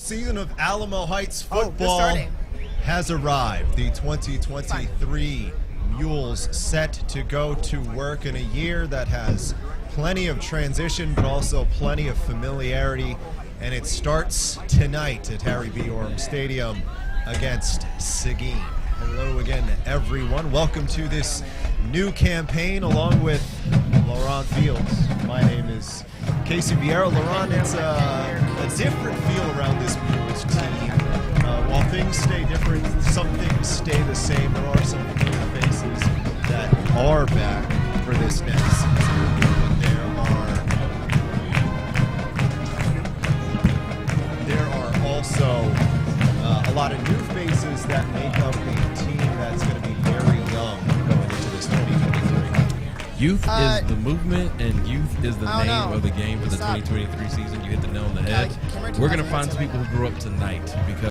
Season of Alamo Heights football has arrived. The 2023 Mules set to go to work in a year that has plenty of transition, but also plenty of familiarity. And it starts tonight at Harry B. Orem Stadium against SEGUIN. Hello again, everyone. Welcome to this new campaign along with LARHON Fields. My name is Casey VIERA. LARHON, it's a different feel around this Mules team. While things stay different, some things stay the same. There are some familiar faces that are back for this next season. But there are also a lot of new faces that make up a team that's going to be very young going into this 2023. Youth is the movement, and youth is the name of the game for the 2023 season. You hit the nail on the head. We're going to find some people who grew up tonight because,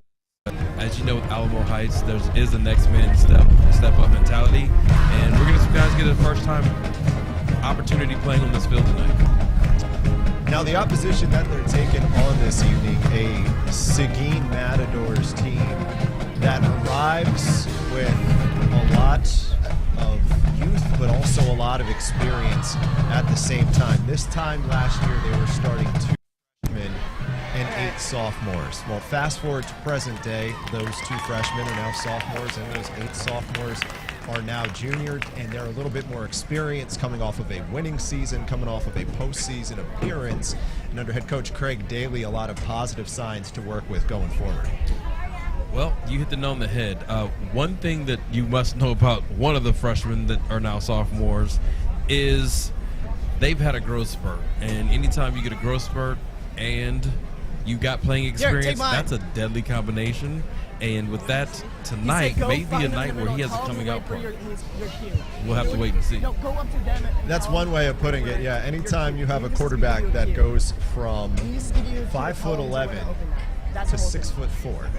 as you know, with Alamo Heights, there is the next man step up mentality, and we're going to guys get a first time opportunity playing on this field tonight. Now, the opposition that they're taking on this evening, a SEGUIN Matadors team that arrives with a lot of youth, but also a lot of experience at the same time. This time last year, they were starting 2 freshmen and 8 sophomores. Well, fast forward to present day, those 2 freshmen are now sophomores, and those 8 sophomores are now juniors, and they're a little bit more experienced, coming off of a winning season, coming off of a postseason appearance, and under head coach Craig Daly, a lot of positive signs to work with going forward. Well, you hit the nail on the head. One thing that you must know about one of the freshmen that are now sophomores is they've had a growth spurt, and anytime you get a growth spurt and you got playing experience, that's a deadly combination. And with that, tonight may be a night where he has a coming out party. We'll have to wait and see. That's one way of putting it, yeah. Anytime you have a quarterback that goes from 5'11" to 6'4",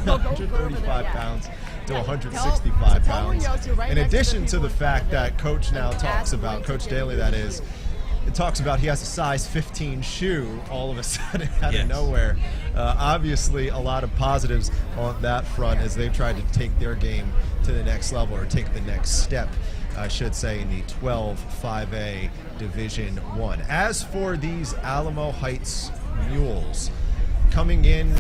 135 pounds to 165 pounds, in addition to the fact that Coach now talks about, Coach Daly that is, it talks about he has a size 15 shoe all of a sudden out of nowhere. Obviously, a lot of positives on that front as they've tried to take their game to the next level, or take the next step, I should say, in the 12-5A Division I. As for these Alamo Heights Mules, coming in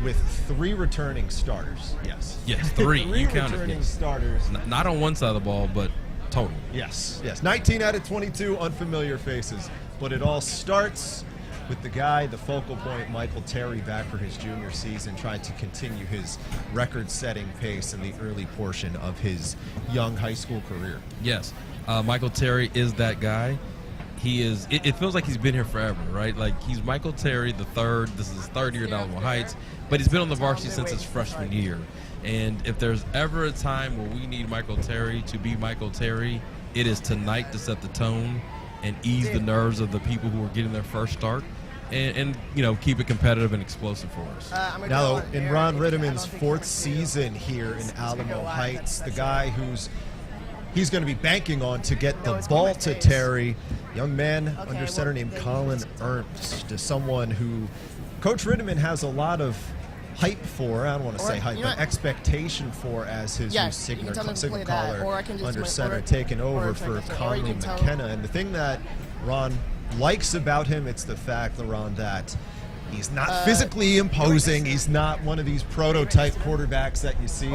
with 3 returning starters. Yes, 3. You counted returning starters. Not on one side of the ball, but total. Yes. 19 out of 22 unfamiliar faces, but it all starts with the guy, the focal point, Michael Terry, back for his junior season, trying to continue his record-setting pace in the early portion of his young high school career. Yes, Michael Terry is that guy. He is. It feels like he's been here forever, right? Like, he's Michael Terry the third. This is his 3rd year at Alamo Heights, but he's been on the varsity since his freshman year. And if there's ever a time where we need Michael Terry to be Michael Terry, it is tonight to set the tone and ease the nerves of the people who are getting their first start, and you know, keep it competitive and explosive for us. Now, in Ron Rittiman's 4th season here in Alamo Heights, the guy he's going to be banking on to get the ball to Terry, young man under center named Colin Ernst, is someone who Coach Rittiman has a lot of hype for. I don't want to say hype, but expectation for as his new signal caller under center, taking over for Conley McKenna. And the thing that Ron likes about him, it's the fact, Ron, that he's not physically imposing. He's not one of these prototype quarterbacks that you see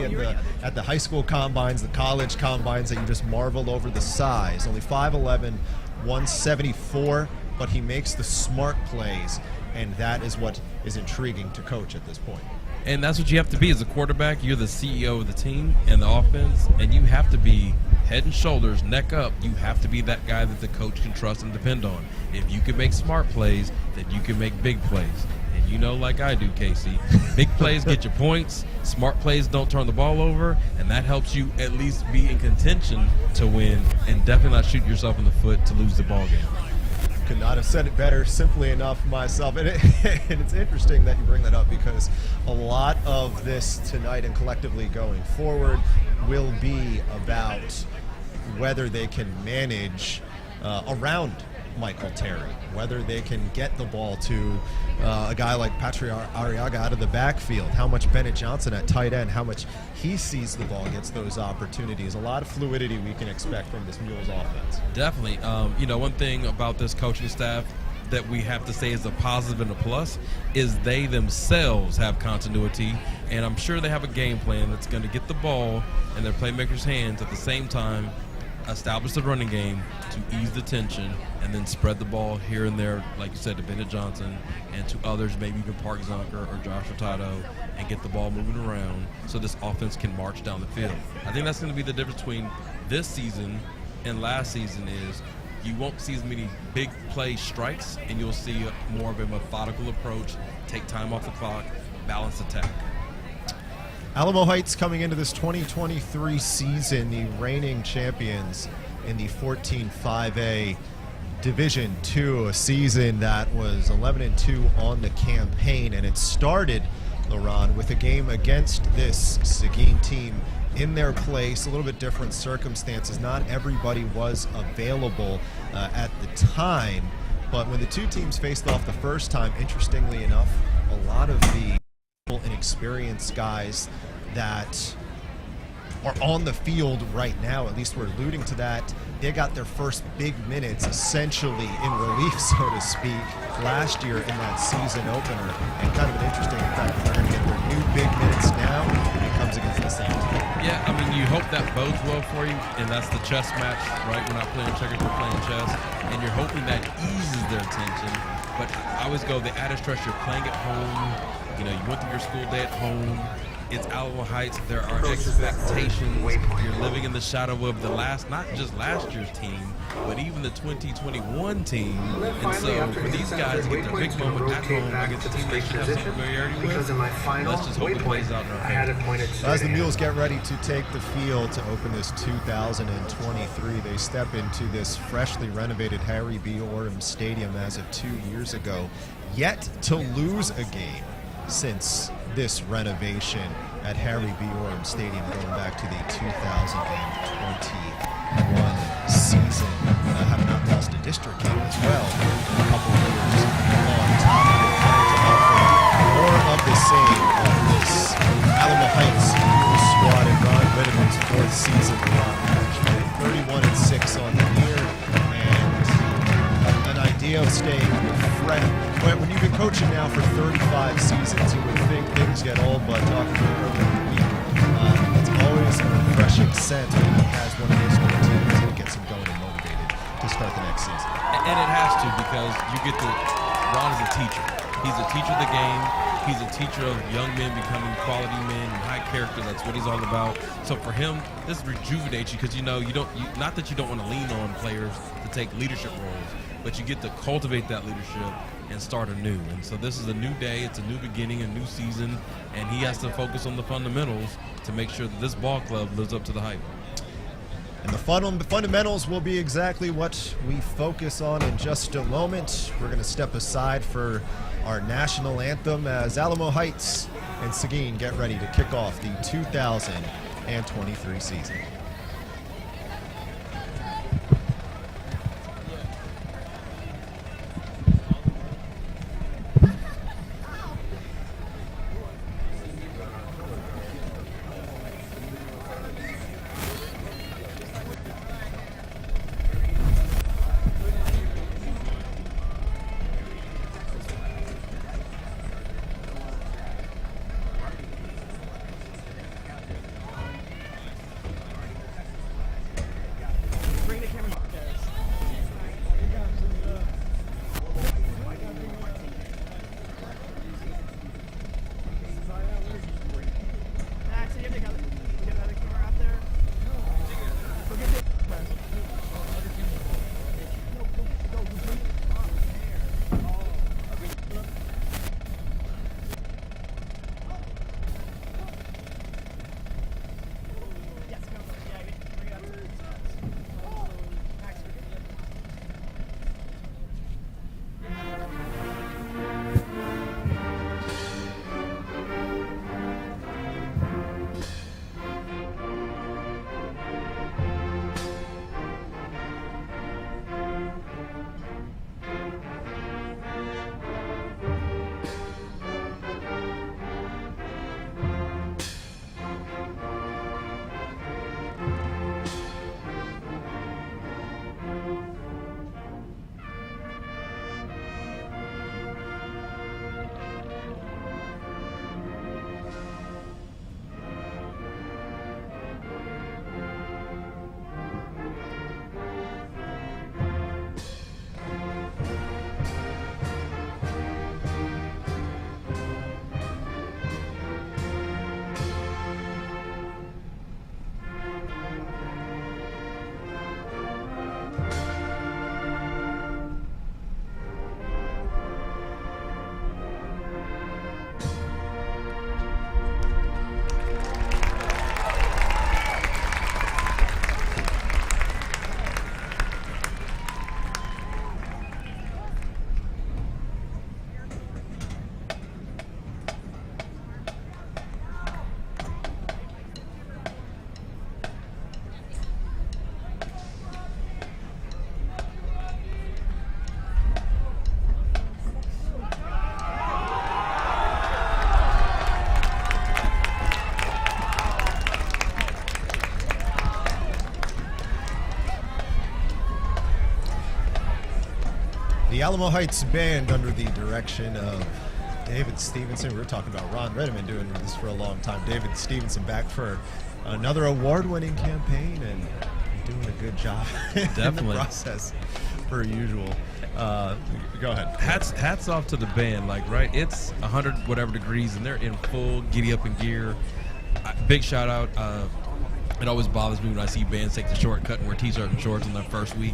at the high school combines, the college combines, that you just marvel over the size. Only 5'11", 174, but he makes the smart plays, and that is what is intriguing to Coach at this point. And that's what you have to be as a quarterback. You're the CEO of the team and the offense, and you have to be head and shoulders, neck up. You have to be that guy that the coach can trust and depend on. If you can make smart plays, then you can make big plays. And you know, like I do, Casey, big plays get you points, smart plays don't turn the ball over, and that helps you at least be in contention to win, and definitely not shoot yourself in the foot to lose the ball game. Could not have said it better simply enough myself. And it's interesting that you bring that up, because a lot of this tonight and collectively going forward will be about whether they can manage around Michael Terry, whether they can get the ball to a guy like Patrick Arriaga out of the backfield, how much Bennett Johnson at tight end, how much he sees the ball, gets those opportunities. A lot of fluidity we can expect from this Mules offense. Definitely. You know, one thing about this coaching staff that we have to say is a positive and a plus is they themselves have continuity, and I'm sure they have a game plan that's going to get the ball in their playmakers' hands at the same time, establish the running game to ease the tension, and then spread the ball here and there, like you said, to Bennett Johnson and to others, maybe even Park Zonker or Josh Hurtado, and get the ball moving around so this offense can march down the field. I think that's going to be the difference between this season and last season is you won't see as many big play strikes, and you'll see more of a methodical approach, take time off the clock, balance attack. Alamo Heights coming into this 2023 season, the reigning champions in the 14-5A Division II, a season that was 11-2 on the campaign, and it started, LARHON, with a game against this Seguin team in their place, a little bit different circumstances. Not everybody was available at the time, but when the two teams faced off the first time, interestingly enough, a lot of the inexperienced guys that are on the field right now, at least we're alluding to that, they got their first big minutes essentially in relief, so to speak, last year in that season opener. And kind of an interesting fact that they're going to get their new big minutes now, and it comes against the same team. Yeah, I mean, you hope that bodes well for you, and that's the chess match, right? We're not playing checkers, we're playing chess, and you're hoping that eases their tension. But I always go, the added stress, you're playing at home, you know, you went through your school day at home, it's Alamo Heights, there are expectations, you're living in the shadow of the not just last year's team, but even the 2021 team. And so for these guys to get their big moment at home against a team they should have some familiarity with, let's just hope it plays out in our favor. As the Mules get ready to take the field to open this 2023, they step into this freshly renovated Harry B. Orem Stadium as of 2 years ago, yet to lose a game since this renovation at Harry B. Orem Stadium going back to the 2021 season. Have not lost a district game as well in a couple of years on top of it, trying to offer more of the same of this Alamo Heights Mules squad in Ron Whitteman's fourth season. 31-6 on the year, and an idea of staying fresh. When you've been coaching now for 35 seasons, you would think things get old, but talking to him over the week, it's always a refreshing scent when he has one of these new teams and it gets him going and motivated to start the next season. And it has to, because you get to, Ron is a teacher. He's a teacher of the game. He's a teacher of young men becoming quality men and high character. That's what he's all about. So for him, this rejuvenates you, because you know not that you don't want to lean on players to take leadership roles, but you get to cultivate that leadership and start anew. And so this is a new day, it's a new beginning, a new season, and he has to focus on the fundamentals to make sure that this ball club lives up to the hype. And the fundamentals will be exactly what we focus on in just a moment. We're going to step aside for our national anthem as Alamo Heights and Seguin get ready to kick off the 2023 season. Alamo Heights Band under the direction of David Stevenson. We were talking about Ron Redeman doing this for a long time. David Stevenson back for another award-winning campaign and doing a good job in the process, per usual. Go ahead. Hats off to the band. Like, right, it's 100 whatever degrees, and they're in full giddy up in gear. Big shout out. It always bothers me when I see bands take the shortcut and wear t-shirt and shorts on their first week.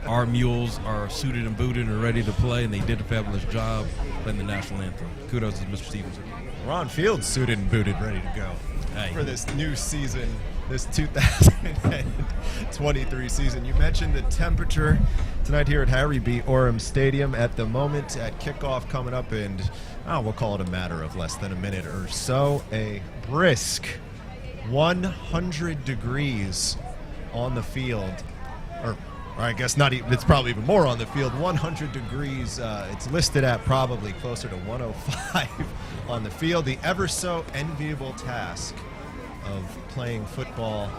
Our mules are suited and booted and ready to play, and they did a fabulous job playing the national anthem. Kudos to Mr. Stevenson. Ron Fields suited and booted, ready to go for this new season, this 2023 season. You mentioned the temperature tonight here at Harry B. OREM Stadium. At the moment, at kickoff coming up in, we'll call it a matter of less than a minute or so, a brisk 100 degrees on the field, or I guess not even, it's probably even more on the field. 100 degrees, it's listed at probably closer to 105 on the field. The ever so enviable task of playing football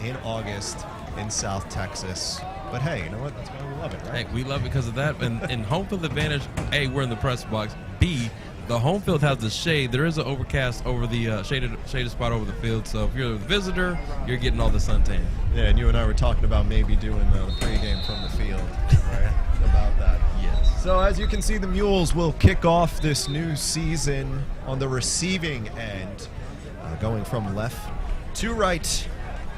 in August in South Texas. But hey, you know what? That's why we love it, right? Hey, we love it because of that. And home field advantage, A, we're in the press box. B, the home field has the shade. There is an overcast over the shaded spot over the field. So if you're a visitor, you're getting all the suntan. Yeah, and you and I were talking about maybe doing the pregame from the field, right? About that. Yes. So as you can see, the Mules will kick off this new season on the receiving end, going from left to right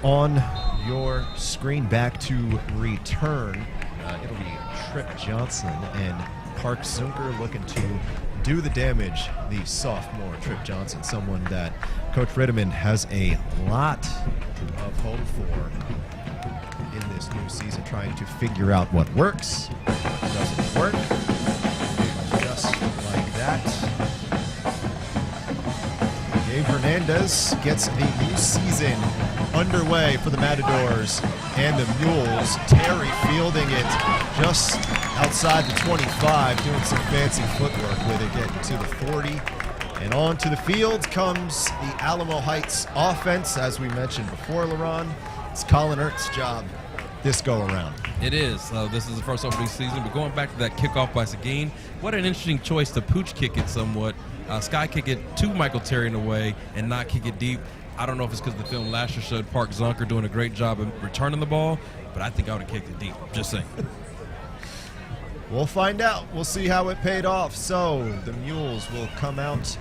on your screen. Back to return. It'll be Trip Johnson and Park Zunker looking to do the damage. The sophomore Trip Johnson, someone that Coach Redeman has a lot of hope for in this new season, trying to figure out what works, doesn't work, just like that. Gabe Hernandez gets a new season underway for the Matadors and the Mules. Terry fielding it just outside the 25, doing some fancy footwork with it, getting to the 40. And on to the field comes the Alamo Heights offense. As we mentioned before, LaRon, it's Colin Ertz's job this go around. It is. This is the first opening season, but going back to that kickoff by Seguin, what an interesting choice to pooch kick it somewhat. Sky kick it to Michael Terry in a way and not kick it deep. I don't know if it's because the film last year showed Park Zunker doing a great job of returning the ball, but I think I would have kicked it deep. Just saying. We'll find out. We'll see how it paid off. So the Mules will come out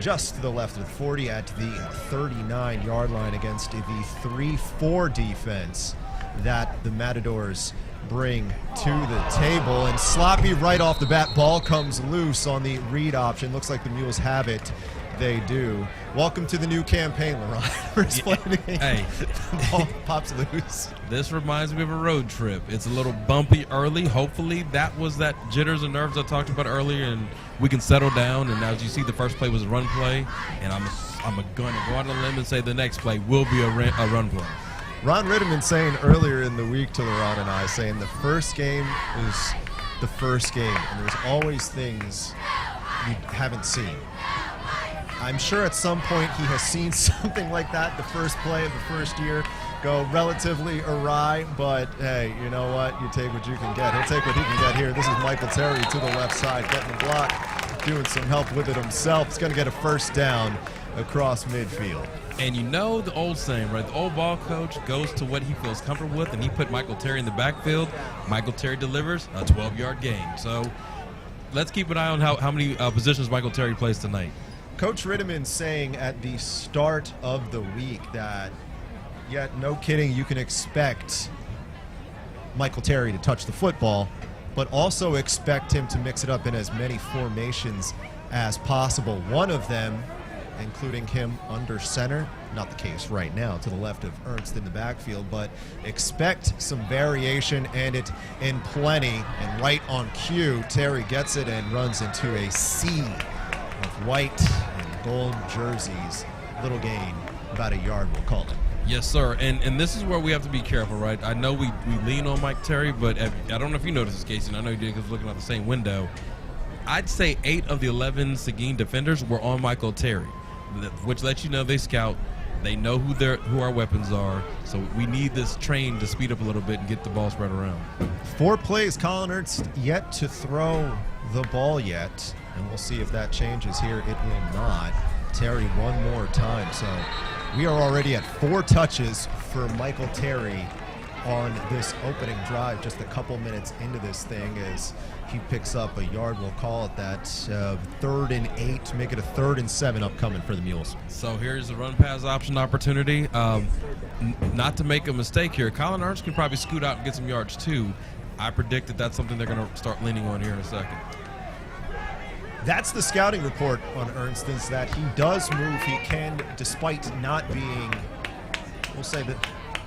just to the left of the 40 at the 39-yard line against the 3-4 defense that the Matadors bring to the table. And sloppy right off the bat, ball comes loose on the read option. Looks like the Mules have it. They do. Welcome to the new campaign, LaRon. We're explaining. Hey. The ball pops loose. This reminds me of a road trip. It's a little bumpy early. Hopefully that was that jitters and nerves I talked about earlier, and we can settle down. And as you see, the first play was a run play, and I'm going to go on a limb and say the next play will be a run play. Ron Redeman saying earlier in the week to LaRon and I, saying the first game is the first game, and there's always things you haven't seen. I'm sure at some point he has seen something like that, the first play of the first year, go relatively awry, but hey, you know what? You take what you can get. He'll take what he can get here. This is Michael Terry to the left side, getting the block, doing some help with it himself. He's going to get a first down across midfield. And you know the old saying, right? The old ball coach goes to what he feels comfortable with, and he put Michael Terry in the backfield. Michael Terry delivers a 12-yard gain. So let's keep an eye on how many positions Michael Terry plays tonight. Coach Redeman saying at the start of the week that, yeah, no kidding, you can expect Michael Terry to touch the football, but also expect him to mix it up in as many formations as possible. One of them, including him under center, not the case right now, to the left of Ernst in the backfield, but expect some variation and it in plenty. And right on cue, Terry gets it and runs into a sea of white and gold jerseys. Little gain, about a yard, we'll call it. Yes, sir. And this is where we have to be careful, right? I know we lean on Mike Terry, but I don't know if you noticed this, Casey, and I know you did because looking at the same window. I'd say 8 of the 11 Seguin defenders were on Michael Terry, which lets you know they scout They know who our weapons are, so we need this train to speed up a little bit and get the ball spread around. 4 plays, Colin Ernst yet to throw the ball yet, and we'll see if that changes here. It will not. Terry one more time, so we are already at 4 touches for Michael Terry on this opening drive, just a couple minutes into this thing, as he picks up a yard. We'll call it that. 3rd and 8, make it a 3rd and 7 upcoming for the Mules. So here's the run pass option opportunity. Not to make a mistake here, Colin Ernst can probably scoot out and get some yards too. I predict that that's something they're going to start leaning on here in a second. That's the scouting report on Ernst, is that he does move. He can, despite not being, we'll say, the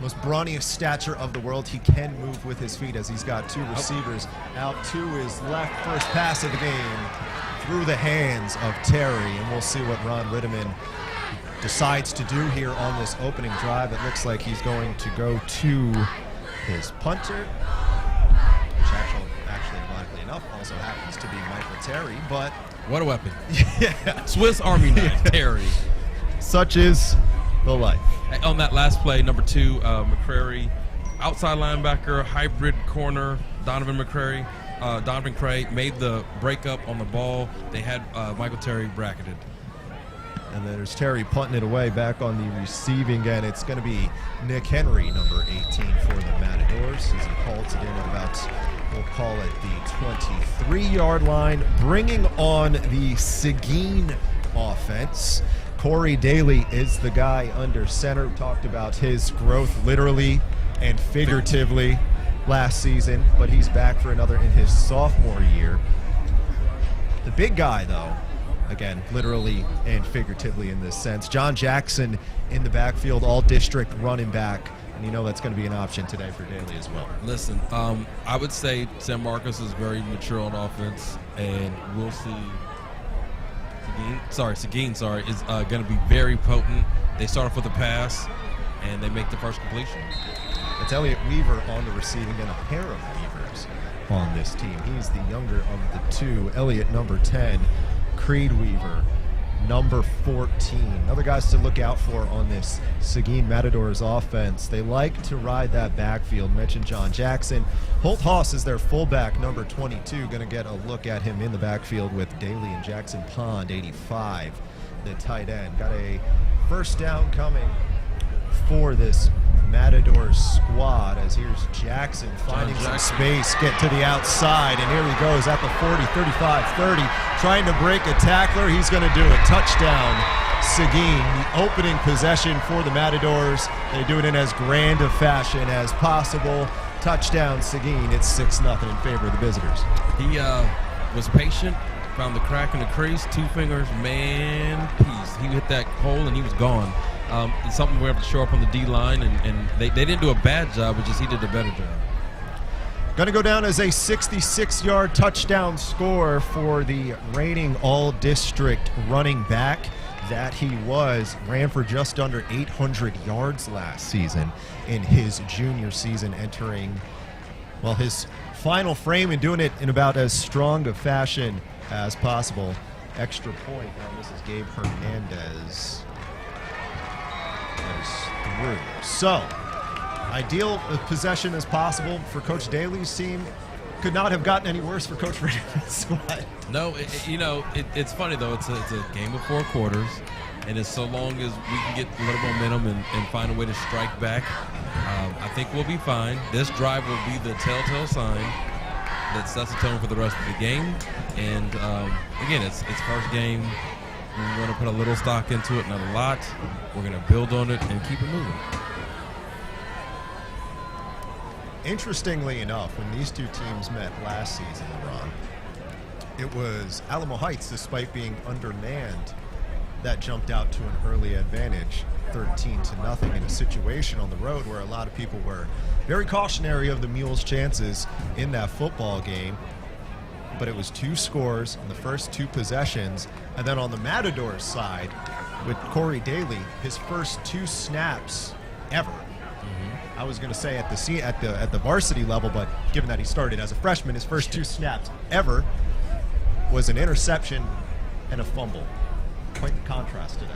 most brawniest stature of the world, he can move with his feet, as he's got 2 receivers out to his left. First pass of the game through the hands of Terry, and we'll see what Ron Ritteman decides to do here on this opening drive. It looks like he's going to go to his punter, which actually ironically enough also happens to be Michael Terry, but what a weapon. yeah, Swiss Army knife, Terry. Such is the life. On that last play, number 2, McCrary, outside linebacker, hybrid corner, Donovan Cray made the breakup on the ball. They had Michael Terry bracketed. And then there's Terry punting it away back on the receiving end. It's going to be Nick Henry, number 18 for the Matadors, as he halts it in at about, we'll call it the 23-yard line, bringing on the Seguin offense. Corey Daly is the guy under center. We talked about his growth literally and figuratively last season, but he's back for another in his sophomore year. The big guy, though, again, literally and figuratively in this sense, John Jackson in the backfield, all-district running back, and you know that's going to be an option today for Daly as well. Listen, I would say San Marcos is very mature on offense, and we'll see. Seguin is going to be very potent. They start off with a pass, and they make the first completion. It's Elliott Weaver on the receiving end, a pair of Weavers on this team. He's the younger of the 2. Elliott, number 10. Creed Weaver, number 14. Other guys to look out for on this Seguin Matadors offense. They like to ride that backfield. Mentioned John Jackson. Holt Haas is their fullback, number 22. Going to get a look at him in the backfield with Daly and Jackson Pond, 85, the tight end. Got a first down coming for this Matadors squad, as here's Jackson finding some space, get to the outside, and here he goes at the 40, 35, 30, trying to break a tackler. He's going to do a touchdown. Seguin, the opening possession for the Matadors. They do it in as grand a fashion as possible. Touchdown, Seguin. It's 6-0 in favor of the visitors. He was patient, found the crack in the crease, 2 fingers, man, peace. He hit that hole and he was gone. It's something we have to show up on the D-line, and they didn't do a bad job, but just he did a better job. Going to go down as a 66-yard touchdown score for the reigning all-district running back that he was. Ran for just under 800 yards last season in his junior season, entering, well, his final frame and doing it in about as strong a fashion as possible. Extra point. Now this is Gabe Hernandez. Through. So, ideal possession as possible for Coach Daly's team. Could not have gotten any worse for Coach Ritteman's squad. No, it's funny though. It's a game of 4 quarters, and as so long as we can get a little momentum and find a way to strike back, I think we'll be fine. This drive will be the telltale sign that sets the tone for the rest of the game. And again, it's first game. We want to put a little stock into it, not a lot. We're going to build on it and keep it moving. Interestingly enough, when these 2 teams met last season, Ron, it was Alamo Heights, despite being undermanned, that jumped out to an early advantage, 13-0, in a situation on the road where a lot of people were very cautionary of the Mules' chances in that football game. But it was 2 scores in the first 2 possessions, and then on the Matadors side, with Corey Daly, his first 2 snaps ever. I was going to say at the varsity level, but given that he started as a freshman, his first 2 snaps ever was an interception and a fumble. Quite the contrast today.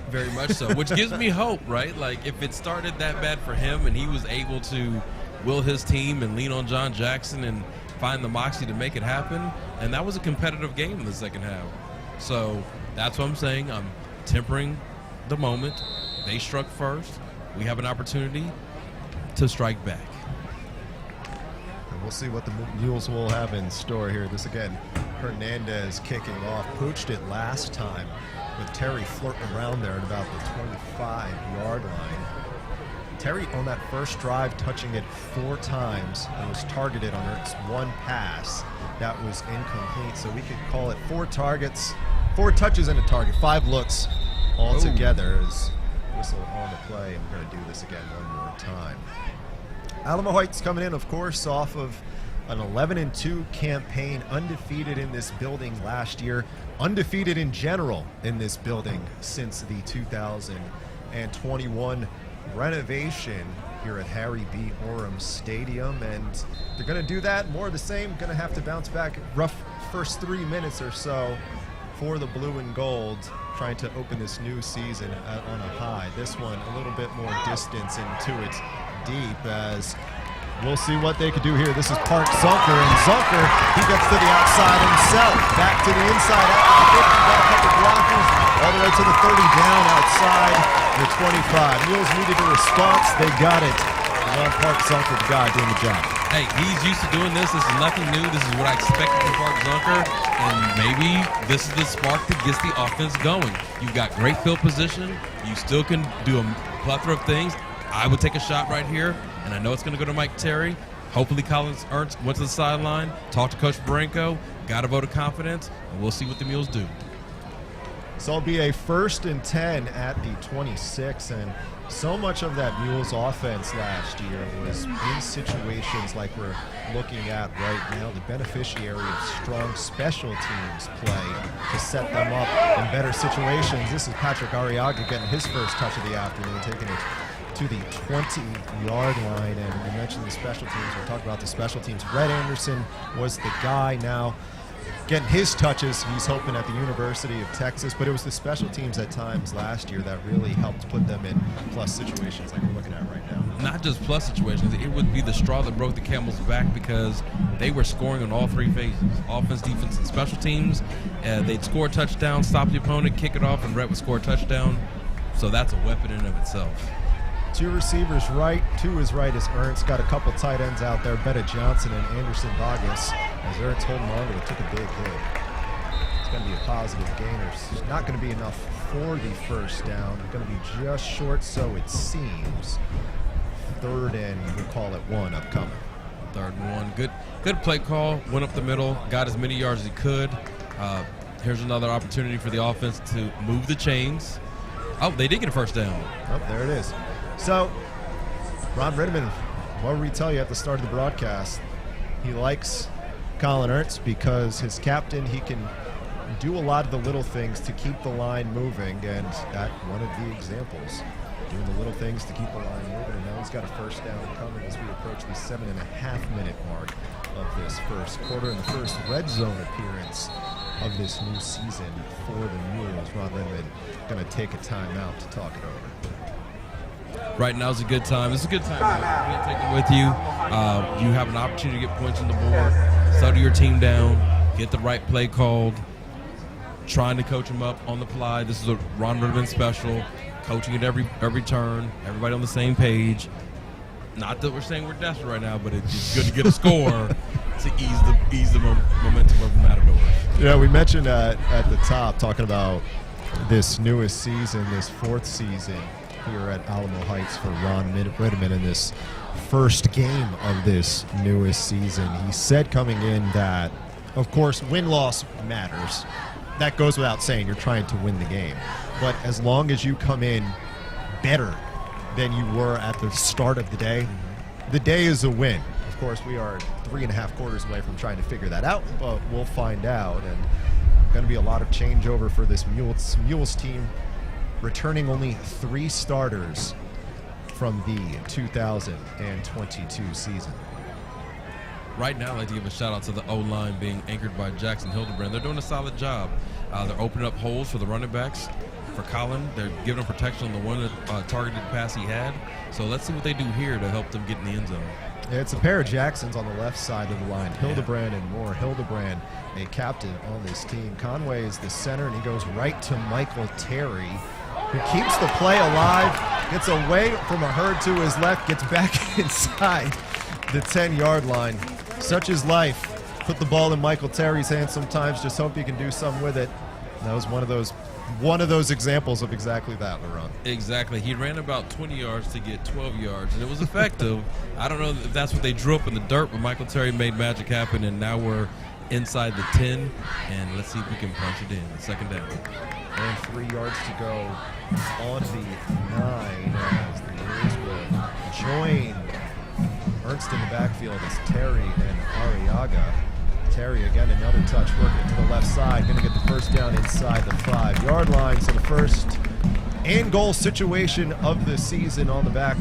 Very much so, which gives me hope, right? Like, if it started that bad for him and he was able to will his team and lean on John Jackson and find the moxie to make it happen, and that was a competitive game in the second half. So that's what I'm saying. I'm tempering the moment. They struck first. We have an opportunity to strike back. And we'll see what the Mules will have in store here. This again, Hernandez kicking off. Pooched it last time with Terry flirting around there at about the 25-yard line. Terry on that first drive touching it 4 times and was targeted on its 1 pass. That was incomplete, so we could call it 4 targets, 4 touches and a target, 5 looks altogether. As whistle on the play, and we're going to do this again one more time. Alamo Heights coming in, of course, off of an 11-2 campaign, undefeated in this building last year, undefeated in general in this building since the 2021 renovation here at Harry B. Orem Stadium, and they're going to do that, more of the same. Going to have to bounce back rough first 3 minutes or so for the blue and gold, trying to open this new season on a high. This one a little bit more distance into it deep, as we'll see what they could do here. This is Park Zunker, and Zunker, he gets to the outside himself, back to the inside after the 50, got a couple blockers, all the way to the 30, down outside the 25. Mules needed a response, they got it. Ron Park Zunker, the guy doing the job. Hey, he's used to doing this. This is nothing new. This is what I expected from Park Zunker, and maybe this is the spark that gets the offense going. You've got great field position. You still can do a plethora of things. I would take a shot right here, and I know it's going to go to Mike Terry. Hopefully Collins Ernst went to the sideline, talked to Coach Barenko, got a vote of confidence, and we'll see what the Mules do. So it'll be a 1st and 10 at the 26, and so much of that Mules offense last year was in situations like we're looking at right now, the beneficiary of strong special teams play to set them up in better situations. This is Patrick Arriaga getting his first touch of the afternoon, taking it to the 20-yard line, and we mentioned the special teams. We'll talk about the special teams. Red Anderson was the guy now getting his touches. He's hoping at the University of Texas, but it was the special teams at times last year that really helped put them in plus situations like we're looking at right now. Not just plus situations, it would be the straw that broke the camel's back, because they were scoring on all 3 phases, offense, defense, and special teams. They'd score a touchdown, stop the opponent, kick it off, and Rhett would score a touchdown. So that's a weapon in and of itself. 2 receivers right, 2 his right is Ernst. Got a couple tight ends out there, Bennett Johnson and Anderson Vargas, as Ernst holding on to it, took a big hit. It's going to be a positive gainer. It's not going to be enough for the first down. It's going to be just short, so it seems. 3rd and, we'll call it 1 upcoming. 3rd and 1. Good play call. Went up the middle, got as many yards as he could. Here's another opportunity for the offense to move the chains. Oh, they did get a first down. Oh, there it is. So, Ron Ritterman, what did we tell you at the start of the broadcast? He likes Colin Ernst because his captain, he can do a lot of the little things to keep the line moving, and that one of the examples, doing the little things to keep the line moving. And now he's got a first down coming as we approach the 7.5-minute mark of this first quarter, and the first red zone appearance of this new season for the Mules. Ron Ritterman going to take a timeout to talk it over. Right now is a good time. It's a good time. We'll take it with you. You have an opportunity to get points on the board, settle your team down, get the right play called, trying to coach them up on the fly. This is a Ron Ritterman special, coaching at every turn, everybody on the same page. Not that we're saying we're desperate right now, but it's just good to get a score to ease the momentum of the Matadors. Yeah, we mentioned at the top, talking about this newest season, this 4th season here at Alamo Heights for Ron Ritterman in this first game of this newest season. He said coming in that, of course, win-loss matters. That goes without saying. You're trying to win the game. But as long as you come in better than you were at the start of the day is a win. Of course, we are 3.5 quarters away from trying to figure that out, but we'll find out. And going to be a lot of changeover for this Mules team, returning only 3 starters from the 2022 season. Right now, I'd like to give a shout out to the O-line being anchored by Jackson Hildebrand. They're doing a solid job. They're opening up holes for the running backs. for Colin. They're giving him protection on the one targeted pass he had. So let's see what they do here to help them get in the end zone. Yeah, it's a pair of Jacksons on the left side of the line, Hildebrand and Moore. Hildebrand, a captain on this team. Conway is the center, and he goes right to Michael Terry, who keeps the play alive, gets away from a herd to his left, gets back inside the 10-yard line. Such is life. Put the ball in Michael Terry's hands sometimes, just hope he can do something with it. And that was one of those examples of exactly that, LaRon. Exactly. He ran about 20 yards to get 12 yards, and it was effective. I don't know if that's what they drew up in the dirt, but Michael Terry made magic happen, and now we're inside the 10, and let's see if we can punch it in. Second down. And 3 yards to go on the 9 as the News will join Ernst in the backfield as Terry and Arriaga. Terry again, another touch, working it to the left side. Going to get the first down inside the 5-yard line. So the first and goal situation of the season on the back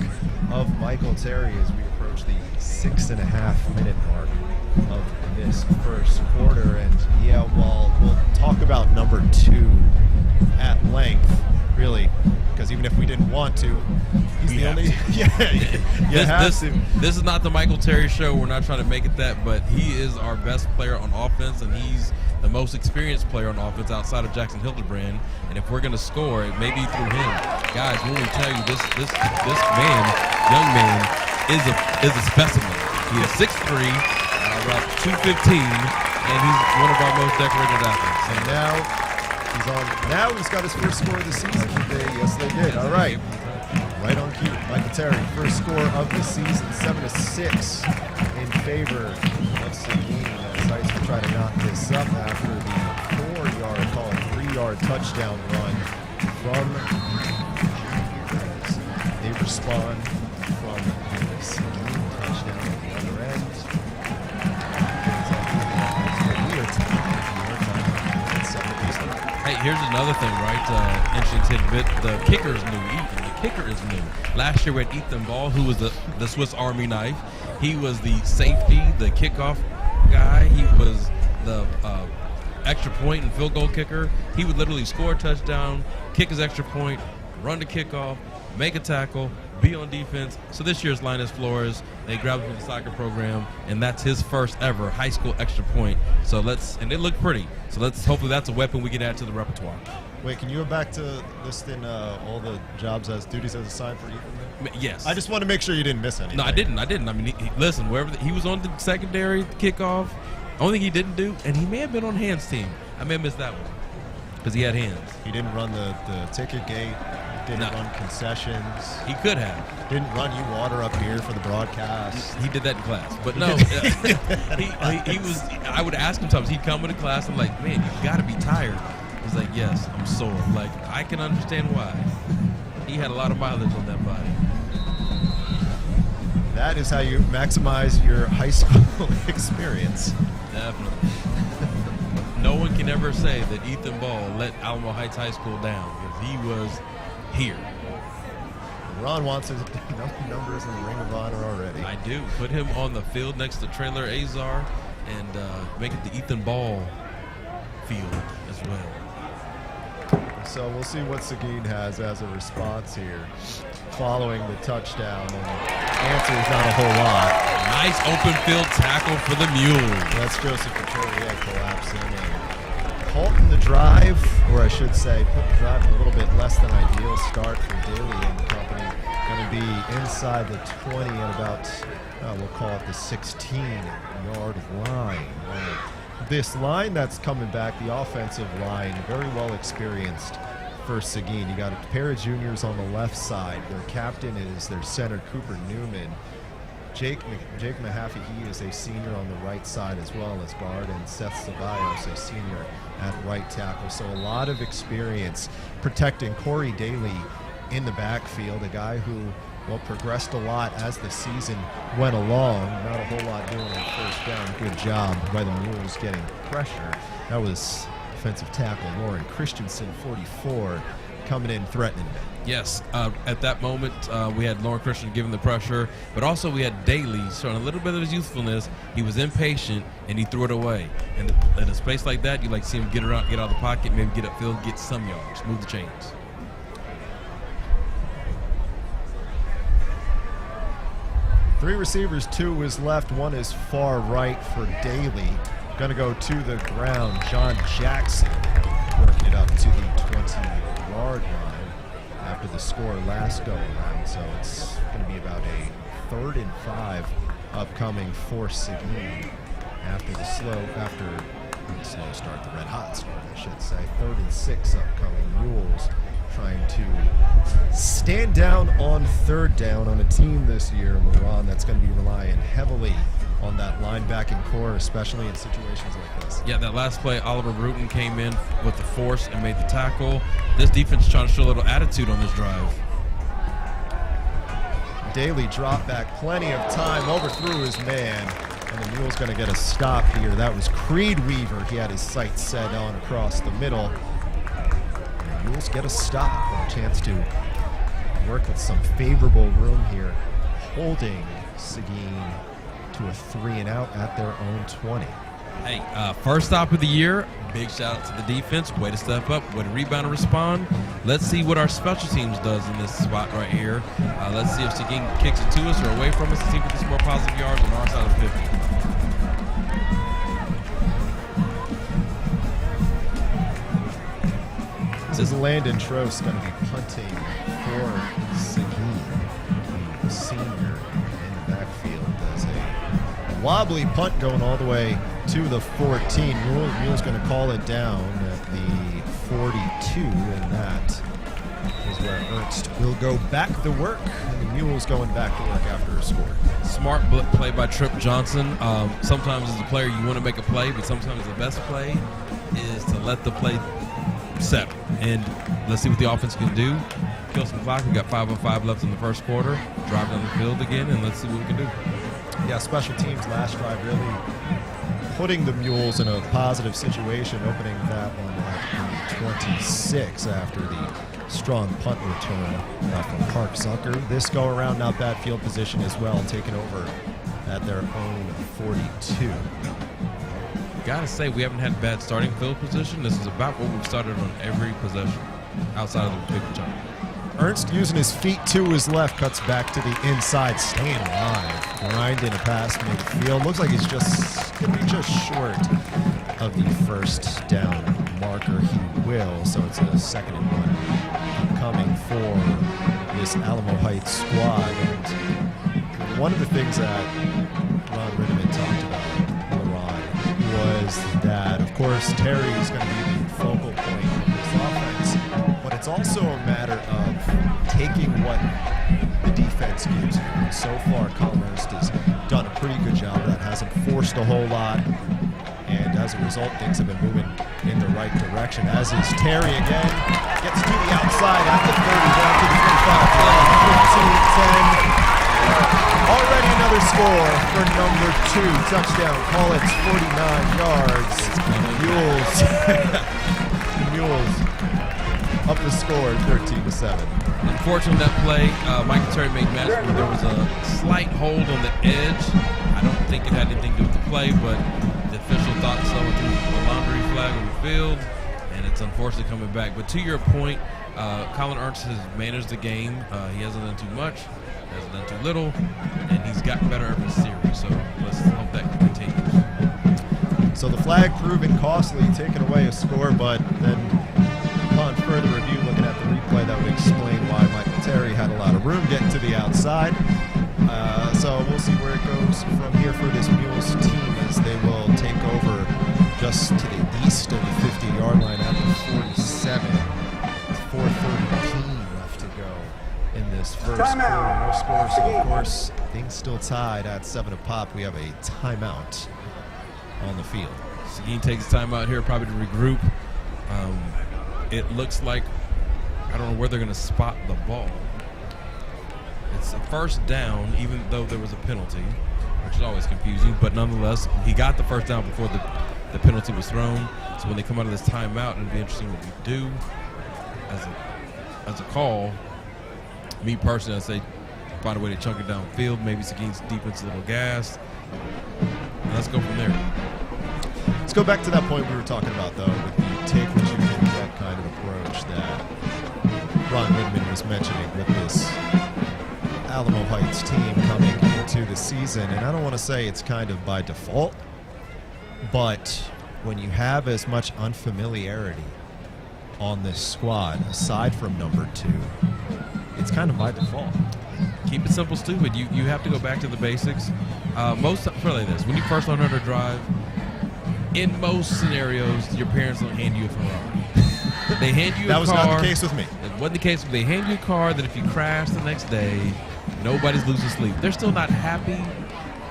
of Michael Terry as we approach the 6.5-minute mark of this first quarter. And yeah, well, we'll talk about number 2 at length, really, because even if we didn't want to, he's the only. This is not the Michael Terry show. We're not trying to make it that, but he is our best player on offense, and he's the most experienced player on offense outside of Jackson Hildebrand. And if we're going to score, it may be through him. Guys, we will tell you this man, young man, is a specimen. He is 6'3", about 215, and he's one of our most decorated athletes. And now he's got his first score of the season. Yes, they did. All right. Right on cue. Michael Terry, first score of the season, 7-6 in favor of Seguin. Sites will try to knock this up after the 4-yard, call it 3-yard touchdown run from they respond from the Seguin touchdown at the other end. Hey, here's another thing, right? Interesting tidbit. The kicker's new. Ethan, the kicker is new. Last year we had Ethan Ball, who was the Swiss Army knife. He was the safety, the kickoff guy. He was the extra point and field goal kicker. He would literally score a touchdown, kick his extra point, run the kickoff, make a tackle, be on defense. So this year's Linus Flores, they grabbed him from the soccer program, and that's his first ever high school extra point. So and it looked pretty. So hopefully that's a weapon we can add to the repertoire. Wait, can you go back to listing all the jobs as duties as assigned for Ethan? Yes. I just want to make sure you didn't miss anything. No, I didn't. I mean, listen, wherever he was on the secondary kickoff, only thing he didn't do, and he may have been on hands team. I may have missed that one because he had hands. He didn't run the ticket gate. Didn't run concessions. He could have. Didn't run you water up here for the broadcast. He did that in class. But no, he was, I would ask him sometimes. He'd come into class and like, man, you got to be tired. He's like, yes, I'm sore. Like, I can understand why. He had a lot of mileage on that body. That is how you maximize your high school experience. Definitely. No one can ever say that Ethan Ball let Alamo Heights High School down because he was here. Ron wants his numbers in the Ring of Honor already. I do. Put him on the field next to TRAYLOR AZAR and make it the Ethan Ball field as well. So we'll see what Seguin has as a response here following the touchdown. And the answer is not a whole lot. Nice open field tackle for the Mules. That's Joseph Couturier collapsing and halting the drive, or I should say, put the drive in a little bit less than ideal start for Daly and company. Going to be inside the 20 at about, we'll call it the 16-yard line. This line that's coming back, the offensive line, very well experienced for Seguin. You got a pair of juniors on the left side. Their captain is their center, Cooper Newman. Jake Mahaffey, he is a senior on the right side as well as guard, and Seth Ceballos, a senior at right tackle. So a lot of experience protecting Corey Daly in the backfield, a guy who, well, progressed a lot as the season went along. Not a whole lot doing on first down. Good job by the Mules getting pressure. That was defensive tackle Lauren Christensen, 44, coming in threatening them. Yes, at that moment, we had Lauren Christian giving the pressure, but also we had Daly showing a little bit of his youthfulness. He was impatient, and he threw it away. And in a space like that, you like to see him get out of the pocket, maybe get upfield, get some yards, move the chains. 3 receivers, 2 is left, 1 is far right for Daly. Gonna go to the ground. John Jackson working it up to the 20-yard line after the score last go around. So it's gonna be about a 3rd and 5 upcoming for Seguin after the slow start, the red hot start, I should say. 3rd and 6 upcoming. Mules trying to stand down on 3rd down on a team this year, LARHON, that's going to be relying heavily on that linebacking core, especially in situations like this. Yeah, that last play, Oliver Bruton came in with the force and made the tackle. This defense is trying to show a little attitude on this drive. Daly drop back, plenty of time, overthrew his man, and the Mule's going to get a stop here. That was Creed Weaver. He had his sights set on across the middle. And the Mules get a stop, a chance to work with some favorable room here, holding Seguin to a 3-and-out at their own 20. Hey, first stop of the year. Big shout out to the defense. Way to step up, way to rebound and respond. Let's see what our special teams does in this spot right here. Let's see if Seguin kicks it to us or away from us. Let's see if we get some more positive yards on our side of the 50. This is Landon Trost going to be punting for Seguin, the senior in the backfield. Does a wobbly punt going all the way to the 14. Mule's going to call it down at the 42, and that is where Ernst will go back to work. And the Mule's going back to work after a score. Smart play by Trip Johnson. Sometimes as a player you want to make a play, but sometimes the best play is to let the play set. And let's see what the offense can do. Kill some clock. We got 5:05 left in the first quarter. Drive down the field again, and let's see what we can do. Yeah, special teams last drive really putting the Mules in a positive situation, opening that one at the 26 after the strong punt return from Park Zucker. This go around, not bad field position as well, taken over at their own 42. Gotta say, we haven't had bad starting field position. This is about what we've started on every possession outside of the big jump. Ernst using his feet to his left, cuts back to the inside, staying alive, grinding a pass midfield. Looks like he's just gonna be just short of the first down marker. He will, so it's a 2nd and 1 coming for this Alamo Heights squad. And one of the things that Ron Ritterman talked about, was that, of course, Terry is going to be the focal point of this offense, but it's also a matter of taking what the defense gives you. And so far, Colin Ernst has done a pretty good job of that, hasn't forced a whole lot, and as a result, things have been moving in the right direction, as is Terry again. Gets to the outside at the 30, down to the 25, 15-10. Already another score for number 2. Touchdown. Collett's 49 yards. Mules up the score 13-7. Unfortunately, that play, Michael Terry made match where there was a slight hold on the edge. I don't think it had anything to do with the play, but the official thought so. It was a laundry flag on the field, and it's unfortunately coming back. But to your point, Colin Ernst has managed the game. He hasn't done too much. Hasn't done too little, and he's gotten better every series, so let's hope that continues. So the flag proving costly, taking away a score, but then upon further review, looking at the replay, that would explain why Michael Terry had a lot of room getting to the outside. So we'll see where it goes from here for this Mules team as they will take over just to the east of the 50-yard line at the 47. 4:13 left to go in this first quarter. No score, so of course, things still tied at 7 apiece. We have a timeout on the field. Seguin takes time out here probably to regroup. It looks like, I don't know where they're going to spot the ball. It's a first down, even though there was a penalty, which is always confusing, but nonetheless, he got the first down before the penalty was thrown. So when they come out of this timeout, it'll be interesting what we do as a call. Me personally, I'd say find a way to chunk it downfield. Maybe Seguin's defense a little gassed. Let's go from there. Let's go back to that point we were talking about, though, with the take what you can get kind of approach that Ron Ritterman was mentioning with this Alamo Heights team coming into the season, and I don't want to say it's kind of by default, but when you have as much unfamiliarity on this squad, aside from number 2, it's kind of by default. Keep it simple, stupid. You have to go back to the basics. Probably this. When you first learn how to drive, in most scenarios, your parents don't hand you a Ferrari. They hand you a car. That was not the case with me. It wasn't the case. They hand you a car that if you crash the next day, nobody's losing sleep. They're still not happy,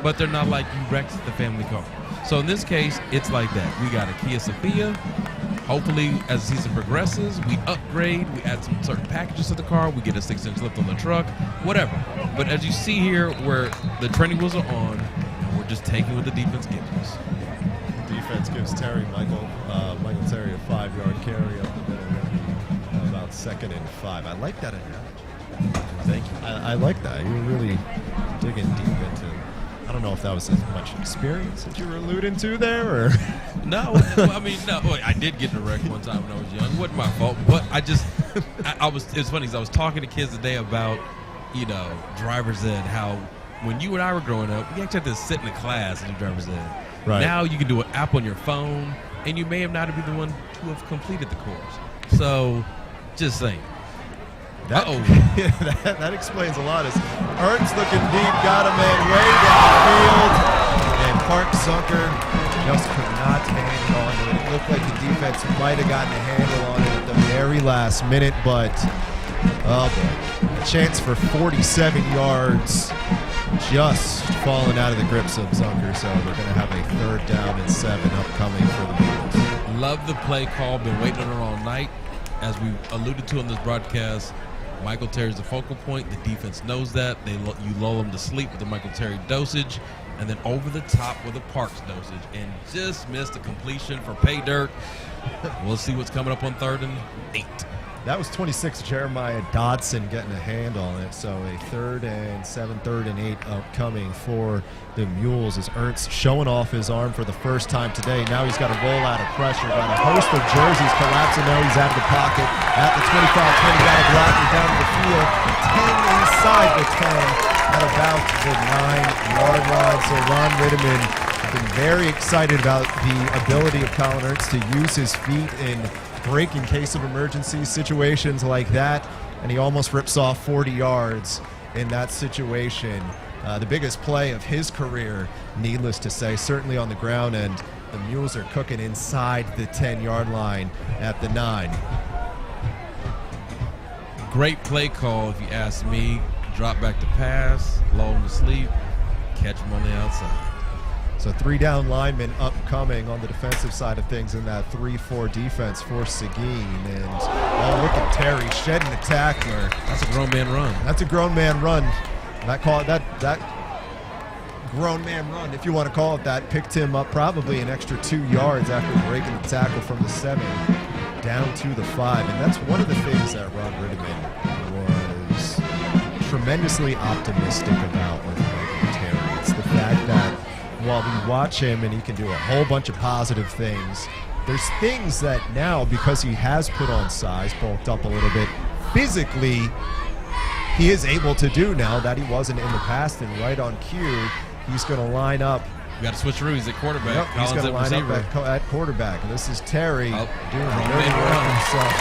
but they're not like you wrecked the family car. So in this case, it's like that. We got a Kia Sophia. Hopefully, as the season progresses, we upgrade, we add some certain packages to the car, we get a 6-inch lift on the truck, whatever. But as you see here, where the training wheels are on, we're just taking what the defense gives us. Defense gives Michael Terry a 5-yard carry up the middle, about 2nd and 5. I like that analogy. Thank you. I like that. You're really digging deep into. I don't know if that was as much experience that you were alluding to there, or no. Well, I mean, no. I did get in a wreck one time when I was young. It wasn't my fault, but I was. It's funny because I was talking to kids today about, driver's ed. How when you and I were growing up, we actually had to sit in a class and do driver's ed. Right. Now you can do an app on your phone, and you may have not been the one to have completed the course. So, just saying. That explains a lot. As Ernst looking deep, got a man way downfield, and Park Zunker just could not hang on to it. It looked like the defense might have gotten a handle on it at the very last minute, but a chance for 47 yards just falling out of the grips of Zunker. So we're going to have a 3rd down and 7 upcoming for the Munoz. Love the play call. Been waiting on it all night. As we alluded to in this broadcast, Michael Terry's the focal point. The defense knows that. You lull them to sleep with the Michael Terry dosage, and then over the top with the Parks dosage, and just missed a completion for pay dirt. We'll see what's coming up on 3rd and 8. That was 26, Jeremiah Dodson getting a hand on it. So a 3rd and 7, 3rd and 8 upcoming for the Mules as Ernst showing off his arm for the first time today. Now he's got to roll out of pressure. Got a host of jerseys collapsing. Now he's out of the pocket at the 25, 20. Got a blocker down to the field. 10 inside the 10 at about the 9-yard line. So Ron Ritterman has been very excited about the ability of Colin Ernst to use his feet in break in case of emergency situations like that, and he almost rips off 40 yards in that situation. The biggest play of his career, needless to say, certainly on the ground, and the Mules are cooking inside the 10-yard line at the 9. Great play call, if you ask me. Drop back to pass, lull him to sleep, catch him on the outside. So 3 down linemen upcoming on the defensive side of things in that 3-4 defense for Seguin. And look at Terry shedding the tackler. That's a grown man run. That's a grown man run. That grown man run, if you want to call it that, picked him up probably an extra 2 yards after breaking the tackle from the 7 down to the 5. And that's one of the things that Ron Ritterman was tremendously optimistic about with Michael Terry. It's the fact that while we watch him and he can do a whole bunch of positive things, there's things that now, because he has put on size, bulked up a little bit, physically, he is able to do now that he wasn't in the past. And right on cue, he's going to line up. You got to switch He's at quarterback. Yep, he's going to line up at quarterback. And this is Terry doing the dirty work himself.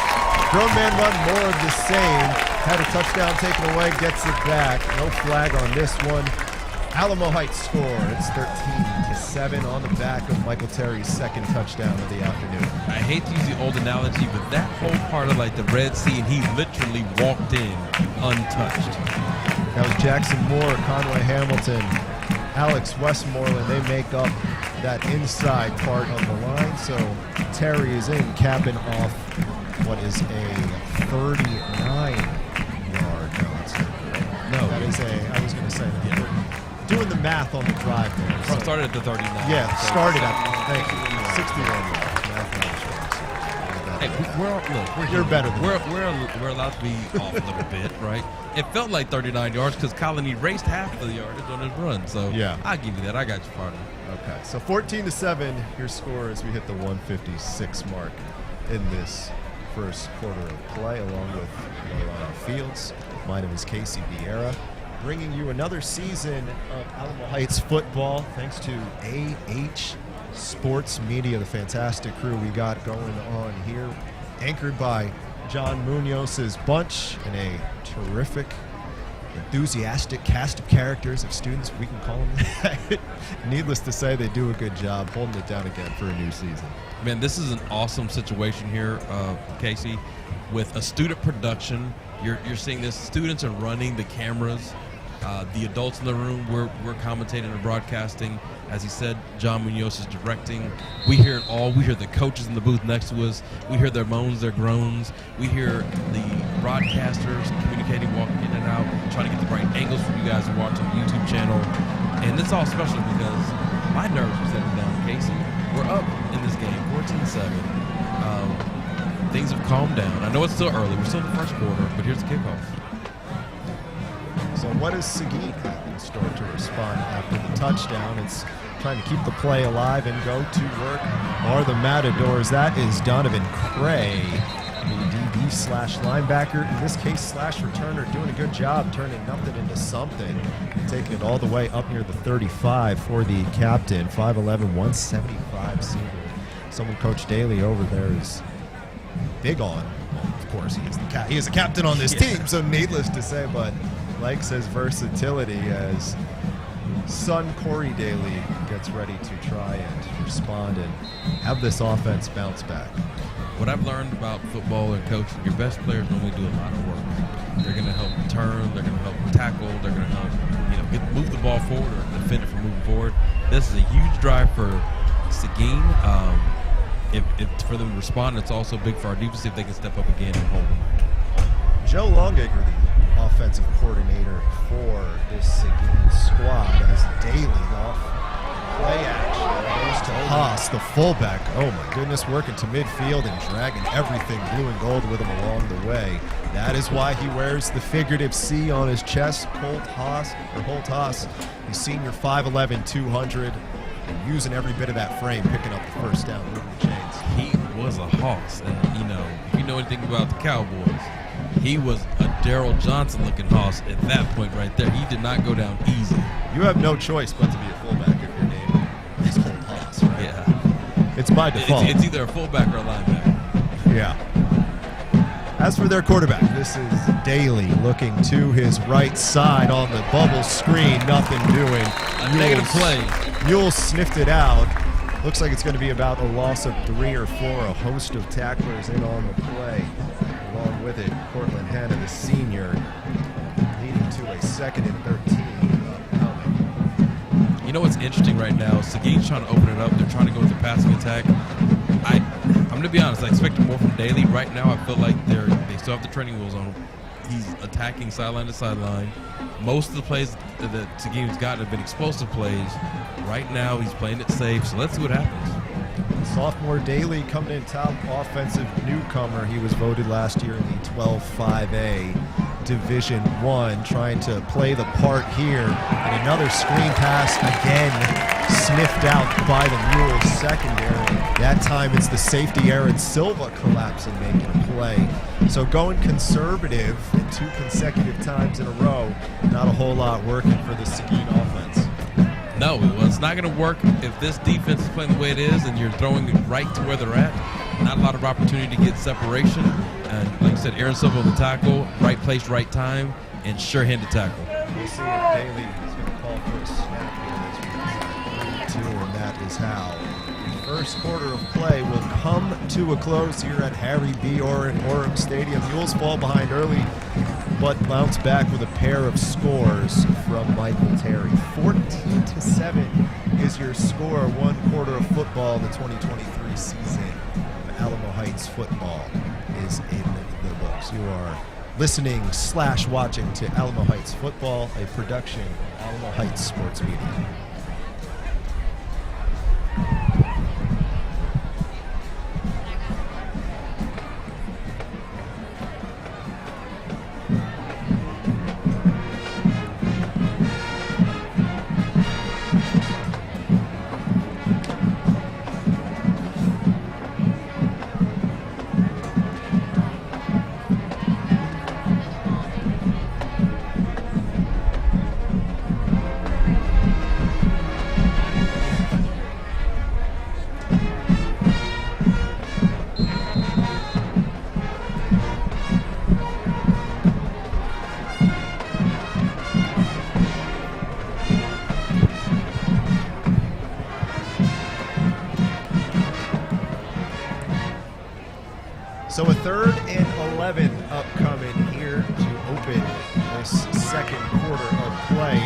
Grown man run, more of the same. Had a touchdown taken away, gets it back. No flag on this one. Alamo Heights score. It's 13-7 on the back of Michael Terry's 2nd touchdown of the afternoon. I hate to use the old analogy, but that whole part of like the Red Sea, and he literally walked in untouched. That was Jackson Moore, Conway Hamilton, Alex Westmoreland. They make up that inside part of the line. So Terry is in, capping off what is a 39-yard. No, that is I was going to say that. Yeah. Doing the math on the drive there. So. Started at the 39. Yeah, started at, thank you, 61 yards. Hey, you're better than we're allowed to be off a little bit, right? It felt like 39 yards because Colin erased half of the yardage on his run. So yeah, I'll give you that. I got you, partner. Okay, so 14-7, your score as we hit the 156 mark in this first quarter of play, along with Fields. My name is Casey Vieira. bringing you another season of Alamo Heights football thanks to AH Sports Media, the fantastic crew we got going on here, anchored by John Munoz's bunch and a terrific, enthusiastic cast of characters, of students, we can call them that. Needless to say, they do a good job holding it down again for a new season. Man, this is an awesome situation here, Casey, with a student production. You're seeing this. Students are running the cameras. The adults in the room, we're commentating and broadcasting. As he said, John Munoz is directing. We hear it all. We hear the coaches in the booth next to us. We hear their moans, their groans. We hear the broadcasters communicating, walking in and out, trying to get the right angles for you guys to watch on the YouTube channel. And it's all special because my nerves are settling down, Casey. We're up in this game, 14-7. Things have calmed down. I know it's still early. We're still in the first quarter, but here's the kickoff. So what does Seguin have in store to respond after the touchdown? It's trying to keep the play alive and go to work are the Matadors. That is Donovan Cray, the DB slash linebacker, in this case slash returner, doing a good job turning nothing into something, taking it all the way up near the 35 for the captain, 5'11", 175 senior. Someone Coach Daly over there is big on. Well, of course, he is the captain on this team, so needless to say, but likes his versatility as son Corey Daly gets ready to try and respond and have this offense bounce back. What I've learned about football and coaching, your best players normally do a lot of work. They're going to help turn, they're going to help tackle, they're going to help move the ball forward or defend it from moving forward. This is a huge drive for Seguin. If for them to respond, it's also big for our defense if they can step up again and hold them. Joe Longacre, the offensive coordinator for this Seguin squad, as Daly off play action goes to Haas, the fullback. Oh my goodness, working to midfield and dragging everything blue and gold with him along the way. That is why he wears the figurative C on his chest. Holt Haas, the senior, 5'11", 200, and using every bit of that frame, picking up the first down, moving the chains. He was a hoss, and if you know anything about the Cowboys, he was a Daryl Johnson-looking hoss at that point right there. He did not go down easy. You have no choice but to be a fullback if your name is Holt Haas, right? Yeah. It's by default. It's either a fullback or a linebacker. Yeah. As for their quarterback, this is Daly looking to his right side on the bubble screen, nothing doing. A negative play. Mule sniffed it out. Looks like it's going to be about a loss of 3 or 4, a host of tacklers in on the play. Along with it, Cortland Hanna, the senior, leading to a 2nd and 13 upcoming. You know what's interesting right now? Seguin's trying to open it up. They're trying to go with the passing attack. I'm going to be honest. I expected more from Daly. Right now, I feel like they still have the training wheels on. He's attacking sideline to sideline. Most of the plays that Seguin's gotten have been explosive plays. Right now, he's playing it safe. So let's see what happens. Sophomore Daly coming in top offensive newcomer. He was voted last year in the 12-5A Division I, trying to play the part here. And another screen pass again sniffed out by the Mules secondary. That time it's the safety Aaron Silva collapsing, making a play. So going conservative in 2 consecutive times in a row, not a whole lot working for the Seguin offense. No, well, it's not going to work if this defense is playing the way it is and you're throwing it right to where they're at. Not a lot of opportunity to get separation. And like I said, Aaron Silva on the tackle, right place, right time, and sure-handed tackle. We'll see if Daly is going to call for a snap here, and that is how the first quarter of play will come to a close here at Harry B. Orem Stadium. Mules fall behind early, but bounce back with a pair of scores from Michael Terry. 14-7 is your score. 1 quarter of football in the 2023 season of Alamo Heights football is in the books. You are listening/watching to Alamo Heights football, a production of Alamo Heights Sports Media. So a 3rd and 11 upcoming here to open this second quarter of play.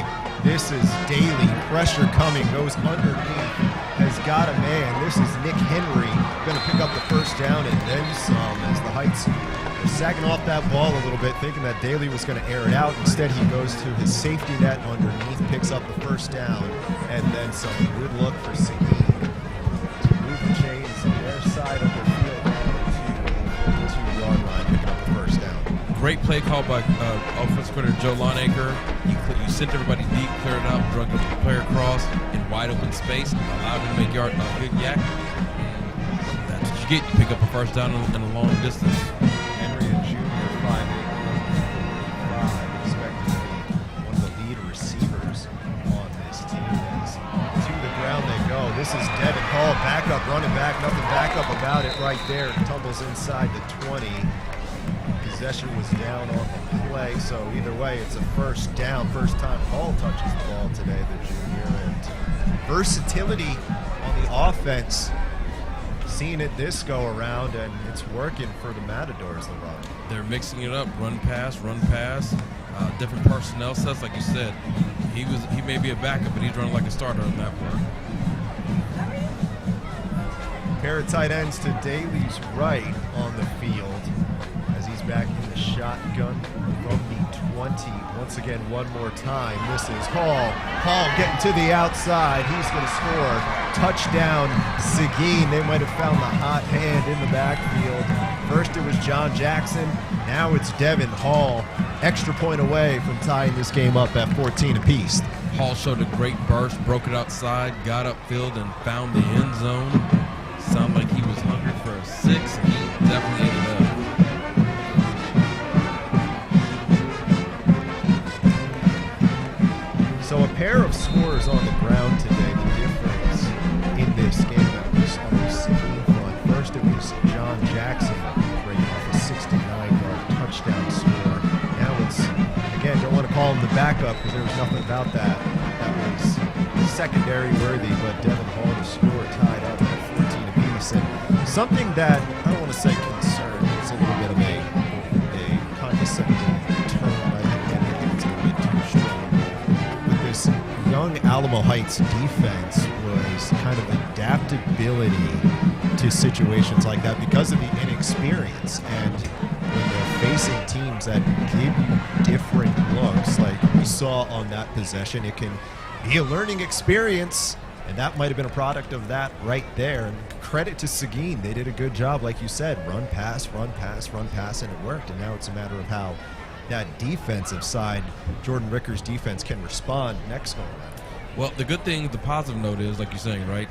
This is Daly. Pressure coming, goes underneath, has got a man. This is Nick Henry going to pick up the first down and then some as the Heights are sagging off that ball a little bit, thinking that Daly was going to air it out. Instead, he goes to his safety net underneath, picks up the first down, and then some. Good look for Seguin to move the chains on their side of the field to the 2-yard line, picking up the first down. Great play call by offensive coordinator Joe Longacre. You sent everybody deep, cleared it out, drug the player across in wide open space, allowed him to make good yak. That's what you get. You pick up a first down in a long distance. Henry, a junior, 5'8", expected to be one of the lead receivers on this team. As to the ground they go. This is Devin Hall, backup, running back, nothing backup about it right there. Tumbles inside the 20. Possession was down on the play, so either way, it's a first down. First time Hall touches the ball today, the junior, and versatility on the offense. Seeing it this go around, and it's working for the Matadors, LeBron. They're mixing it up, run pass, different personnel sets, like you said. He may be a backup, but he's running like a starter on that work. Pair of tight ends to Daly's right on the field as he's back in the shotgun from the 20. Once again, one more time. This is Hall. Hall getting to the outside. He's going to score. Touchdown, Seguin. They might have found the hot hand in the backfield. First it was John Jackson. Now it's Devin Hall. Extra point away from tying this game up at 14 apiece. Hall showed a great burst, broke it outside, got upfield, and found the end zone. Sounded like he was hungry for a 6, and he definitely ate it up. So a pair of scores on the ground today. The difference in this game that was on the Seguin front. First it was John Jackson breaking off a 69-yard touchdown score. Now it's, again, don't want to call him the backup because there was nothing about that. That was secondary worthy, but Devin Hall to score tied up at 14 apiece. And something that, I don't want to say concern, it's a little bit of a condescending term. I think it's a bit too strong. With this young Alamo Heights defense was kind of adaptability to situations like that because of the inexperience. And when they're facing teams that give you different looks, like we saw on that possession, it can be a learning experience, and that might have been a product of that right there. And credit to Seguin, they did a good job, like you said, run pass, run pass, run pass, and it worked. And now it's a matter of how that defensive side, Jordan Ricker's defense, can respond next go around. Well, the good thing, the positive note is, like you're saying, right,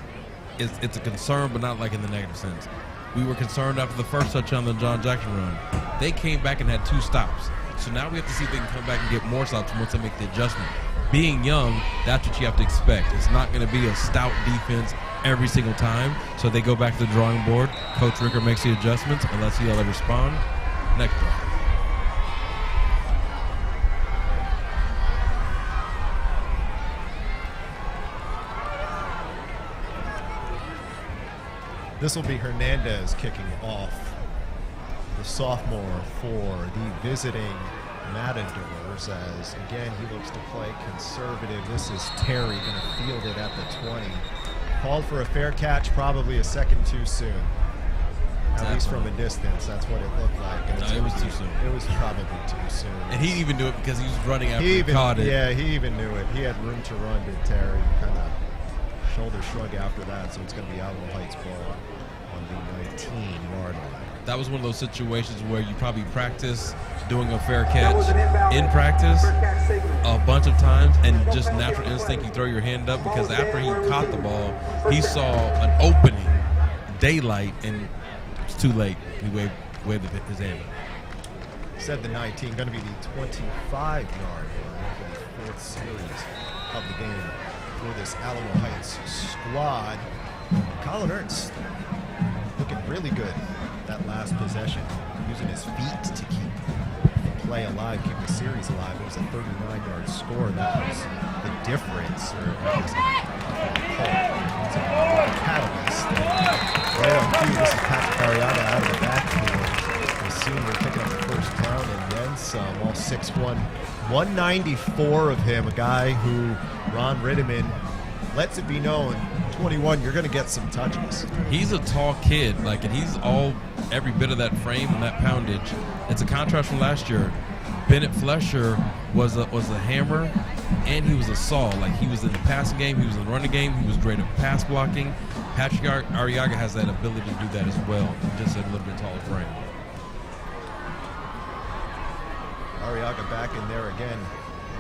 it's a concern, but not like in the negative sense. We were concerned after the first touchdown on the John Jackson run. They came back and had 2 stops. So now we have to see if they can come back and get more stops once they make the adjustment. Being young, that's what you have to expect. It's not going to be a stout defense every single time. So they go back to the drawing board. Coach Ricker makes the adjustments, and let's see how they respond. Next drive. This will be Hernandez kicking off, the sophomore for the visiting Matadors, as again he looks to play conservative. This is Terry going to field it at the 20. Called for a fair catch, probably a second too soon. At least from a distance, that's what it looked like. And No, it was too soon. It was probably too soon. And he even knew it because he was running after he caught it. Yeah, he even knew it. He had room to run, did Terry. Kind of shoulder shrug after that, so it's going to be Alamo Heights ball on the 19-yard line. That was one of those situations where you probably practice doing a fair catch in practice a bunch of times, and just natural instinct, you throw your hand up because after he caught the ball, he saw an opening, daylight, and it's too late. He waved his hand. Said the 19, going to be the 25-yard line for the 4th series of the game for this Alamo Heights squad. Colin Ernst looking really good that last possession, using his feet to keep the play alive, keep the series alive. It was a 39-yard score. That was the difference, or that was a catalyst. Right on cue, this is Patrick Ariana out of the backfield. 6'1", 194 of him, a guy who Ron Rittiman lets it be known, 21, you're going to get some touches. He's a tall kid, like, and he's every bit of that frame and that poundage. It's a contrast from last year. Bennett Flesher was a hammer, and he was a saw. Like, he was in the passing game, he was in the running game, he was great at pass blocking. Patrick Arriaga has that ability to do that as well, just a little bit taller frame. Arriaga back in there again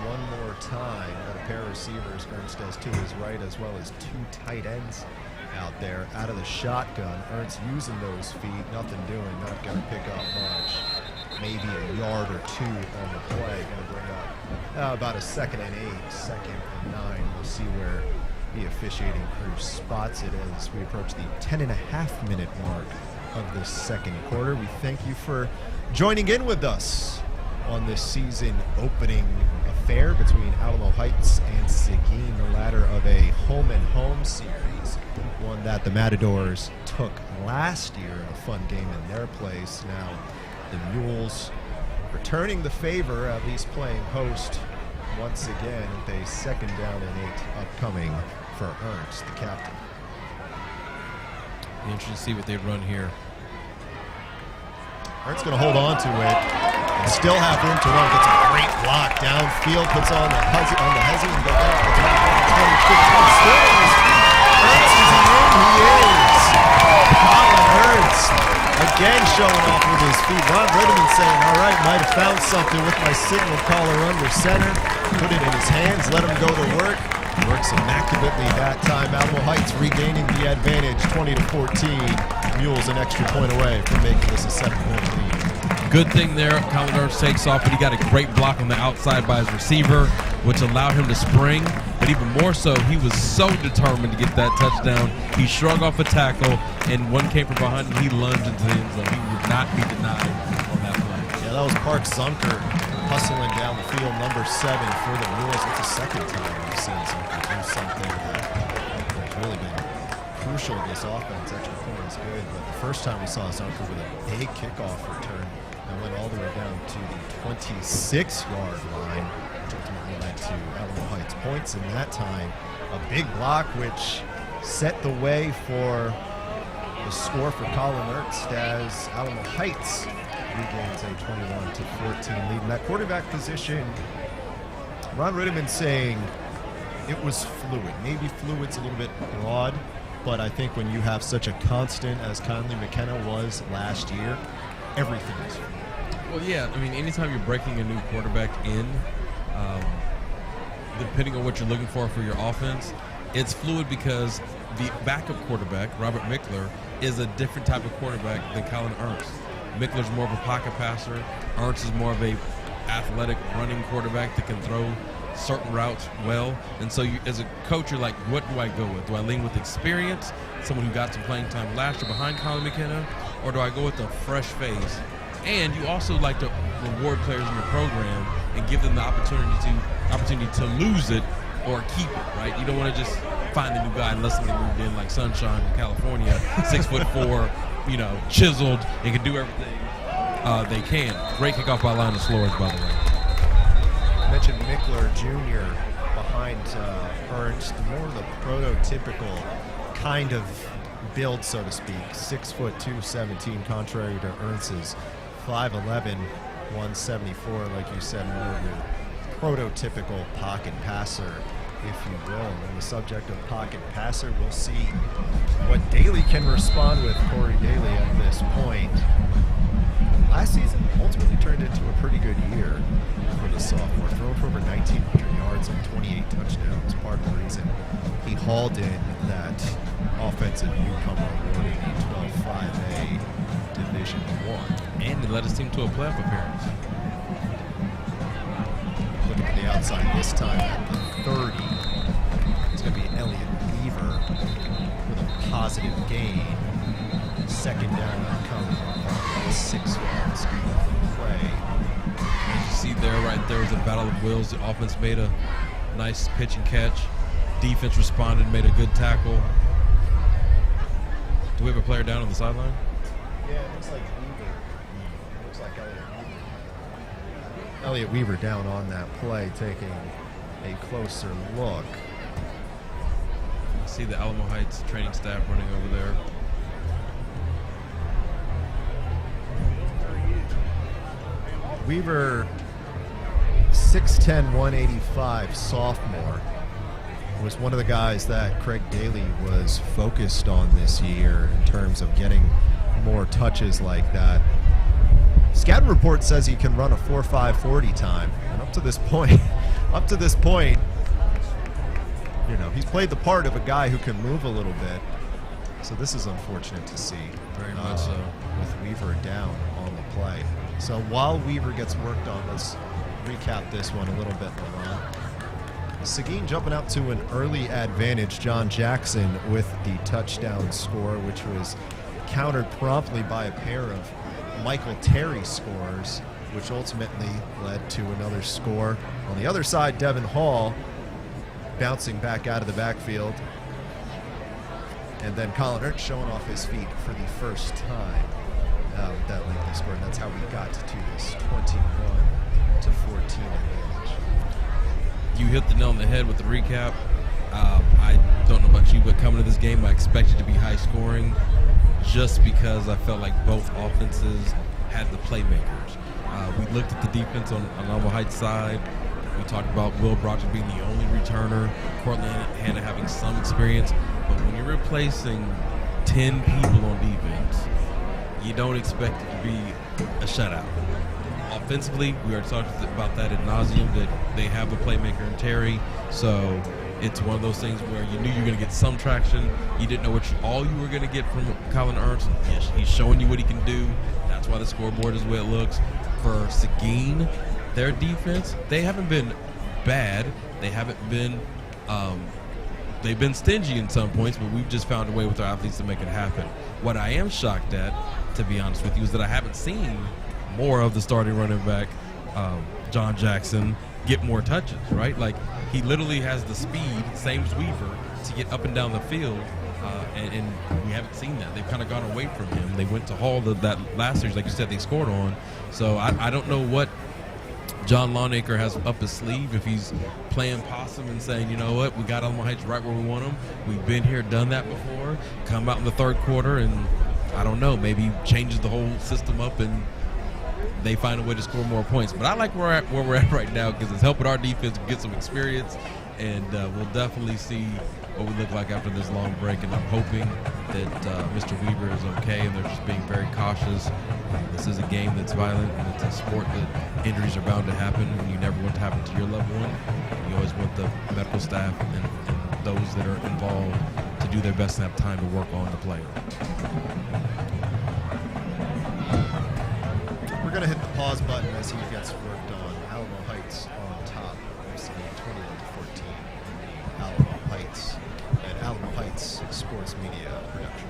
one more time. Got a pair of receivers. Ernst has to his right, as well as 2 tight ends out there. Out of the shotgun, Ernst using those feet, nothing doing, not going to pick up much. Maybe a yard or 2 on the play. Going to bring up about a 2nd and 8, 2nd and 9. We'll see where the officiating crew spots it as we approach the 10.5-minute mark of the second quarter. We thank you for joining in with us on this season opening affair between Alamo Heights and Seguin, the latter of a home-and-home series, one that the Matadors took last year in a fun game in their place. Now the Mules returning the favor, at least playing host once again with a 2nd down and 8 upcoming for Ernst, the captain. Be interesting to see what they run here. Ernst's going to hold on to it and still have room to run. Gets a great block downfield, puts on the Huzzy and goes down to the 20, 15. Still on his feet. Ernst is in. He is. Colin Ernst again showing off with his feet. Ron Rittiman saying, all right, might have found something with my signal caller under center. Put it in his hands, let him go to work. Works immaculately that time. Alamo Heights regaining the advantage, 20-14. Mules an extra point away from making this a 7-point lead. Good thing there, Colin Ernst takes off, but he got a great block on the outside by his receiver, which allowed him to spring. But even more so, he was so determined to get that touchdown. He shrugged off a tackle, and one came from behind him. He lunged into the end zone. He would not be denied on that play. Yeah, that was Park Zunker hustling down the field, number 7 for the Mules. It's the 2nd time we've seen Zunker do something that has really been crucial to this offense. Extra point is good, but the first time we saw Zunker with a big kickoff return that went all the way down to the 26-yard line, which ultimately led to Alamo Heights points. And that time, a big block which set the way for the score for Colin Ernst as Alamo Heights regains a 21-14 lead. In that quarterback position, Ron Rittiman saying it was fluid. Maybe fluid's a little bit broad, but I think when you have such a constant as Conley McKenna was last year, everything is fluid. Well, yeah, I mean, anytime you're breaking a new quarterback in, depending on what you're looking for your offense, it's fluid because the backup quarterback, Robert Mickler, is a different type of quarterback than Colin Ernst. Mickler's more of a pocket passer. Ernst is more of a athletic running quarterback that can throw certain routes well. And so you, as a coach, you're like, what do I go with? Do I lean with experience, someone who got some playing time last year behind Colin McKenna, or do I go with a fresh face? And you also like to reward players in your program and give them the opportunity to lose it or keep it, right? You don't want to just find a new guy unless they moved in like Sunshine in California, 6'4", chiseled, and can do everything they can. Great kickoff by Linus Flores, by the way. I mentioned Mickler Jr. behind Ernst, more of the prototypical kind of build, so to speak. 6'2", 217, contrary to Ernst's 5'11", 174, like you said, more of your prototypical pocket passer, if you will. And on the subject of pocket passer, we'll see what Daly can respond with. Corey Daly at this point. Last season ultimately turned into a pretty good year for the sophomore. Thrown for over 1,900 yards and 28 touchdowns. Part of the reason he hauled in that offensive newcomer award in 12-5A Division I. And he led his team to a playoff appearance. Looking at the outside this time at the 30. It's going to be Elliott Weaver with a positive gain. 2nd down upcoming. 6 yards play. As you see there, right there was a battle of wills. The offense made a nice pitch and catch. Defense responded, made a good tackle. Do we have a player down on the sideline? Yeah, it looks like Weaver. Looks like Elliott Weaver. Elliot Weaver down on that play, taking a closer look. I see the Alamo Heights training staff running over there. Weaver, 6'10", 185, sophomore, was one of the guys that Craig Daly was focused on this year in terms of getting more touches like that. Scat report says he can run a 4.5 40 time, and up to this point, you know, he's played the part of a guy who can move a little bit. So this is unfortunate to see. Very much so. With Weaver down on the play. So while Weaver gets worked on, let's recap this one a little bit, LaRhon. Seguin jumping up to an early advantage. John Jackson with the touchdown score, which was countered promptly by a pair of Michael Terry scores, which ultimately led to another score. On the other side, Devin Hall bouncing back out of the backfield. And then Colin Ernst showing off his feet for the first time with that lengthy score. And that's how we got to this 21-14 advantage. You hit the nail on the head with the recap. I don't know about you, but coming to this game, I expected to be high scoring just because I felt like both offenses had the playmakers. We looked at the defense on Alamo Heights side. We talked about Will Broderick being the only returner, Cortland Hanna having some experience. But when you're replacing 10 people on defense, you don't expect it to be a shutout. Offensively, we already talked about that ad nauseum, that they have a playmaker in Terry. So it's one of those things where you knew you were going to get some traction. You didn't know all you were going to get from Colin Ernst. He's showing you what he can do. That's why the scoreboard is the way it looks. For Seguin, their defense, they haven't been bad. They haven't been they've been stingy in some points, but we've just found a way with our athletes to make it happen. What I am shocked at, to be honest with you, is that I haven't seen more of the starting running back, John Jackson, get more touches, right? Like, he literally has the speed, same as Weaver, to get up and down the field, and we haven't seen that. They've kind of gone away from him. They went to Hall that last series, like you said, they scored on. So I don't know what John Longacre has up his sleeve, if he's playing possum and saying, you know what, we got Alamo Heights right where we want them. We've been here, done that before. Come out in the third quarter and, I don't know, maybe changes the whole system up and they find a way to score more points. But I like where we're at right now, because it's helping our defense get some experience, and we'll definitely see what we look like after this long break. And I'm hoping that Mr. Weaver is okay, and they're just being very cautious. This is a game that's violent, and it's a sport that injuries are bound to happen, and you never want to happen to your loved one. You always want the medical staff and those that are involved to do their best and have time to work on the player. We're going to hit the pause button as he gets worked on. Alamo Heights on top, 21-14 in the Alamo Heights and Alamo Heights Sports Media production.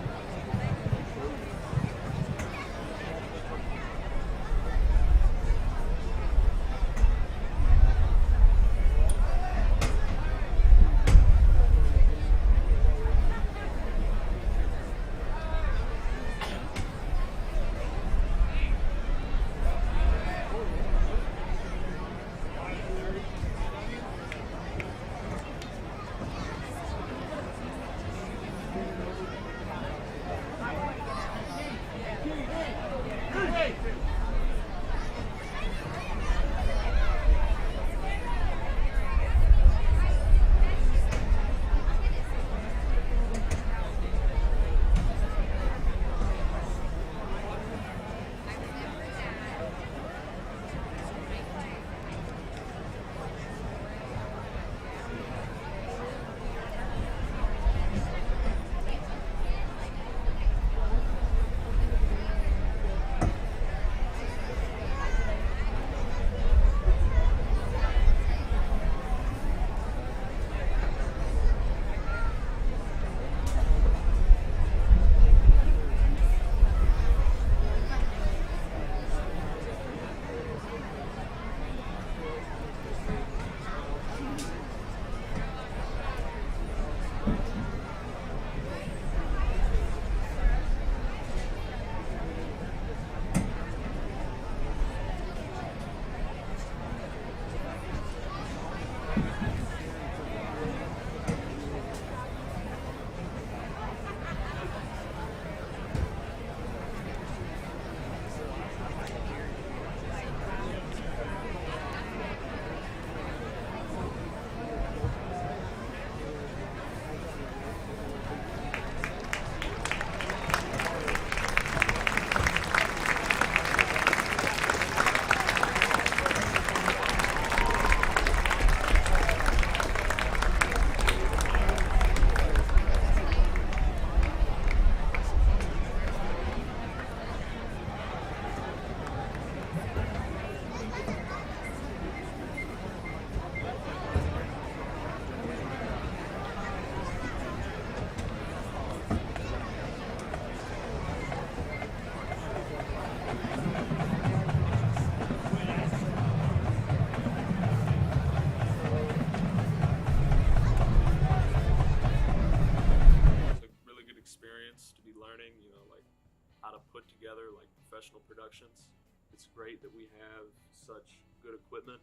like professional productions. It's great that we have such good equipment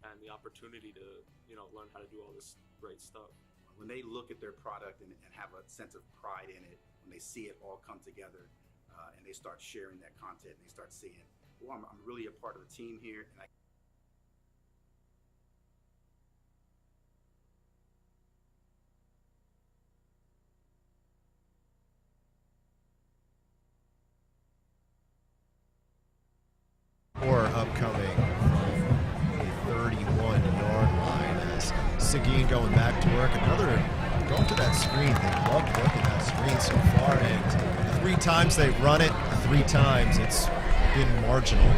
and the opportunity to, you know, learn how to do all this great stuff. When they look at their product and have a sense of pride in it, when they see it all come together and they start sharing that content, and they start seeing, well, I'm really a part of the team here. And Or upcoming from the 31-yard line as Seguin going back to work. Another going to that screen. They love working that screen so far, and 3 times they've run it, 3 times it's been marginal,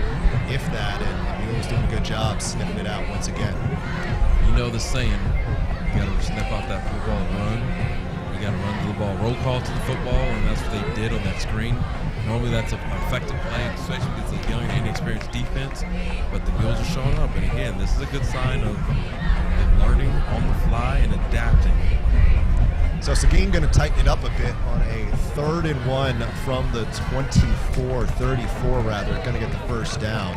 if that, and the Mules doing a good job sniffing it out once again. You know the saying, you got to sniff out that football and run. You got to run to the ball. Roll call to the football, and that's what they did on that screen. Normally that's an effective play, especially against a young and inexperienced defense, but the Mules are showing up. And again, this is a good sign of them learning on the fly and adapting. So Seguin going to tighten it up a bit on a 3rd and 1 from the 34 rather. Going to get the first down.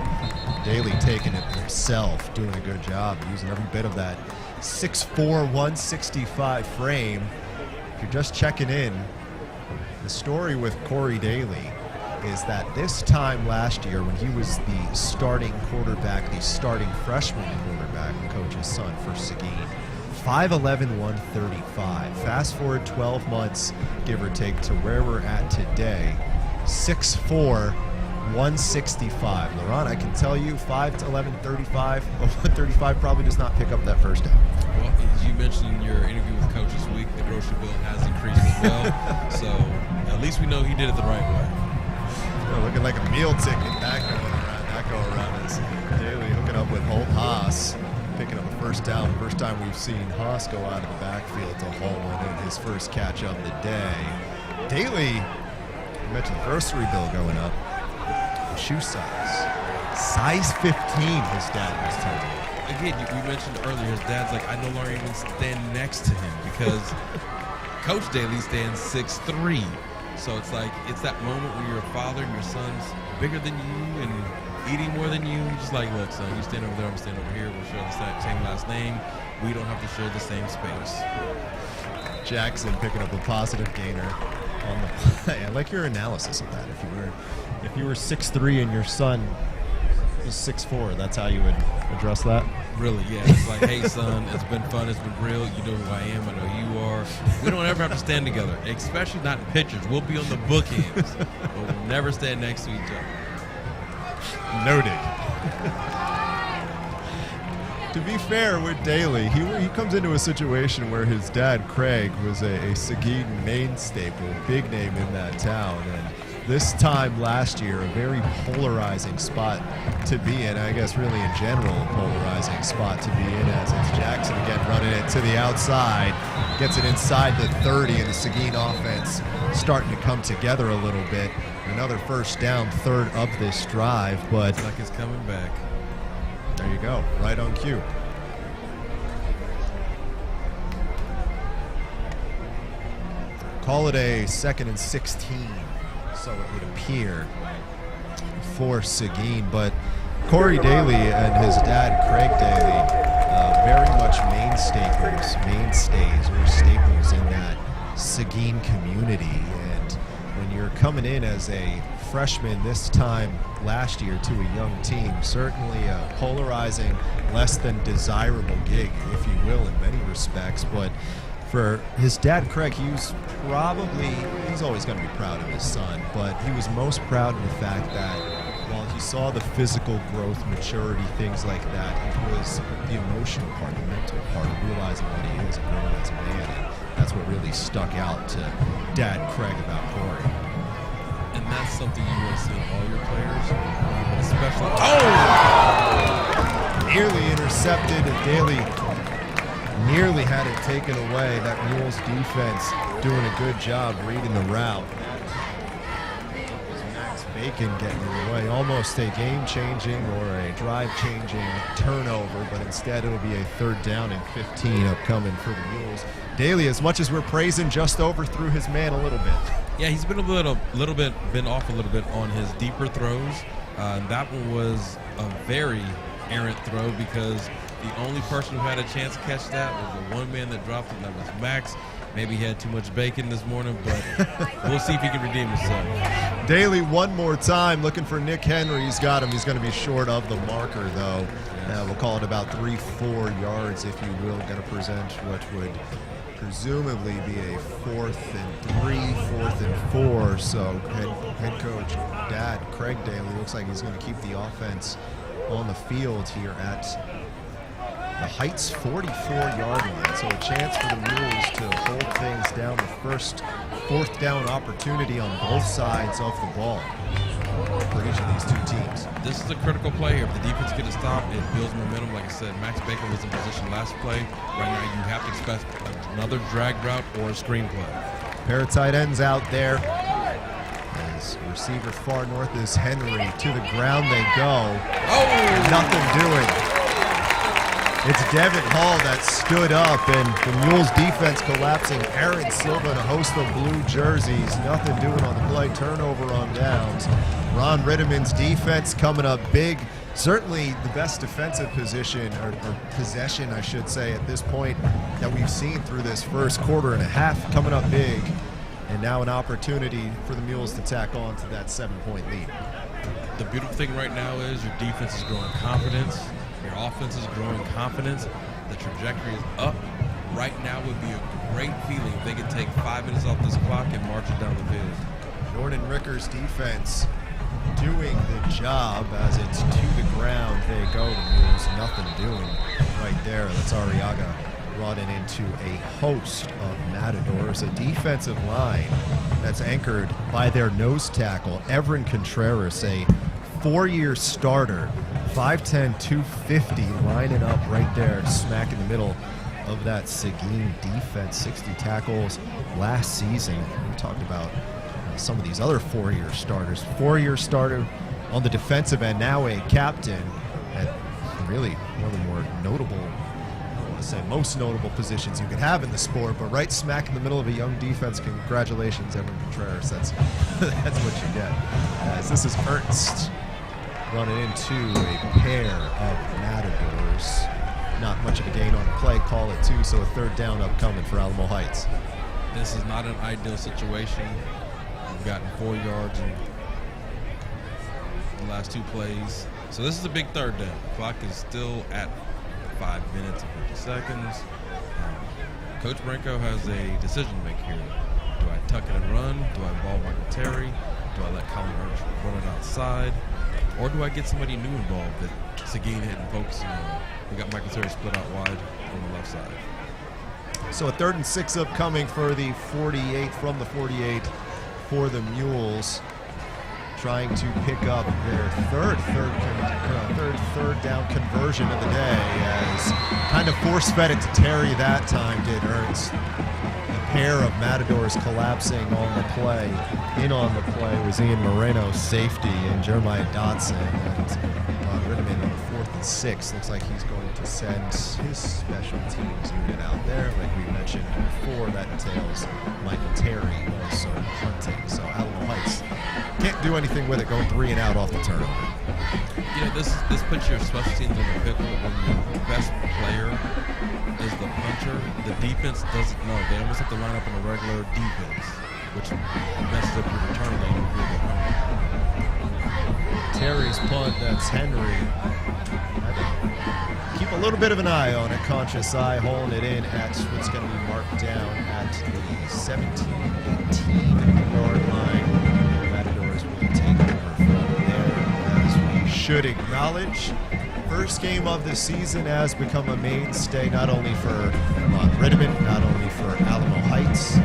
Daly taking it himself, doing a good job, using every bit of that 6'4", 165 frame. If you're just checking in, the story with Corey Daly is that this time last year when he was the starting quarterback, the starting freshman quarterback, the coach's son for Seguin, 5'11", 135. Fast forward 12 months, give or take, to where we're at today, 6'4", 165. LARHON, I can tell you, 5'11", 35, 135 probably does not pick up that first down. Well, as you mentioned in your interview with Coach this week, the grocery bill has increased as well. So at least we know he did it the right way. Looking like a meal ticket, that go around is Daly hooking up with Holt Haas, picking up a first down. First time we've seen Haas go out of the backfield to haul one in, his first catch of the day. Daly, you mentioned the grocery bill going up. Shoe size 15, his dad was telling me. Again, we mentioned earlier, his dad's like, I no longer even stand next to him because Coach Daly stands 6'3". So it's like, it's that moment where you're a father and your son's bigger than you and eating more than you. You're just like, look, son, you stand over there, I'm standing over here. We'll share the same last name. We don't have to share the same space. Jackson picking up a positive gainer on the play. I like your analysis of that. If you were 6'3" and your son was 6'4", that's how you would address that? Really, yeah. It's like, hey, son, it's been fun. It's been real. You know who I am. I know you are. We don't ever have to stand together, especially not in pictures. We'll be on the bookends, but we'll never stand next to each other. Noted. To be fair with Daly, he comes into a situation where his dad, Craig, was a Seguin main staple, big name in that town, and this time last year, a very polarizing spot to be in. I guess really in general, a polarizing spot to be in, as it's Jackson again running it to the outside, gets it inside the 30, and the Seguin offense starting to come together a little bit. Another first down, 3rd of this drive, but It's like it's coming back. there you go, right on cue. Call it a 2nd and 16. So it would appear for Seguin, but Corey Daly and his dad Craig Daly, very much mainstays or staples in that Seguin community. And when you're coming in as a freshman this time last year to a young team, certainly a polarizing, less than desirable gig, if you will, in many respects, but for his dad, Craig, he's always going to be proud of his son, but he was most proud of the fact that while he saw the physical growth, maturity, things like that, it was the emotional part, the mental part of realizing what he is and growing as a man. And that's what really stuck out to Dad Craig about Corey. And that's something you want to see in all your players, especially. Nearly intercepted, and Daly nearly had it taken away. That Mules defense doing a good job reading the route. Max Bacon getting in the way. Almost a game-changing or a drive-changing turnover, but instead it'll be a 3rd down and 15 upcoming for the Mules. Daly, as much as we're praising, just overthrew his man a little bit. Yeah, he's been been off a little bit on his deeper throws. That one was a very errant throw because the only person who had a chance to catch that was the one man that dropped it, and that was Max. Maybe he had too much bacon this morning, but we'll see if he can redeem himself. Daly one more time looking for Nick Henry. He's got him. He's going to be short of the marker, though. We'll call it about 3-4 yards, if you will. Going to present what would presumably be a 4th and 3, 4th and 4. So head coach Dad Craig Daly looks like he's going to keep the offense on the field here at the Heights 44-yard line. So a chance for the Mules to hold things down. The first 4th down opportunity on both sides of the ball for each of these two teams. This is a critical play here. If the defense gets a stop, it builds momentum. Like I said, Max Bacon was in position last play. Right now, you have to expect another drag route or a screen play. Pair of tight ends out there. As receiver far north is Henry. To the ground they go. Oh! Nothing doing. It's Devin Hall that stood up, and the Mules defense collapsing. Aaron Silva and a host of blue jerseys. Nothing doing on the play. Turnover on downs. Ron Ritteman's defense coming up big. Certainly the best defensive position, or possession, I should say, at this point that we've seen through this first quarter and a half. Coming up big. And now an opportunity for the Mules to tack on to that 7-point lead. The beautiful thing right now is your defense is growing confidence. Your offense is growing confidence. The trajectory is up. Right now would be a great feeling if they could take 5 minutes off this clock and march it down the field. Jordan Ricker's defense doing the job as it's to the ground. They go. The Mules nothing doing right there. That's Arriaga brought it into a host of Matadors. A defensive line that's anchored by their nose tackle, Everin Contreras, a 4-year starter. 5'10", 250, lining up right there, smack in the middle of that Seguin defense. 60 tackles last season. We talked about some of these other 4-year starters. 4-year starter on the defensive end, now a captain at really one of the more notable, I want to say most notable positions you could have in the sport, but right smack in the middle of a young defense. Congratulations, Evan Contreras. That's what you get. As this is Ernst running into a pair of Matadors. Not much of a gain on the play, call it 2, so a 3rd down upcoming for Alamo Heights. This is not an ideal situation. We've gotten 4 yards in the last 2 plays. So this is a big 3rd down. The clock is still at 5 minutes and 50 seconds. Coach Branco has a decision to make here. Do I tuck it and run? Do I involve Michael Terry? Do I let Colin Ernst run it outside? Or do I get somebody new involved that Seguin hitting focusing on? We got Michael Terry split out wide on the left side. So a 3rd and 6 upcoming for the 48, from the 48 for the Mules. Trying to pick up their third down conversion of the day, as kind of force-fed it to Terry that time, did Ernst. A pair of Matadors collapsing on the play. In on the play was Ian Moreno, safety, and Jeremiah Dotson. And Ritteman on the 4th and 6. Looks like he's going to send his special teams unit out there. Like we mentioned before, that entails Michael Terry also punting. So Alamo Heights can't do anything with it, going 3 and out off the turnover. Yeah, this puts your special teams in a pickle when your best player is the puncher. The defense doesn't know. They almost have to line up in a regular defense, which messes up your return game if you're the punter. Terry's punt, that's Henry. Keep a little bit of an eye on it, conscious eye, hauling it in at what's going to be marked down at the 17-18 yard line. Matadors will take over from there, as we should acknowledge. First game of the season has become a mainstay, not only for Ritteman, not only for Alamo Heights,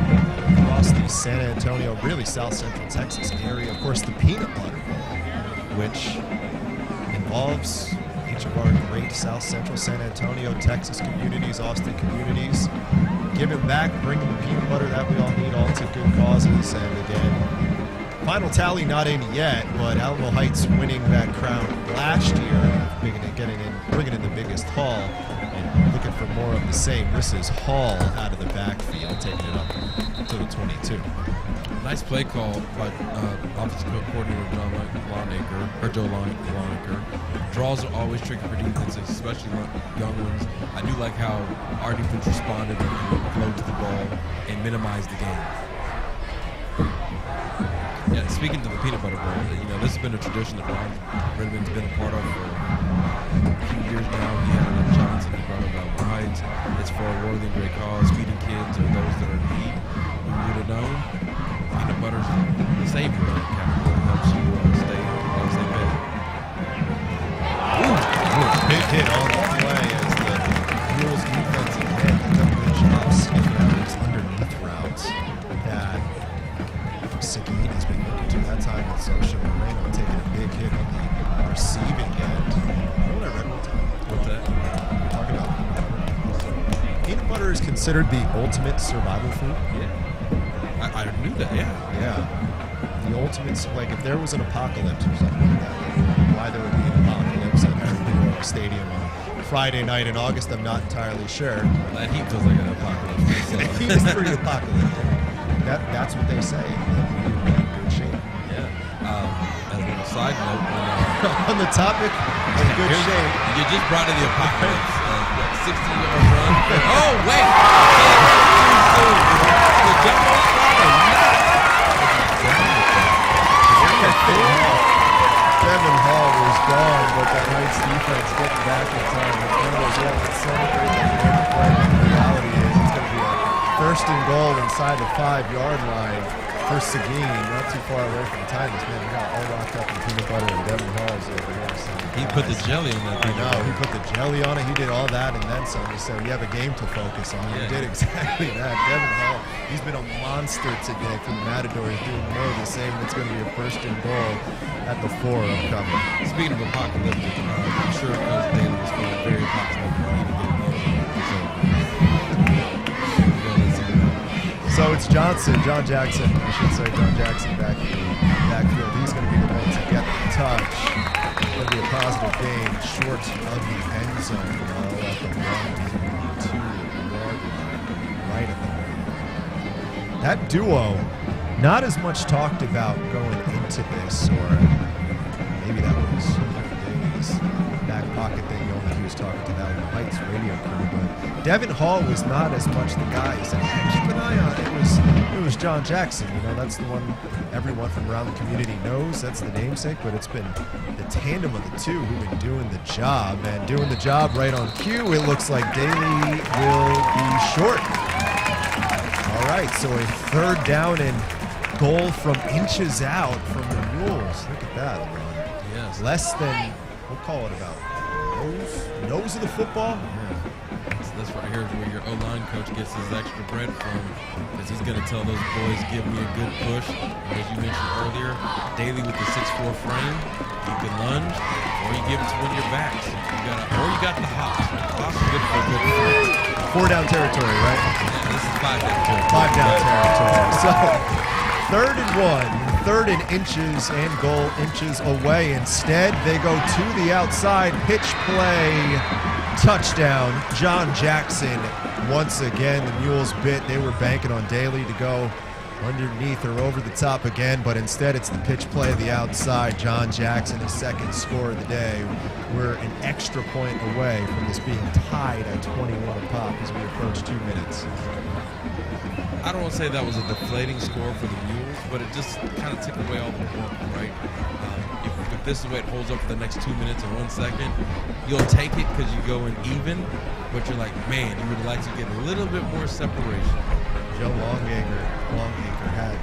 across the San Antonio, really South Central Texas area. Of course, the Peanut Butter Bowl, which involves each of our great South Central San Antonio, Texas communities, Austin communities, giving back, bringing the peanut butter that we all need, all to good causes. And again, final tally not in yet, but Alamo Heights winning that crown last year, bringing in the biggest haul, and looking for more of the same. This is Hall out of the backfield, taking it up to the 22. Nice play call by offensive coordinator Joe Longacre. Draws are always tricky for defenses, especially young ones. I do like how our defense responded and flowed to the ball and minimized the game. Yeah, speaking to the peanut butter bowl, this has been a tradition that Ron Redmond's been a part of for a few years now. He had it at Johnson, he brought it about White. It's for a worthy and great cause, feeding kids or those that are in need. Who would have known? Peanut butter's the savior of that category. Helps you stay fed. Big hit on the play as the Mules defensive end did a good job sniffing out these underneath routes that SEGUIN has been looking to. That time with Social Moreno taking a big hit on the receiving end. You know what I read one time? What's that? We're talking about peanut butter is considered the ultimate survival food. Yeah. I knew that, yeah. Yeah. The ultimate, like if there was an apocalypse or something like that, why there would be an apocalypse at New York Stadium on Friday night in August, I'm not entirely sure. That heat feels like an apocalypse. So. Heat is pretty apocalyptic. That's what they say. In good shape. Yeah. As a side note, on the topic of good shape. You just brought in the apocalypse. 60-yard run. Oh, wait! The jumbo Devin Hall was gone, but that Knights defense getting back in time. It's one of those let's celebrate that play. The reality is it's going to be a first and goal inside the 5-yard line for SEGUIN, not too far away from the time. This man got all locked up in peanut butter, and Devin Hall's over here. He put the jelly on that. I know, he put the jelly on it. He did all that and then some. He said, we have a game to focus on. Yeah. He did exactly that. Devin Hall, he's been a monster today for the Matadors, doing more of the same. It's going to be a first and goal at the 4 upcoming. Speaking of apocalyptic, I'm sure Coach Daly was feeling very apocalyptic for me to get it. So it's John Jackson, I should say, John Jackson back in the backfield. He's going to be the one to get the touch. It's going to be a positive gain short of the end zone. All at the 1-2-yard line, right at the line. That duo, not as much talked about going into this, or maybe that was Daly's back pocket thing, knowing that he was talking to that Heights radio crew, but Devin Hall was not as much the guy who said, hey, keep an eye on it. It was John Jackson. That's the one everyone from around the community knows. That's the namesake, but it's been the tandem of the two who've been doing the job, and doing the job right on cue. It looks like Daly will be short. All right, so a 3rd down and goal from inches out from the Mules. Look at that, LeBron. Yes. Less than, we'll call it about nose of the football. Yeah. This right here is where your O-line coach gets his extra bread from, because he's going to tell those boys, give me a good push. And as you mentioned earlier, Daly with the 6'4" frame, you can lunge, or you give it to one of your backs. You got the hops. Hops are good for a good push. 4 down territory, right? Yeah, this is 5 down territory. 5 down territory. So 3rd and 1, 3rd and inches and goal inches away. Instead, they go to the outside, pitch play, touchdown. John Jackson, once again, the Mules bit. They were banking on Daly to go underneath or over the top again, but instead it's the pitch play of the outside. John Jackson, his 2nd score of the day. We're an extra point away from this being tied at 21 apiece as we approach 2 minutes. I don't want to say that was a deflating score for the Mules, but it just kind of took away all the work, right? If this is the way it holds up for the next 2 minutes and 1 second, you'll take it because you go in even, but you're like, man, you would like to get a little bit more separation. Joe Longacre had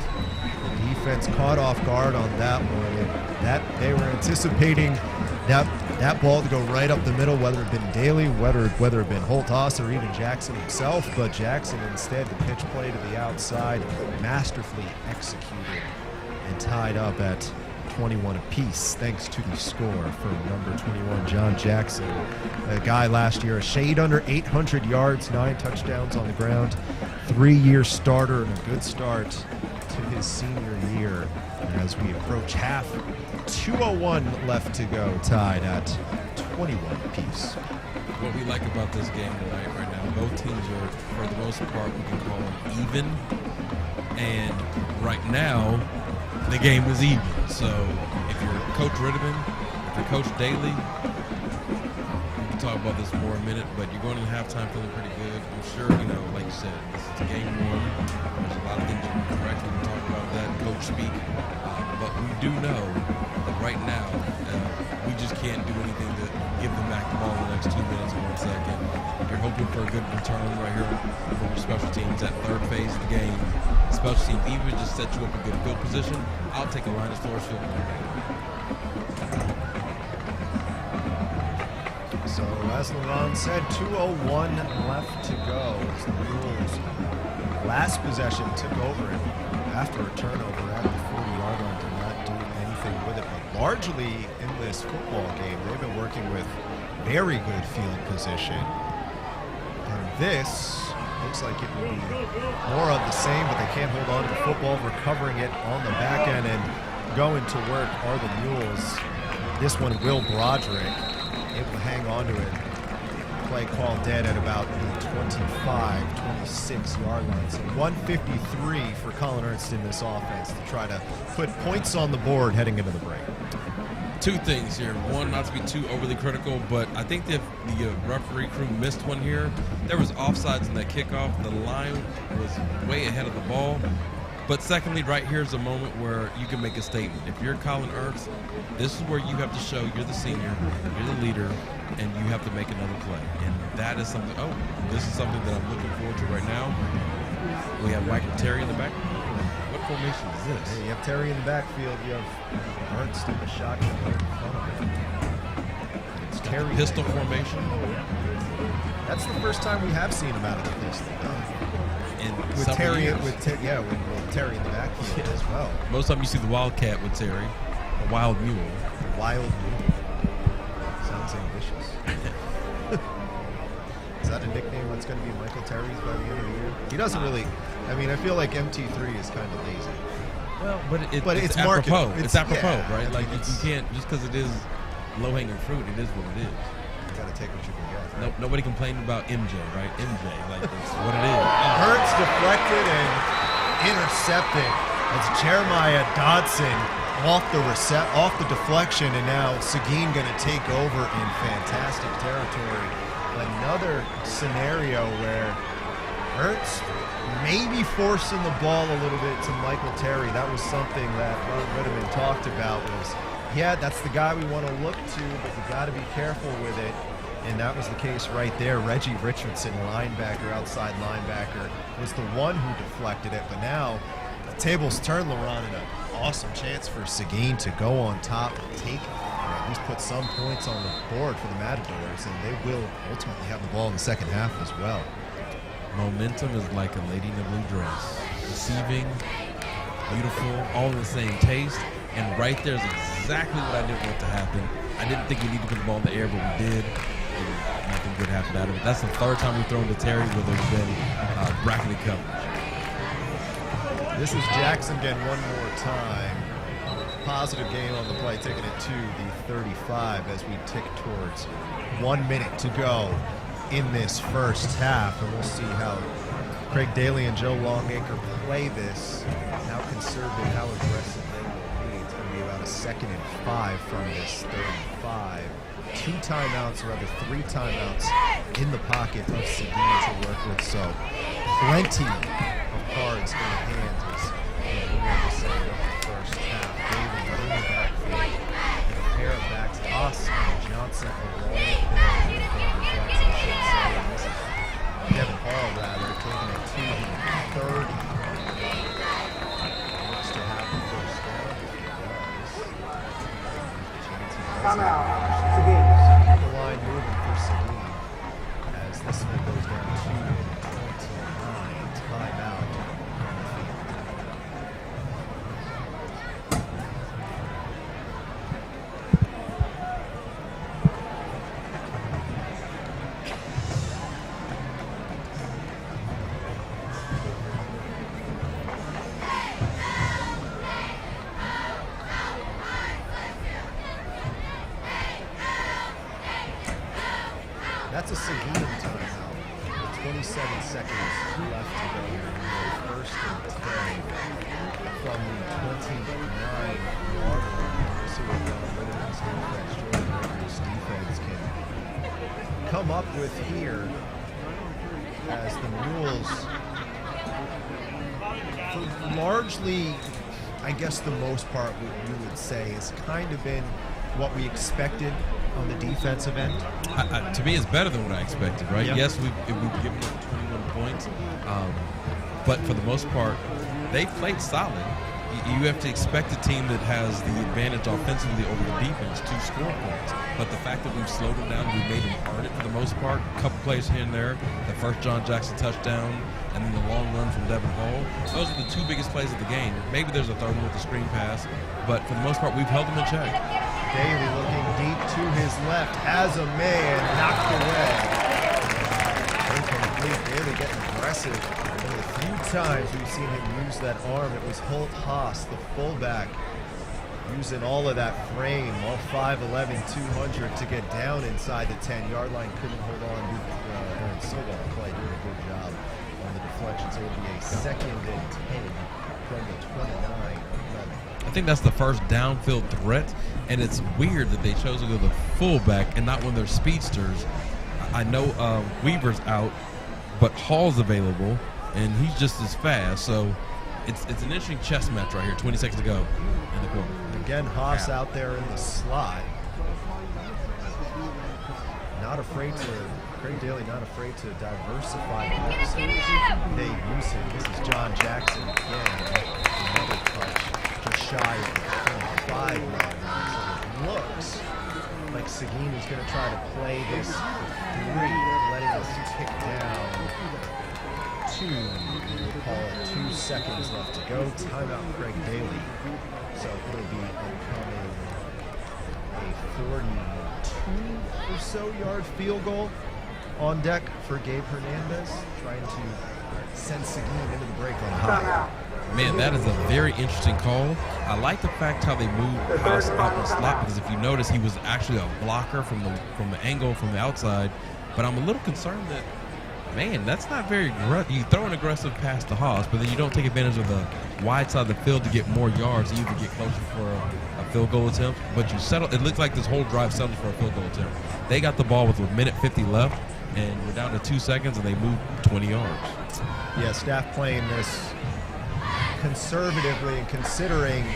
the defense caught off guard on that one. And that they were anticipating that ball to go right up the middle, whether it had been Daly, whether it had been Holthaus or even Jackson himself. But Jackson instead, the pitch play to the outside, masterfully executed and tied up at 21 apiece, thanks to the score from number 21, John Jackson. A guy last year, a shade under 800 yards, 9 touchdowns on the ground, 3-year starter, and a good start to his senior year as we approach half. 2:01 left to go, tied at 21 apiece. What we like about this game tonight right now, both teams are, for the most part, we can call them even. And right now, the game is even. So if you're Coach Ritterman, if you're Coach Daly, we can talk about this more in a minute, but you're going to halftime feeling pretty good. I'm sure, you know, like you said, this is game one. There's a lot of things you can correct. We can talk about that, coach speak. But we do know that right now, we just can't do anything to give them back the ball in the next 2 minutes or 1 second. You're hoping for a good return right here from your special teams at third phase of the game. Special teams even just set you up a good field position. I'll take a line of Flores field goal. So as LaRhon said, 2:01 left to go. As the Mules last possession took over it after a turnover at the 40-yard line, did not do anything with it. But largely in this football game, they've been working with very good field position. And this looks like it will be more of the same, but they can't hold on to the football, recovering it on the back end and going to work are the Mules. This one, Will Broderick, able to hang on to it. Play call dead at about the 25, 26 yard line. So 153 for Colin Ernst in this offense to try to put points on the board heading into the break. Two things here. One, not to be too overly critical, but I think that the referee crew missed one here. There was offsides in that kickoff. The line was way ahead of the ball. But secondly, right here is a moment where you can make a statement. If you're Colin Ernst, this is where you have to show you're the senior, you're the leader, and you have to make another play. And that is something, this is something that I'm looking forward to right now. We have Michael Terry in the back. What formation is this? You have Terry in the backfield. You have Ernst in the shotgun right in front of him. It's Terry. Pistol formation. That's the first time we have seen him out of the pistol. With With Terry in the backfield as well. Most of the time you see the Wildcat with Terry, a wild mule. The wild mule. Sounds ambitious. Is that a nickname that's going to be Michael Terry's by the end of the year? He doesn't really. I mean, I feel like MT3 is kind of lazy. Well, but it's apropos. marketing. It's apropos, Yeah, right? I Like mean, you can't, just because it is low-hanging fruit, it is what it is. You got to take what you can get. No, nobody complained about MJ, right? MJ, like that's what it is. Hurts deflected and intercepted. That's Jeremiah Dodson off the deflection, and now Seguin going to take over in fantastic territory. Another scenario where Hurts maybe forcing the ball a little bit to Michael Terry. That was something that Ron Ritterman talked about was, yeah, that's the guy we want to look to, but you got to be careful with it. And that was the case right there. Reggie Richardson, linebacker, outside linebacker, was the one who deflected it. But now the tables turn, LaRhon, and an awesome chance for Seguin to go on top and take, or at least put some points on the board for the Matadors. And they will ultimately have the ball in the second half as well. Momentum is like a lady in a blue dress. Receiving, beautiful, all in the same taste. And right there is exactly what I didn't want to happen. I didn't think we needed to put the ball in the air, but we did. And nothing good happened out of it. That's the third time we've thrown to Terry where there's been bracketed coverage. This is Jackson again one more time. Positive gain on the play, taking it to the 35 as we tick towards 1 minute to go in this first half. And we'll see how Craig Daly and Joe Longacre play this. How conservative, how aggressive they will be. It's going to be about a 2nd and 5 from this 35. 2 timeouts, or rather 3 timeouts in the pocket of Seguin to work with. So plenty of cards in hand as the winner of the first half. David in the backfield. And a pair of backs, Haas and Johnson along there. Jackson should say. And this is Devin Hall, rather, taking it to the 30. Looks to have the first down. Timeout. The line moving for Seguin as this one goes down to 29. Timeout. That's a Seguin timeout. 27 seconds left to go here. First and 10 from the 29-yard line. We'll see what Rittman's defense, Jordan Gregory's defense can come up with here as the Mules, for largely, I guess the most part, what you would say has kind of been what we expected on the defensive end. To me, it's better than what I expected, right? Yep. Yes, we've given them 21 points, but for the most part, they played solid. You have to expect a team that has the advantage offensively over the defense to score points. But the fact that we've slowed them down, we've made them earn it for the most part. A couple plays here and there. The first John Jackson touchdown, and then the long run from Devin Hall. Those are the two biggest plays of the game. Maybe there's a third one with the screen pass, but for the most part, we've held them in check. Daly looking deep to his left, has a man knocked away. Incomplete. Daly getting aggressive. One of the few times we've seen him use that arm, it was Holt Haas, the fullback, using all of that frame, all 5'11", 200 to get down inside the 10-yard line. Couldn't hold on. Aaron Silva play doing a good job on the deflection. So it will be a 2nd and 10 from the 29. I think that's the first downfield threat, and it's weird that they chose to go the fullback and not one of their speedsters. I know Weaver's out, but Hall's available, and he's just as fast. So it's an interesting chess match right here. 20 seconds to go in the quarter. Again, Haas out there in the slot. Not afraid to, Craig Daly not afraid to diversify the looks they use him. This is John Jackson again. Another touch just shy of the 25-yard line. So it looks like Seguin is going to try to play this 3, letting us tick down to, we'll call it 2 seconds left to go. Timeout Craig Daly. So it'll be incoming a 42 or so yard field goal on deck for Gabe Hernandez, trying to send Seguin into the break on high. Man, that is a very interesting call. I like the fact how they moved House out in the slot, because if you notice, he was actually a blocker from the angle from the outside. But I'm a little concerned that, man, that's not very aggressive. You throw an aggressive pass to Haas, but then you don't take advantage of the wide side of the field to get more yards, either get closer for a field goal attempt. But you settle. It looks like this whole drive settled for a field goal attempt. They got the ball with 1:50 left, and we're down to 2 seconds, and they moved 20 yards. Yeah, staff playing this conservatively and considering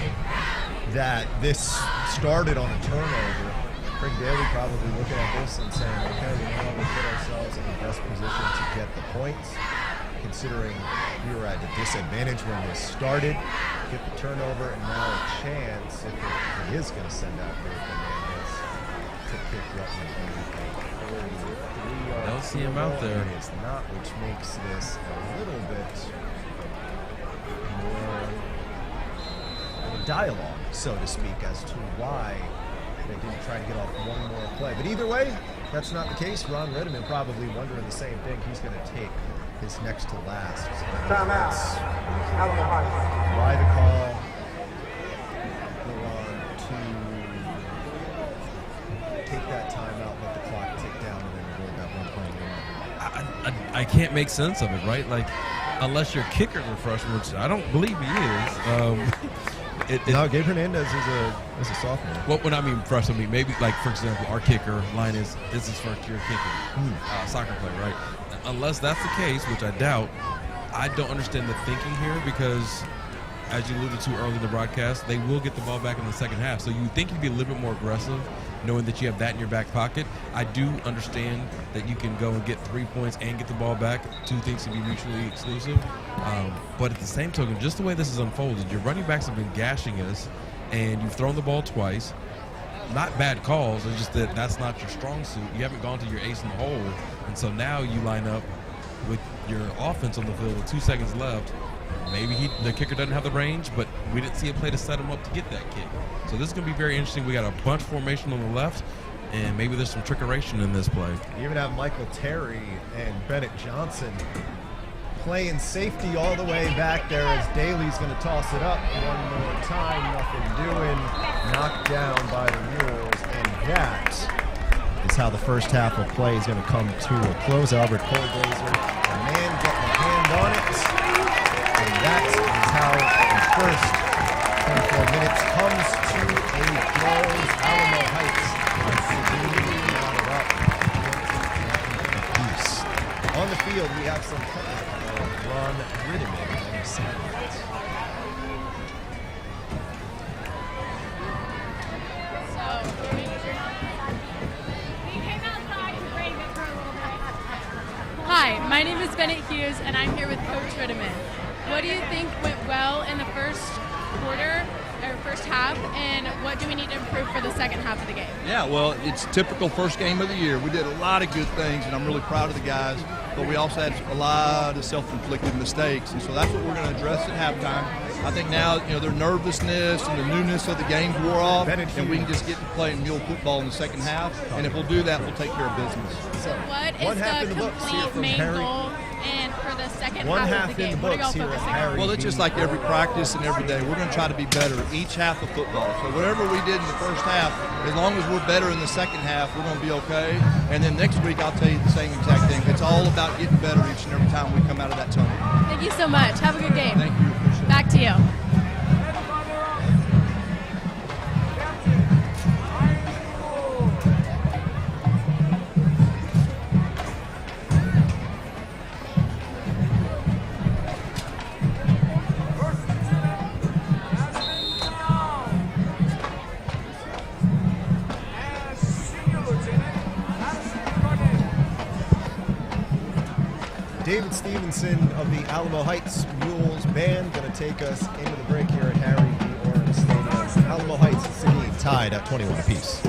that this started on a turnover. Craig Daly probably looking at this and saying, okay, we know we put ourselves in the best position to get the points, considering we were at a disadvantage when this started, get the turnover, and now a chance, if it is going to send out Gabe Hernandez, to pick up a 43-yard. Don't see him out there. It is not, which makes this a little bit more dialogue, so to speak, as to why they didn't try to get off one more play. But either way, that's not the case. Ron Rittman probably wondering the same thing. He's going to take his next to last. So timeout. why the call. Go on to take that timeout, let the clock tick down, and then avoid that 1 point. I can't make sense of it, right? Like, unless your kicker's a freshman, which I don't believe he is. No, Gabe Hernandez is a sophomore. What when I mean freshman, I mean maybe like, for example, our kicker line is his first year kicking, soccer player, right? Unless that's the case, which I doubt, I don't understand the thinking here, because as you alluded to earlier in the broadcast, they will get the ball back in the second half. So you think you'd be a little bit more aggressive, knowing that you have that in your back pocket. I do understand that you can go and get 3 points and get the ball back. Two things can be mutually exclusive. But at the same token, just the way this is unfolded, your running backs have been gashing us, and you've thrown the ball twice. Not bad calls, it's just that that's not your strong suit. You haven't gone to your ace in the hole, and so now you line up with your offense on the field with 2 seconds left. Maybe the kicker doesn't have the range, but we didn't see a play to set him up to get that kick. So this is going to be very interesting. We got a bunch formation on the left, and maybe there's some trickeration in this play. You even have Michael Terry and Bennett Johnson playing safety all the way back there as Daly's going to toss it up one more time. Nothing doing. Knocked down by the Mules, and that is how the first half of play is going to come to a close. Albert Kohlblazer, a man getting a hand on it. And that is how the first 24 minutes comes to a close. Alamo Heights and Seguin knotted up. Peace. On the field, we have some Ron Rittiman on the sidelines. Hi, my name is Bennett Hughes, and I'm here with Coach Rittiman. What do you think went well in the first quarter, or first half, and what do we need to improve for the second half of the game? Yeah, well, it's typical first game of the year. We did a lot of good things, and I'm really proud of the guys, but we also had a lot of self-inflicted mistakes, and so that's what we're going to address at halftime. I think now, their nervousness and the newness of the games wore off, and we can just get to playing mule football in the second half, and if we'll do that, we'll take care of business. So what is the complete main goal and for the second half of the game? What are y'all focusing on? Well, it's just like every practice and every day. We're going to try to be better each half of football. So whatever we did in the first half, as long as we're better in the second half, we're going to be okay. And then next week, I'll tell you the same exact thing. It's all about getting better each and every time we come out of that tunnel. Thank you so much. Have a good game. Thank you. Appreciate it. Back to you. David Stevenson of the Alamo Heights Mules Band going to take us into the break here at Harry B. Orem Stadium. Alamo Heights and Seguin tied at 21 apiece.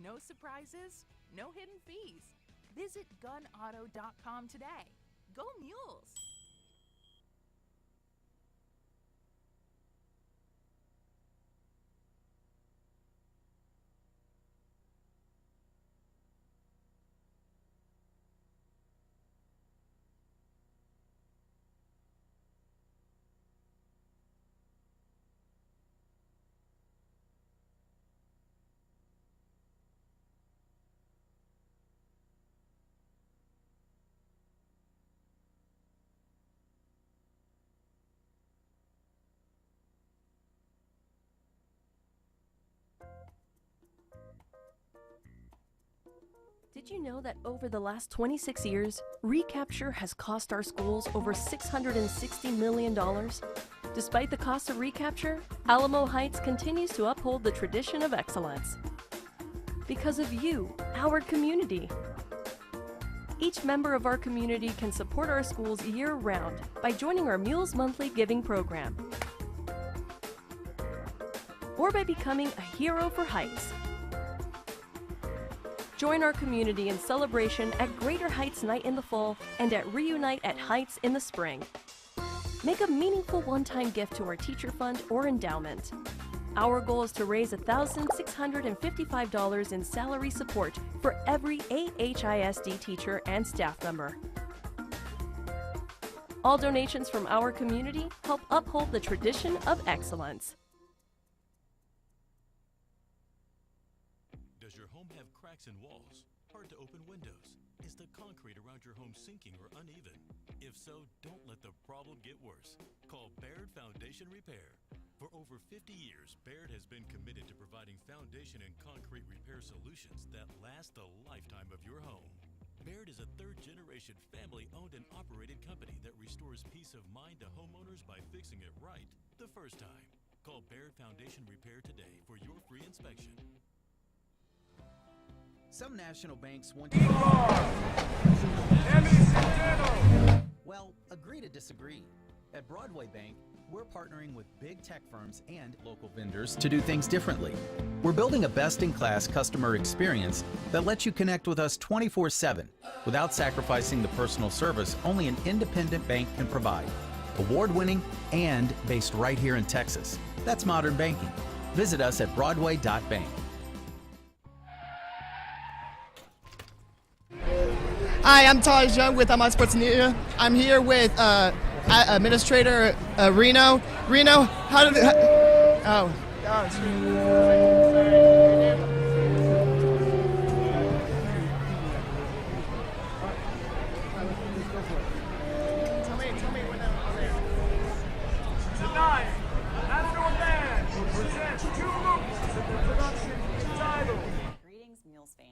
No surprises, no hidden fees. Visit gunauto.com today. Go Mules! Did you know that over the last 26 years, recapture has cost our schools over $660 million? Despite the cost of recapture, Alamo Heights continues to uphold the tradition of excellence. Because of you, our community. Each member of our community can support our schools year-round by joining our Mules Monthly Giving Program, or by becoming a hero for Heights. Join our community in celebration at Greater Heights Night in the fall and at Reunite at Heights in the spring. Make a meaningful one-time gift to our teacher fund or endowment. Our goal is to raise $1,655 in salary support for every AHISD teacher and staff member. All donations from our community help uphold the tradition of excellence. Does your home have cracks in walls? Hard to open windows? Is the concrete around your home sinking or uneven? If so, don't let the problem get worse. Call Baird Foundation Repair. For over 50 years, Baird has been committed to providing foundation and concrete repair solutions that last the lifetime of your home. Baird is a third-generation family-owned and operated company that restores peace of mind to homeowners by fixing it right the first time. Call Baird Foundation Repair today for your free inspection. Some national banks want to... Well, agree to disagree. At Broadway Bank, we're partnering with big tech firms and local vendors to do things differently. We're building a best-in-class customer experience that lets you connect with us 24/7 without sacrificing the personal service only an independent bank can provide. Award-winning and based right here in Texas. That's modern banking. Visit us at broadway.bank. Hi, I'm Taj Young with MUNOZ Sports Media. I'm here with Administrator Reno. Reno, how did oh. Tonight, National Band presents two movies in the production entitled Greetings, Mules fans.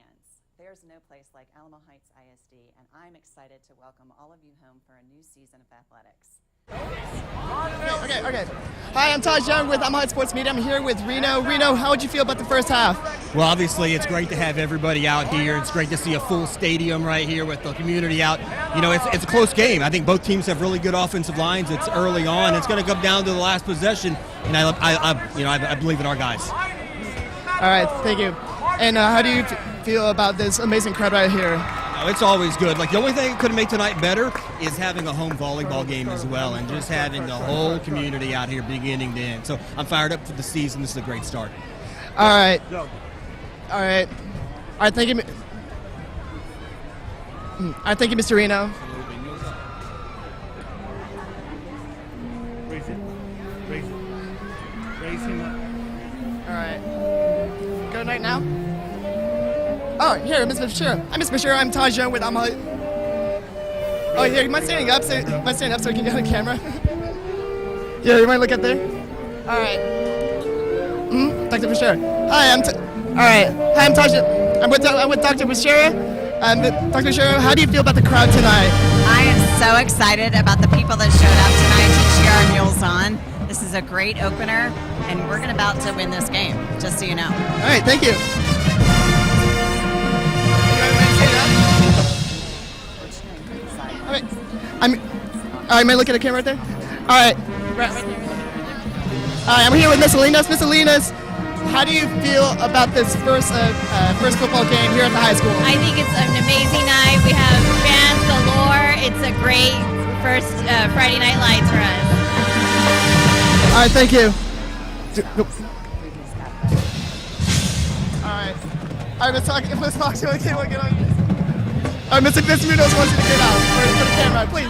There's no place like Alamo Heights ISD, and I'm excited to welcome all of you home for a new season of athletics. Okay. Hi, I'm Taj Young with MUNOZ Sports Media. I'm here with Reno. Reno, how would you feel about the first half? Well, obviously, it's great to have everybody out here. It's great to see a full stadium right here with the community out. You know, it's a close game. I think both teams have really good offensive lines. It's early on. It's going to come down to the last possession, and I believe in our guys. All right, thank you. And how do you feel about this amazing crowd right here? Oh, it's always good. Like, the only thing that could have made tonight better is having a home volleyball game as well, and just having the whole community out here beginning to end. So I'm fired up for the season. This is a great start. All right. Thank you. Thank you, Mr. Reno. Raise him up. All right. Good night now. Oh, here, Mr. Bashir. I'm Mr. Bashir. I'm Taj Young with MUNOZ. Oh, here, you mind standing up so we can get on camera? Yeah, you might look up there. All right. Dr. Bashir. Hi, I'm Taj. I'm with Dr. Bashir. Dr. Bashir, how do you feel about the crowd tonight? I am so excited about the people that showed up tonight to cheer our Mules on. This is a great opener, and we're about to win this game, just so you know. All right, thank you. I might look at the camera right there. All right. I'm here with Miss Salinas. Miss Salinas, how do you feel about this first football game here at the high school? I think it's an amazing night. We have fans galore. It's a great first Friday Night Lights for us. All right, thank you. All right, let's talk to the camera. Get on. All right, Mr. MUNOZ wants you to get out for the camera, please.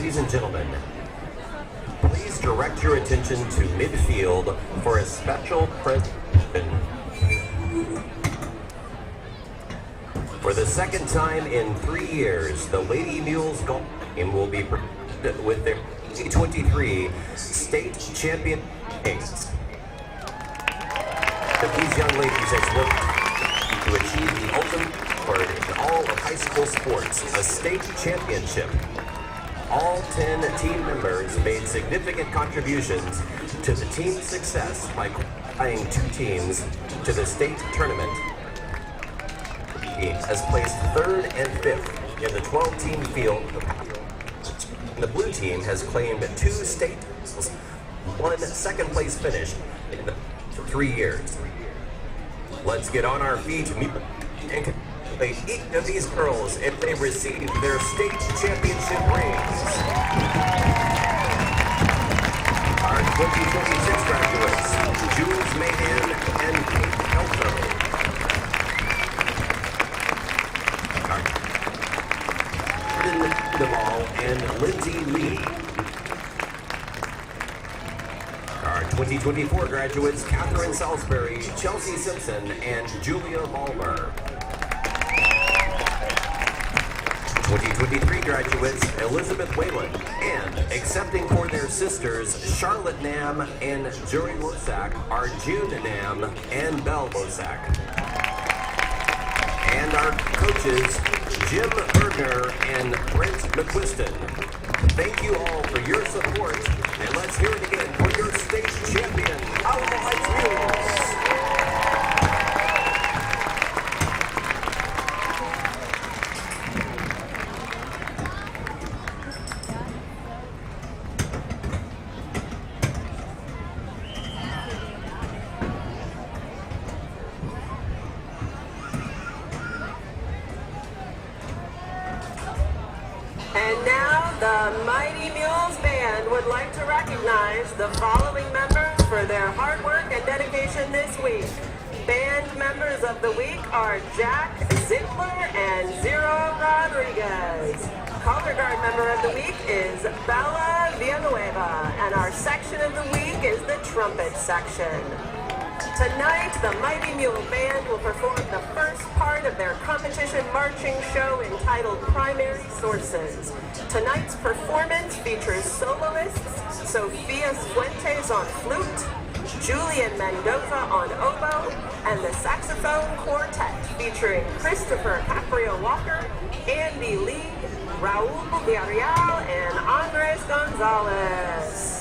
Ladies and gentlemen, please direct your attention to midfield for a special presentation. For the second time in 3 years, the Lady Mules golf team will be presented with their 2023 state champion games. These young ladies has worked to achieve the ultimate award in all of high school sports, a state championship. All 10 team members made significant contributions to the team's success by qualifying 2 teams to the state tournament. The team has placed 3rd and 5th in the 12-team field. The blue team has claimed 2 state titles, 1 second-place finish in the 3 years. Let's get on our feet and congratulate each of these girls if they receive their state championship rings. Our 2026 graduates, Jules Mahan and Kate Elko. Duvall and Lindsay Lee. Our 2024 graduates, Catherine Salisbury, Chelsea Simpson, and Julia Malmer. 2023 graduates, Elizabeth Whalen, and accepting for their sisters, Charlotte Nam and Jory Losak, are June Nam and Belle Losak. And our coaches, Jim Bergner and Brent McQuiston. Thank you all for your support, and let's hear it again for your state champion, Alamo Heights Mules. And now the Mighty Mules Band would like to recognize the following members for their hard work and dedication this week. Band members of the week are Jack Ziegler and Zero Rodriguez. Color guard member of the week is Bella Villanueva, and our section of the week is the trumpet section. Tonight, the Mighty Mule Band will perform the first part of their competition marching show entitled Primary Sources. Tonight's performance features soloists Sofia Fuentes on flute, Julian Mendoza on oboe, and the saxophone quartet featuring Christopher Caprio-Walker, Andy Lee, Raul Villarreal, and Andres Gonzalez.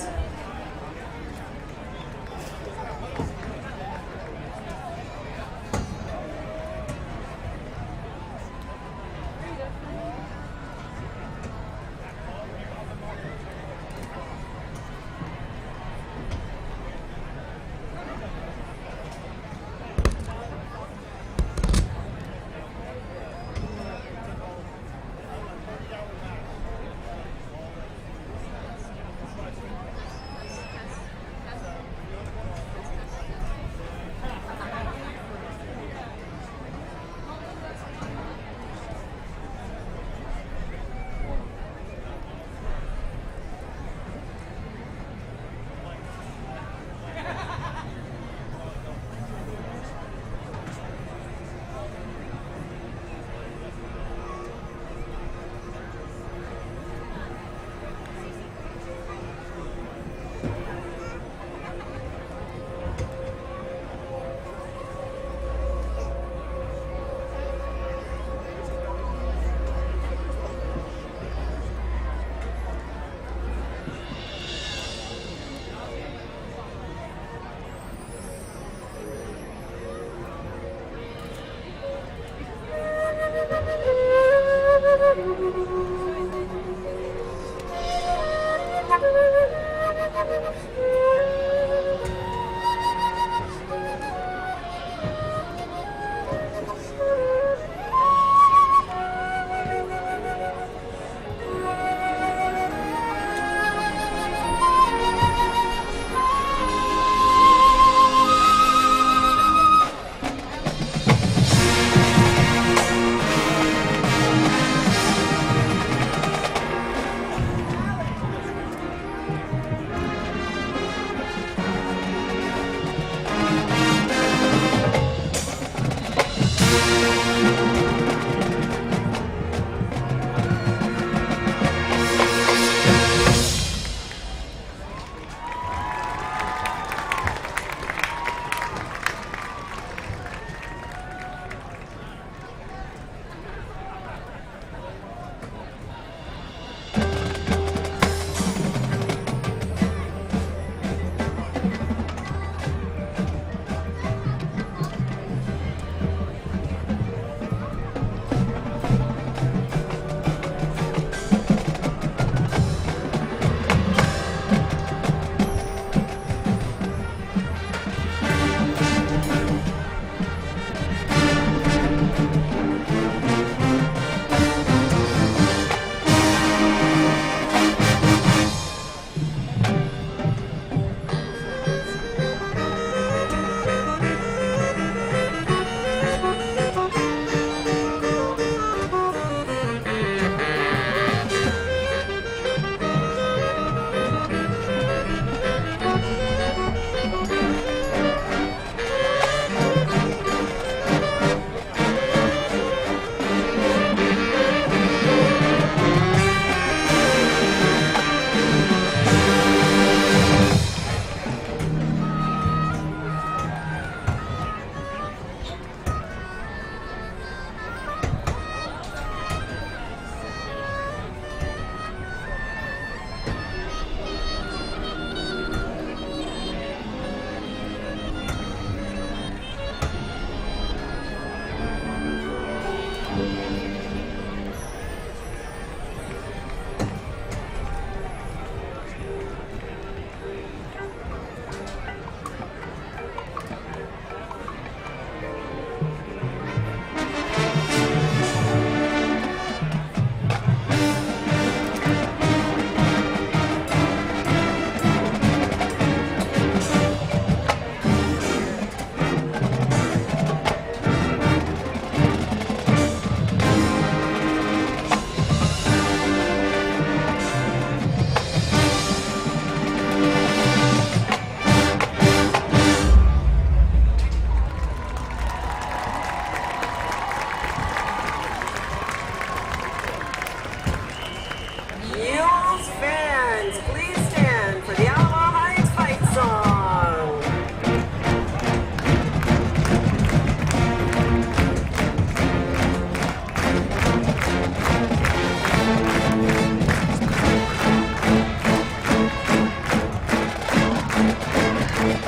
Band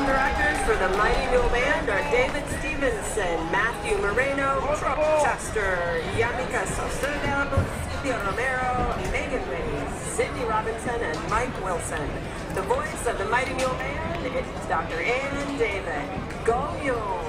directors for the Mighty Mule Band are David Stevenson, Matthew Moreno, Chester, Yamika Sosudam, Cynthia Romero, Megan Ray, Sydney Robinson, and Mike Wilson. The voice of the Mighty Mule Band is Dr. Ann David. Go Mules!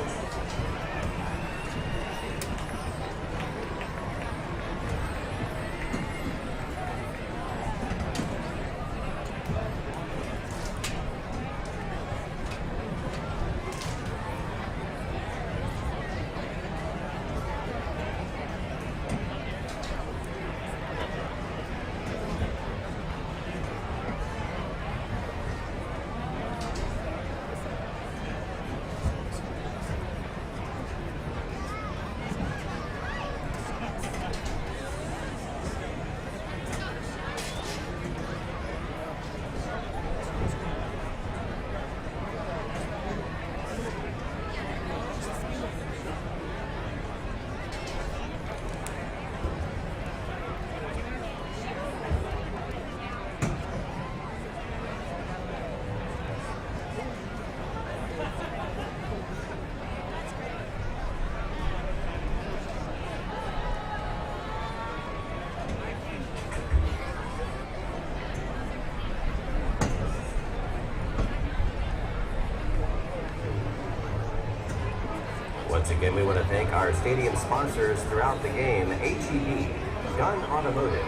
Once again, we want to thank our stadium sponsors throughout the game: HEB, Gun Automotive,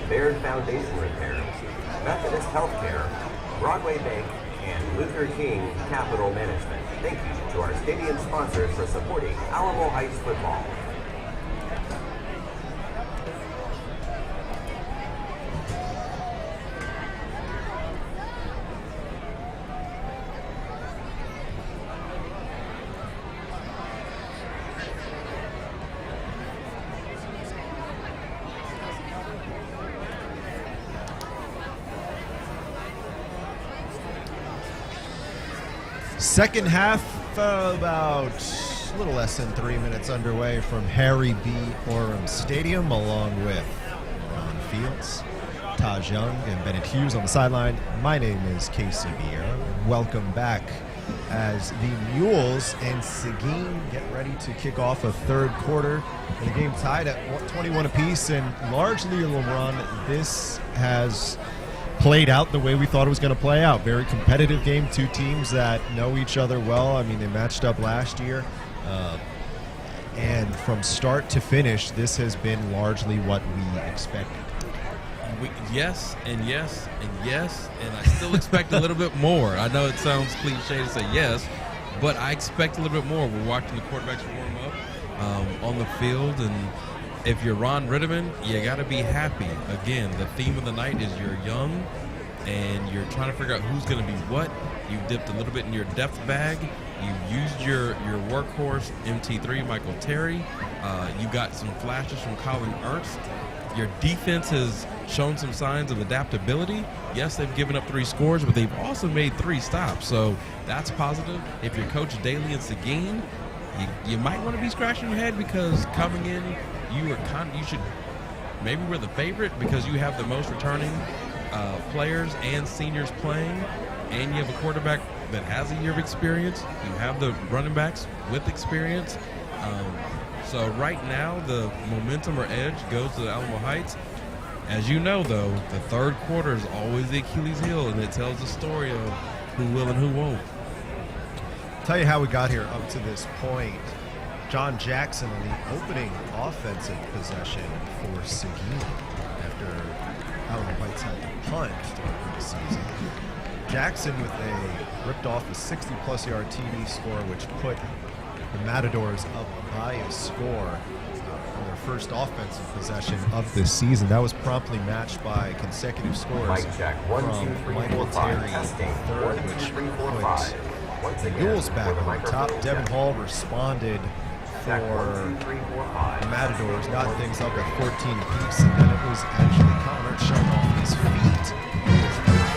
Baird Foundation Repair, Methodist Healthcare, Broadway Bank, and Luther King Capital Management. Thank you to our stadium sponsors for supporting Alamo Heights football. Second half, about a little less than 3 minutes underway from Harry B. OREM Stadium, along with Ron Fields, Taj Young, and Bennett Hughes on the sideline. My name is Casey VIERA. Welcome back as the Mules and Seguin get ready to kick off a third quarter. The game tied at 21 apiece, and largely, LeBron, this has played out the way we thought it was going to play out. Very competitive game, two teams that know each other well. I mean, they matched up last year. And from start to finish, this has been largely what we expected. Yes, and yes, and yes, and I still expect a little bit more. I know it sounds cliche to say yes, but I expect a little bit more. We're watching the quarterbacks warm up on the field, and if you're Ron Ritterman, you got to be happy. Again, the theme of the night is you're young, and you're trying to figure out who's going to be what. You've dipped a little bit in your depth bag. You've used your workhorse, MT3, Michael Terry. You got some flashes from Colin Ernst. Your defense has shown some signs of adaptability. Yes, they've given up 3 scores, but they've also made 3 stops, so that's positive. If you're Coach Daly and Seguin, you might want to be scratching your head, because coming in, you should maybe we're the favorite because you have the most returning players and seniors playing, and you have a quarterback that has a year of experience. You have the running backs with experience. So right now, the momentum or edge goes to the Alamo Heights. As you know, though, the third quarter is always the Achilles heel, and it tells the story of who will and who won't. Tell you how we got here up to this point. John Jackson on the opening offensive possession for Seguin after Alamo Heights had to punt during the season. Jackson with a ripped off a 60-plus yard TD score, which put the Matadors up by a score on their first offensive possession of this season. That was promptly matched by consecutive scores from Michael Terry third, which put the Mules back on top. Devin Hall responded for the Matadors, got things up at 14 apiece, and then it was actually Connor showing off his feet.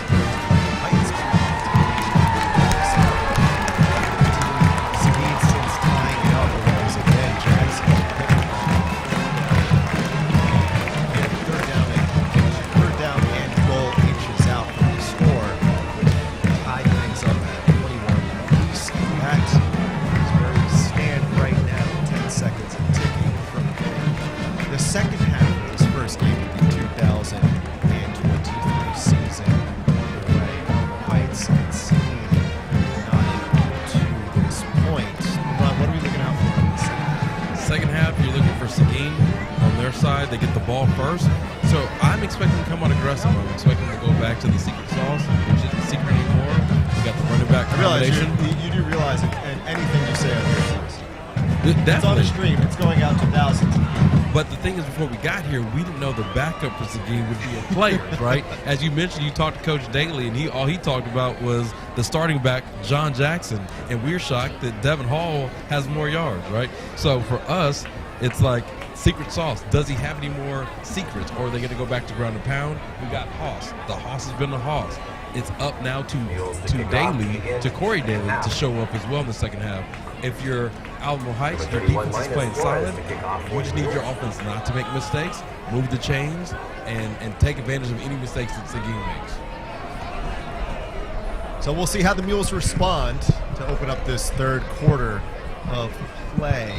ball first. So I'm expecting to come out aggressive. I'm expecting to go back to the secret sauce, which isn't secret anymore. We got the running back I realize combination. you do realize it, and anything you say on here is Definitely. it's on a stream. It's going out to thousands. But the thing is, before we got here, we didn't know the backup for Seguin would be a player, right? As you mentioned, you talked to Coach Daly, and all he talked about was the starting back, John Jackson, and we're shocked that Devin Hall has more yards, right? So for us, it's like secret sauce. Does he have any more secrets, or are they going to go back to ground and pound? We got Haas. The Haas has been the Haas. It's up now to Daly, to Corey Daly, to show up as well in the second half. If you're Alamo Heights, your defense is playing solid. You just need your offense not to make mistakes, move the chains, and take advantage of any mistakes that Seguin makes. So we'll see how the Mules respond to open up this third quarter of play.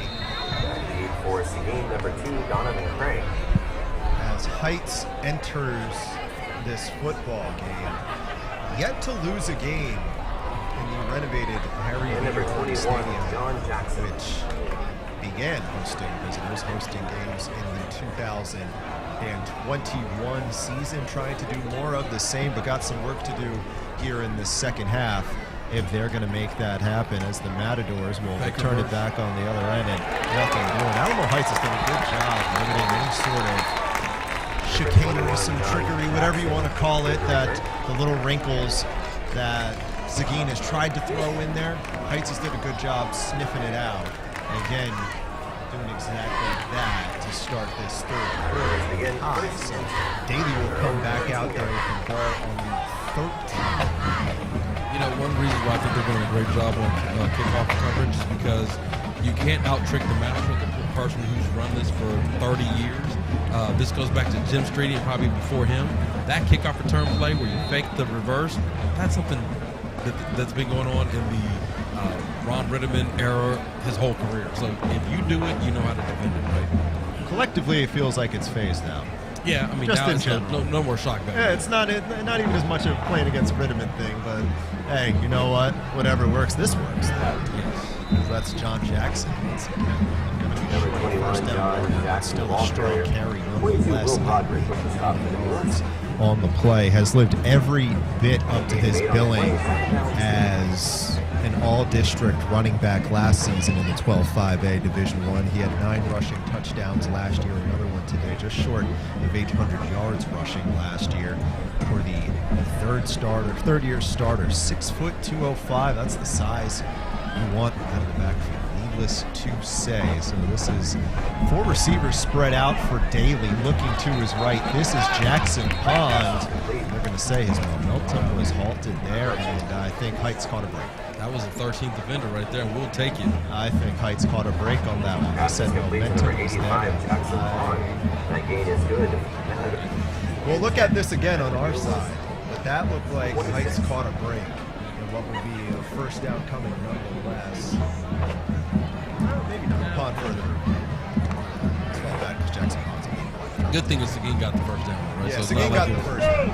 For Seguin, number 2, Donovan Craig. As Heights enters this football game, yet to lose a game in the renovated Harry number 21, Stadium, John Jackson, which began hosting visitors, hosting games in the 2021 season, trying to do more of the same, but got some work to do here in the second half if they're going to make that happen, as the Matadors will turn it back on the other end and walking through. Alamo Heights has done a good job limiting any sort of chicanery, some trickery, whatever you want to call it, that the little wrinkles that Seguin has tried to throw in there. Heights has did a good job sniffing it out. And again, doing exactly that to start this third quarter high. So Daly will come back out there with the ball on the 13. You know, one reason why I think they're doing a great job on kickoff coverage is because you can't out-trick the master, the person who's run this for 30 years. This goes back to Jim Streety and probably before him. That kickoff return play where you fake the reverse, that's something that's been going on in the Ron Ritterman era his whole career. So if you do it, you know how to defend it, right? Collectively, it feels like it's phased out. Yeah, I mean, just now in it's general. no more shock value. Yeah, it's not even as much of playing against Ritterman thing, but hey, you know what? Whatever works, this works. Yes. That's John Jackson. It's going to be first down. Still a strong carry nonetheless. On the play, has lived every bit up to his billing as an all-district running back last season in the 12-5A Division I. He had 9 rushing touchdowns last year, another one today, just short of 800 yards rushing last year for the third-year starter. 6 foot 205. That's the size you want out of the backfield. Needless to say. So this is 4 receivers spread out for Daly. Looking to his right, this is Jackson Pond. They're going to say his momentum was halted there, and I think Heights caught a break. That was the 13th defender right there, and we'll take it. I think Heights caught a break on that one. They said momentum was there. That gain is good. We'll look at this again on our side, but that looked like Heights caught a break in what would be a first down coming nonetheless. Maybe not. Pond further. It's not bad because Jackson Pond's a good play. Good thing is Seguin got the first down, right? Yeah, so Seguin got the first down.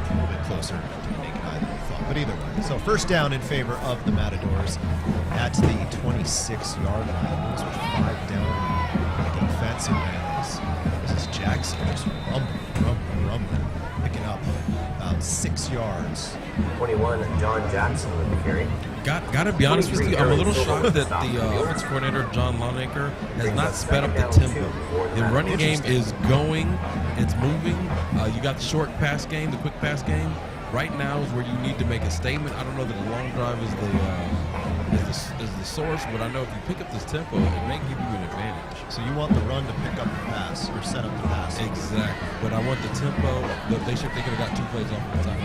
A little bit closer to the naked eye than we thought, but either way. So first down in favor of the Matadors at the 26-yard line. Those were 5 down defensive ends. This is Jackson just rumbling, picking up about 6 yards. 21, John Jackson with the carry. Got to be honest with you, I'm a little shocked that the offense coordinator, John Longacre, has not sped up the tempo. The running game is going, it's moving. You got the short pass game, the quick pass game. Right now is where you need to make a statement. I don't know that the long drive is the source, but I know if you pick up this tempo, it may give you an advantage. So you want the run to pick up the pass, or set up the pass. Exactly. But I want the tempo. They could have got 2 plays off the time.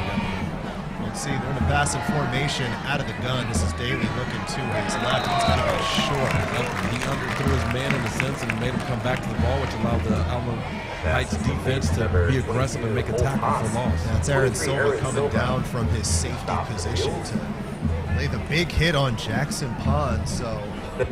Let's see, they're in a passive formation out of the gun. This is Daly looking to his left. It's going to go short. He underthrew his man in a sense and made him come back to the ball, which allowed the Alamo Heights defense to be aggressive and make a tackle for loss. That's Aaron Silva coming down from his safety position to lay the big hit on Jackson Pond. So the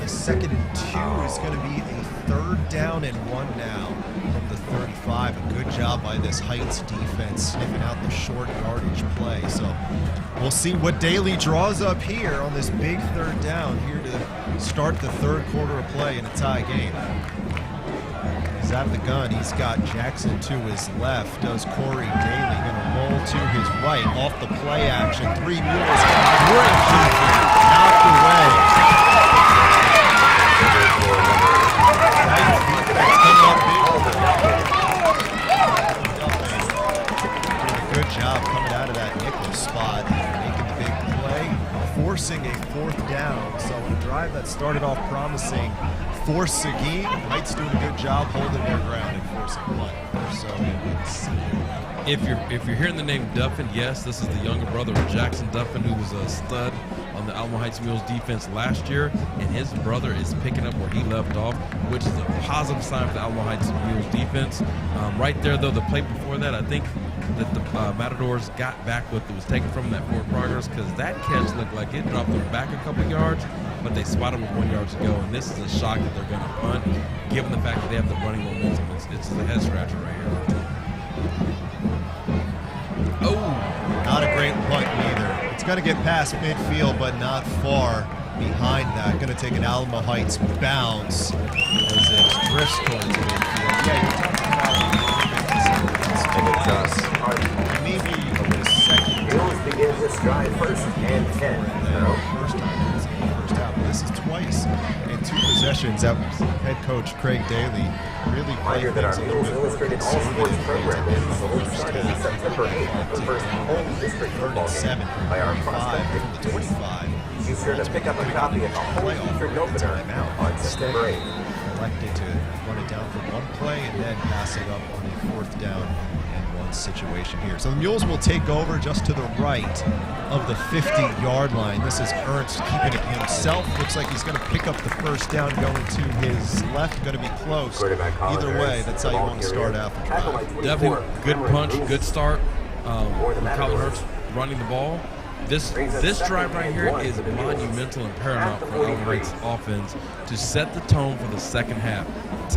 2nd and 2 is going to be a 3rd down and 1 now from the 35. A good job by this Heights defense sniffing out the short yardage play. So we'll see what Daly draws up here on this big 3rd down here to start the 3rd quarter of play in a tie game. is out of the gun. He's got Jackson to his left. Does Corey Daly going to roll to his right off the play action? 3 Mules. Great defense. Knocked away. Nice defense coming up big. Doing a good job coming out of that nickel spot, making the big play, forcing a 4th down. So a drive that started off promising for Seguin, Heights doing a good job holding their ground and forcing one. So if you're hearing the name Duffin, yes, this is the younger brother of Jackson Duffin, who was a stud on the Alamo Heights Mules defense last year, and his brother is picking up where he left off, which is a positive sign for the Alamo Heights Mules defense. Right there, though, the play before that, I think that the Matadors got back what was taken from that forward progress, because that catch looked like it dropped them back a couple yards, but they spotted him with 1 yard to go, and this is a shock that they're going to punt, given the fact that they have the running momentum. It's a head scratcher right here. Oh, not a great punt either. It's going to get past midfield, but not far behind that. Going to take an Alamo Heights bounce as it drifts towards midfield. Yeah, you're talking about maybe the second. Mules begin to stride first and 10. First time in the first half. This is twice in 2 possessions that head coach Craig Daly really played Reminder that our Mules Illustrated All Sports program is starting September 8th, the first home district football game by our prospect from the 25. Be sure to pick up a copy of the whole district opener on September 8th. Elected to run it down for 1 play and then pass it up on a 4th down and 1 situation here. So the Mules will take over just to the right of the 50-yard line. This is Ernst keeping it himself. Looks like he's going to pick up the first down going to his left. Going to be close. Either way, that's how you want to start out the drive. Definitely good punch, good start. Colin Ernst running the ball. This drive right here is monumental and paramount for Alamo Heights offense to set the tone for the second half.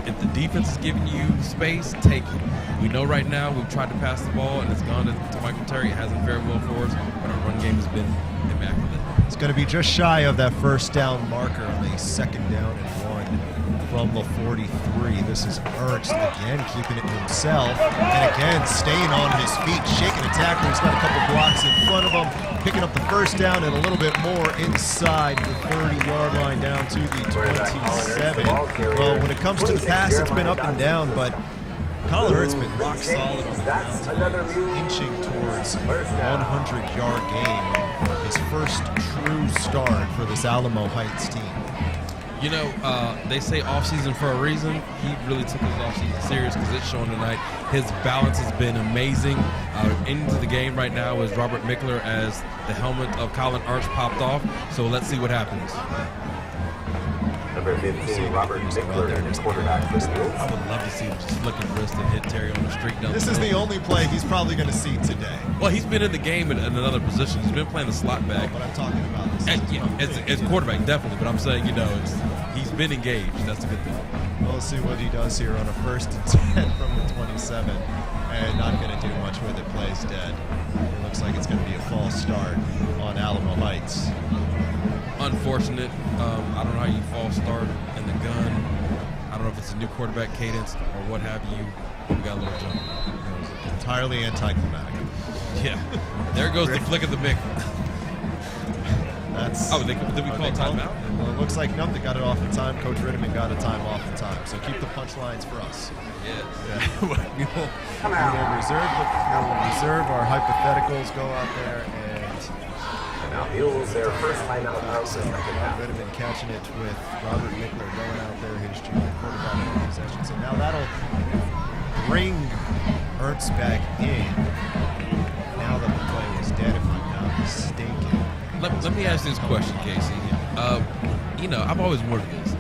If the defense is giving you space, take it. We know right now we've tried to pass the ball and it's gone to Michael Terry. It hasn't fared well for us, but our run game has been immaculate. It's going to be just shy of that first down marker on a 2nd down and 1 from the 43. This is Ernst again keeping it himself and again staying on his feet, shaking a tackle. He's got a couple blocks in front of him, picking up the first down and a little bit more inside the 30-yard line down to the 27. Well, when it comes to the pass, it's been up and down, but Colin Ernst's been rock solid on the ground, inching towards 100-yard game. His first true start for this Alamo Heights team. You know, they say off-season for a reason. He really took his off-season serious because it's showing tonight. His balance has been amazing. Into the game right now is Robert Mickler as the helmet of Colin Ernst popped off. So let's see what happens. Number 15, Robert Mickler, the quarterback for the Mules. I would love to see him just flick his wrist and hit Terry on the street down This is the only play he's probably going to see today. Well, he's been in the game in another position. He's been playing the slot back. But I'm talking about this. As quarterback, definitely. But I'm saying, he's been engaged. That's a good thing. We'll see what he does here on a 1st and 10 from the 27. And not going to do much with it. Plays dead. It looks like it's going to be a false start on Alamo Heights. Unfortunate. I don't know how you false start in the gun. I don't know if it's a new quarterback cadence or what have you. We got a little jump. Entirely anticlimactic. Yeah. There goes the flick of the Mick. That's. Oh, did we call timeout? Well, it looks like no, they got it off in time. Coach Ritterman got a time off in time. So keep the punchlines for us. Yes. Yeah. we'll reserve our hypotheticals. Go out there and. Now Mules their first time out. Ritterman catching it with Robert Mickler going out there, his junior quarterback possession. So now that'll bring Ernst back in. Now that the play was dead, if I'm not mistaken. Let me ask this question, Casey. I've always wondered this.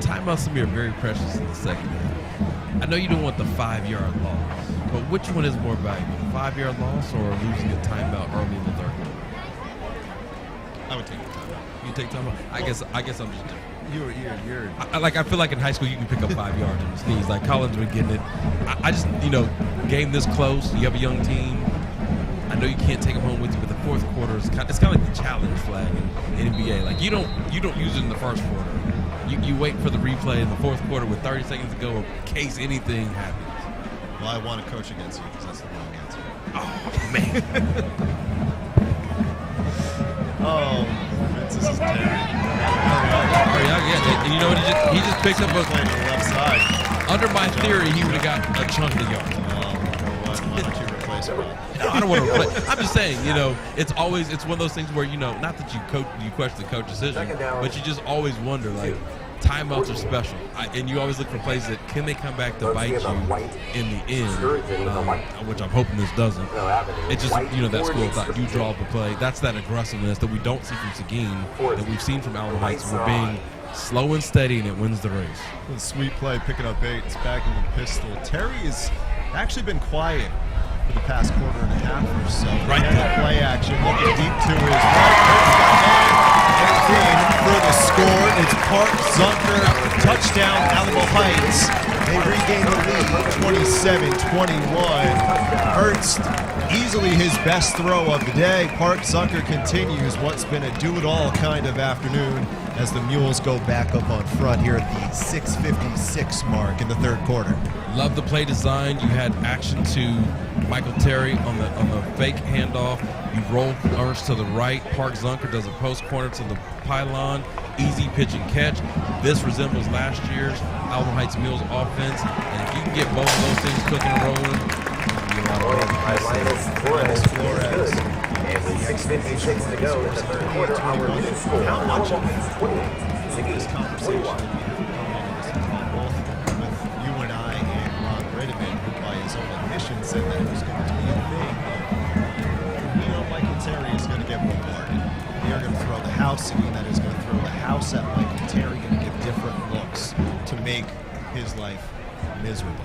Timeouts to me are very precious in the second half. I know you don't want the 5-yard loss, but which one is more valuable, the 5-yard loss or losing a timeout early in the third quarter? I would take the timeout. You take timeout? I guess I'm just different. You're. I feel like in high school you can pick up 5 yards in the sneeze. Like Colin's been getting it. I just game this close. You have a young team. I know you can't take them home with you, but the fourth quarter is kind of like the challenge flag in NBA. Like you don't use it in the first quarter. you wait for the replay in the fourth quarter with 30 seconds to go in case anything happens. Well, I want to coach against you because that's the wrong answer. Oh, man. Oh, this is Terry. Yeah, and you know what? He just picked up a left side. Under my theory, he would have got a chunk of yards. Why don't you replace him? No, I don't want to replace. I'm just saying, it's one of those things where not that you question the coach's decision, but you just always wonder, like, timeouts are special, and you always look for plays that can they come back to bite you in the end, which I'm hoping this doesn't. It's just that school of thought. You draw up a play. That's that aggressiveness that we don't see from Seguin, that we've seen from Alamo Heights. We're being slow and steady, and it wins the race. A sweet play, picking up 8, it's back in the pistol. Terry has actually been quiet for the past quarter and a half or so. Right there. Play action, looking deep to his right. For the score, it's Park Zunker, touchdown, Alamo Heights. They regain the lead, 27-21. Hurst, easily his best throw of the day. Park Zunker continues what's been a do-it-all kind of afternoon as the Mules go back up on front here at the 6:56 mark in the third quarter. Love the play design. You had action to Michael Terry on the fake handoff. You roll Ernst to the right. Park Zunker does a post corner to the pylon. Easy pitch and catch. This resembles last year's Alamo Heights Mules offense. And if you can get both of those things cooking and rolling, it'll be a lot of Flores. And with 6:56 to go in the third quarter, our new score, how much of Seguin, this conversation both with you and I and Ron Redeman, who by his own admission said that it was going to be a thing. Michael Terry is going to get bombarded. They're going to throw the house. Seguin that is going to throw the house at Michael Terry, going to give different looks to make his life miserable.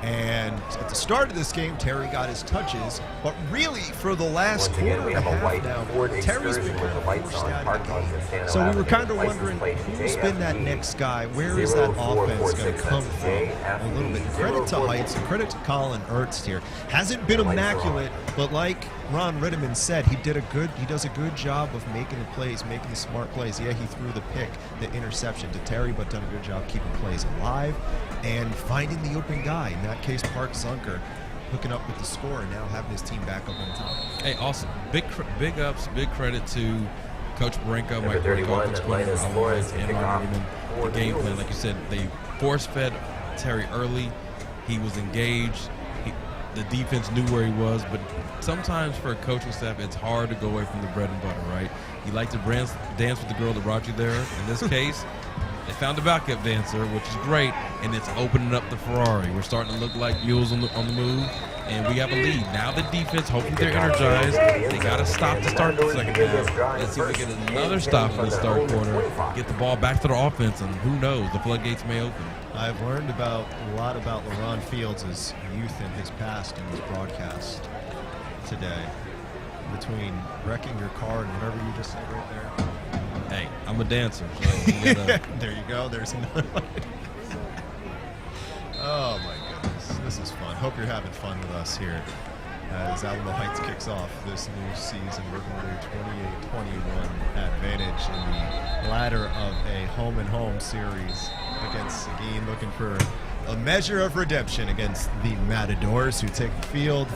And at the start of this game, Terry got his touches, but really for the last quarter and a half now, Terry's been kind of forced out of the game. So we were kind of wondering who's been that next guy? Where is that offense going to come from? A little bit. Credit to Heights and credit to Colin Ernst here. Hasn't been immaculate, but like Ron Redeman said, he does a good job of making the plays, making the smart plays. Yeah, he threw the pick, the interception to Terry, but done a good job keeping plays alive and finding the open guy. In that case, Park Zunker hooking up with the score and now having his team back up on top. Hey, awesome. Big ups, big credit to Coach Barenko, Mike 31 Barenko, Linus Flores and Ron Redeman. The game plan, like you said, they force-fed Terry early. He was engaged. The defense knew where he was, but sometimes for a coaching staff, it's hard to go away from the bread and butter, right? You like to dance with the girl that brought you there. In this case, they found a backup dancer, which is great, and it's opening up the Ferrari. We're starting to look like mules on the move, and we have a lead. Now the defense, hopefully they're energized. They got to stop to start the second half. Let's see if we get another stop in this third quarter, get the ball back to the offense, and who knows, the floodgates may open. I've learned a lot about LaRon Fields' youth and his past in this broadcast today. Between wrecking your car and whatever you just said right there. Hey, I'm a dancer. So you gotta... There you go. There's another one. Oh my goodness, this is fun. Hope you're having fun with us here as Alamo Heights kicks off this new season. We're going to 28-21 advantage in the ladder of a home-and-home series against Seguin, looking for a measure of redemption against the Matadors, who take the field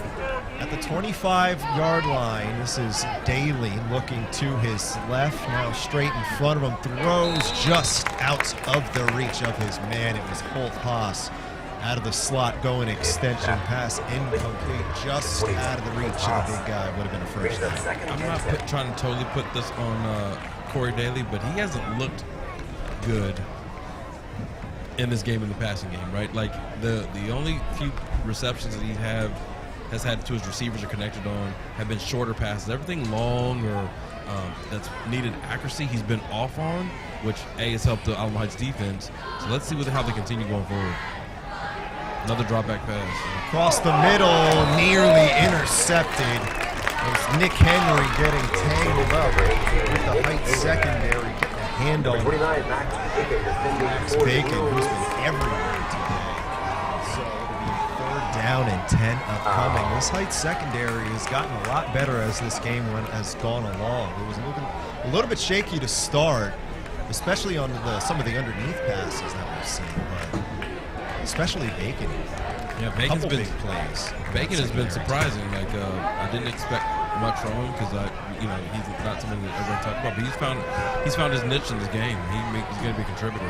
at the 25-yard line. This is Daly looking to his left, now straight in front of him, throws just out of the reach of his man. It was Holt Haas out of the slot, going extension pass, incomplete, just out of the reach of the big guy. Would have been a first down. I'm not trying to totally put this on Corey Daly, but he hasn't looked good in this game, in the passing game, right? Like the only few receptions that he has had to his receivers are connected on have been shorter passes. Everything long or that's needed accuracy, he's been off on, which has helped the Alamo Heights defense. So let's see how they continue going forward. Another drop back pass. Across the middle, nearly intercepted. It's Nick Henry getting tangled up with the Heights secondary, getting a hand on Max Bacon, who's been everywhere today. So it'll be 3rd down and 10 upcoming. This Heights secondary has gotten a lot better as this game has gone along. It was a little bit shaky to start, especially on some of the underneath passes that we've seen, but especially Bacon. Yeah, a couple big plays. Bacon has been surprising. Like I didn't expect much from him because he's not somebody that everyone talks about. But he's found his niche in this game. He's going to be a contributor.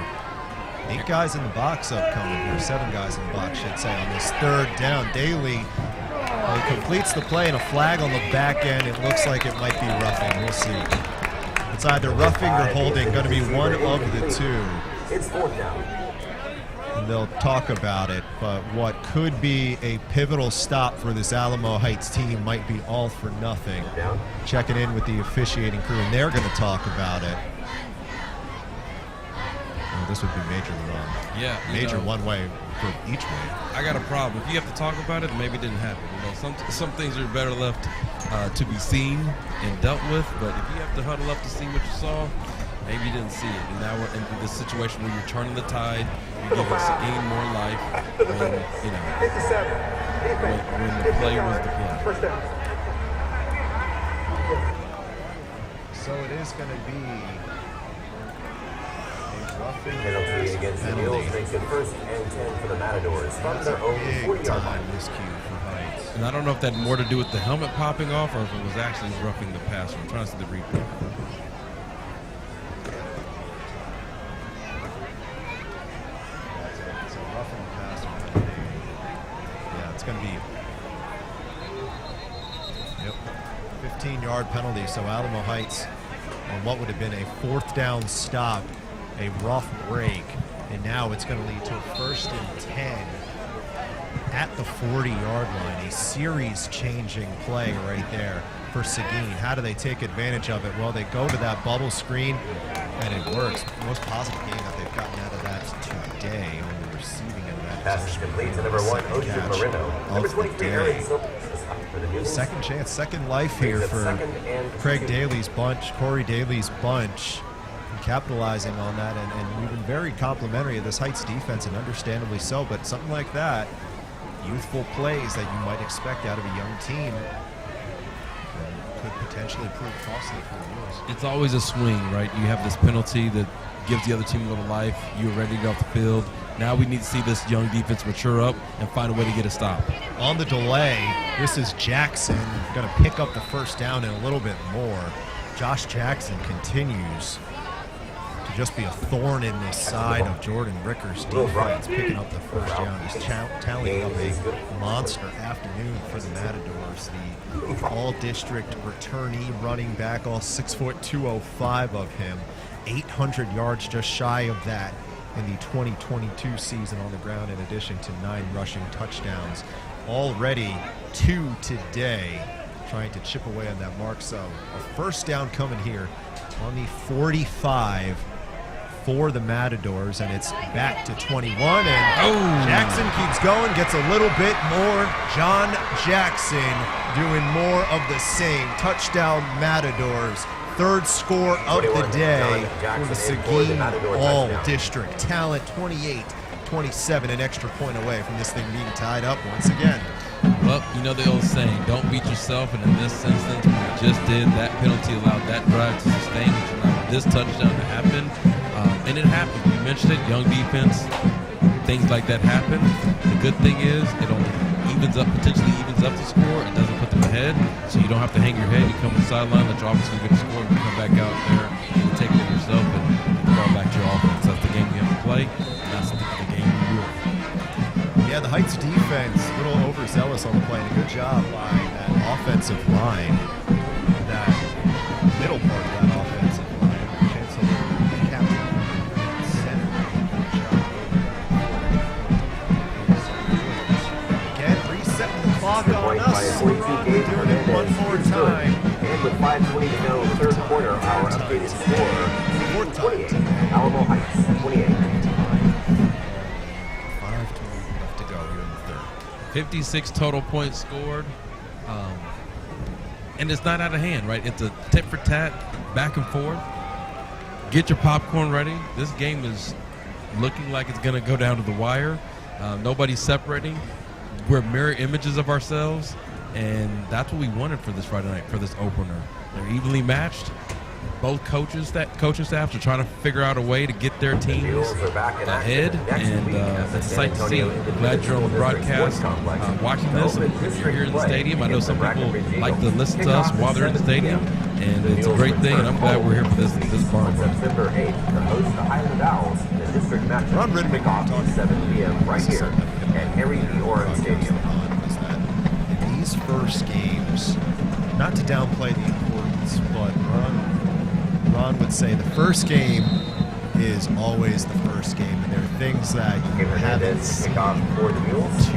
8 guys in the box upcoming here. 7 guys in the box, should say, on this third down. Daly completes the play and a flag on the back end. It looks like it might be roughing. We'll see. It's either roughing or holding. Going to be one of the two. It's 4th down. And they'll talk about it, but what could be a pivotal stop for this Alamo Heights team might be all for nothing. Checking in with the officiating crew, and they're going to talk about it. Well, this would be major wrong. Yeah, major one way for each way. I got a problem. If you have to talk about it, maybe it didn't happen. Some things are better left to be seen and dealt with, but if you have to huddle up to see what you saw, maybe you didn't see it. And now we're in this situation where you're turning the tide, you're giving Seguin more life when, when the play was the play. So it is going to be a roughing Penalty against the Mules makes it 1st and 10 for the Matadors from their own 40-yard line. Miscue for Heights. And I don't know if that had more to do with the helmet popping off or if it was actually roughing the passer. I'm trying to see the replay. Going to be 15-yard penalty. So Alamo Heights on what would have been a 4th down stop, a rough break, and now it's going to lead to a 1st and 10 at the 40-yard line. A series-changing play right there for Seguin. How do they take advantage of it? Well, they go to that bubble screen, and it works. Most positive game that they've gotten out of that today on the receiving end of that. Pass complete to number 1, Ocean Marino. Number 23, Eric. Second chance, second life here for Craig Daly's bunch, Corey Daly's bunch, and capitalizing on that. And we've been very complimentary of this Heights defense, and understandably so. But something like that, youthful plays that you might expect out of a young team, could potentially prove costly for the Mules. It's always a swing, right? You have this penalty that gives the other team a little life. You're ready to get off the field. Now we need to see this young defense mature up and find a way to get a stop. On the delay, this is Jackson going to pick up the 1st down and a little bit more. Josh Jackson continues to just be a thorn in this side of Jordan Ricker's defense, picking up the 1st down. He's tallying up a monster afternoon for the Matadors. The all-district returnee running back, all 6', 205 of him. 800 yards, just shy of that in the 2022 season on the ground, in addition to 9 rushing touchdowns. Already 2 today, trying to chip away on that mark. So a 1st down coming here on the 45 for the Matadors, and it's back to 21, and Jackson keeps going, gets a little bit more. John Jackson doing more of the same. Touchdown Matadors. 3rd score of the day for the Seguin All-District. Talent 28-27, an extra point away from this thing being tied up once again. Well, you know the old saying, don't beat yourself, and in this instance, we just did. That penalty allowed that drive to sustain, which allowed this touchdown to happen. And it happened. You mentioned it, young defense, things like that happen. The good thing is it only potentially evens up the score. It doesn't put them ahead, so you don't have to hang your head. You come to the sideline, let your offense get the score, and you come back out there and take it yourself and ball back to your offense. That's the game you have to play, and that's the game you will. Yeah, the Heights defense, a little overzealous on the play, and a good job by that offensive line, that middle part of that offensive line. Chancellor, captain, center, again, resetting the clock on us. Doing it one more time. And with 5:20 to go, 3rd quarter, our updated score, 28, Alamo Heights, 28. 5:20 left to go here in the 3rd. 56 total points scored. And it's not out of hand, right? It's a tit for tat, back and forth. Get your popcorn ready. This game is looking like it's going to go down to the wire. Nobody's separating. We're mirror images of ourselves, and that's what we wanted for this Friday night, for this opener. They're evenly matched. both coaching staffs are trying to figure out a way to get their teams ahead, and it's a sight to see. Glad you're on the broadcast watching this. If you're here in the stadium, I know some people like to listen to us while they're in the stadium, and it's a great thing, and I'm glad we're here for this barn run. September 8th to host the Highland Owls in the district match. Ron Riddick Kickoff at 7 p.m. right here at Harry V. OREM Stadium. In these first games, not to downplay the importance, but Ron would say the first game is always the first game, and there are things that you haven't seen for the Mules.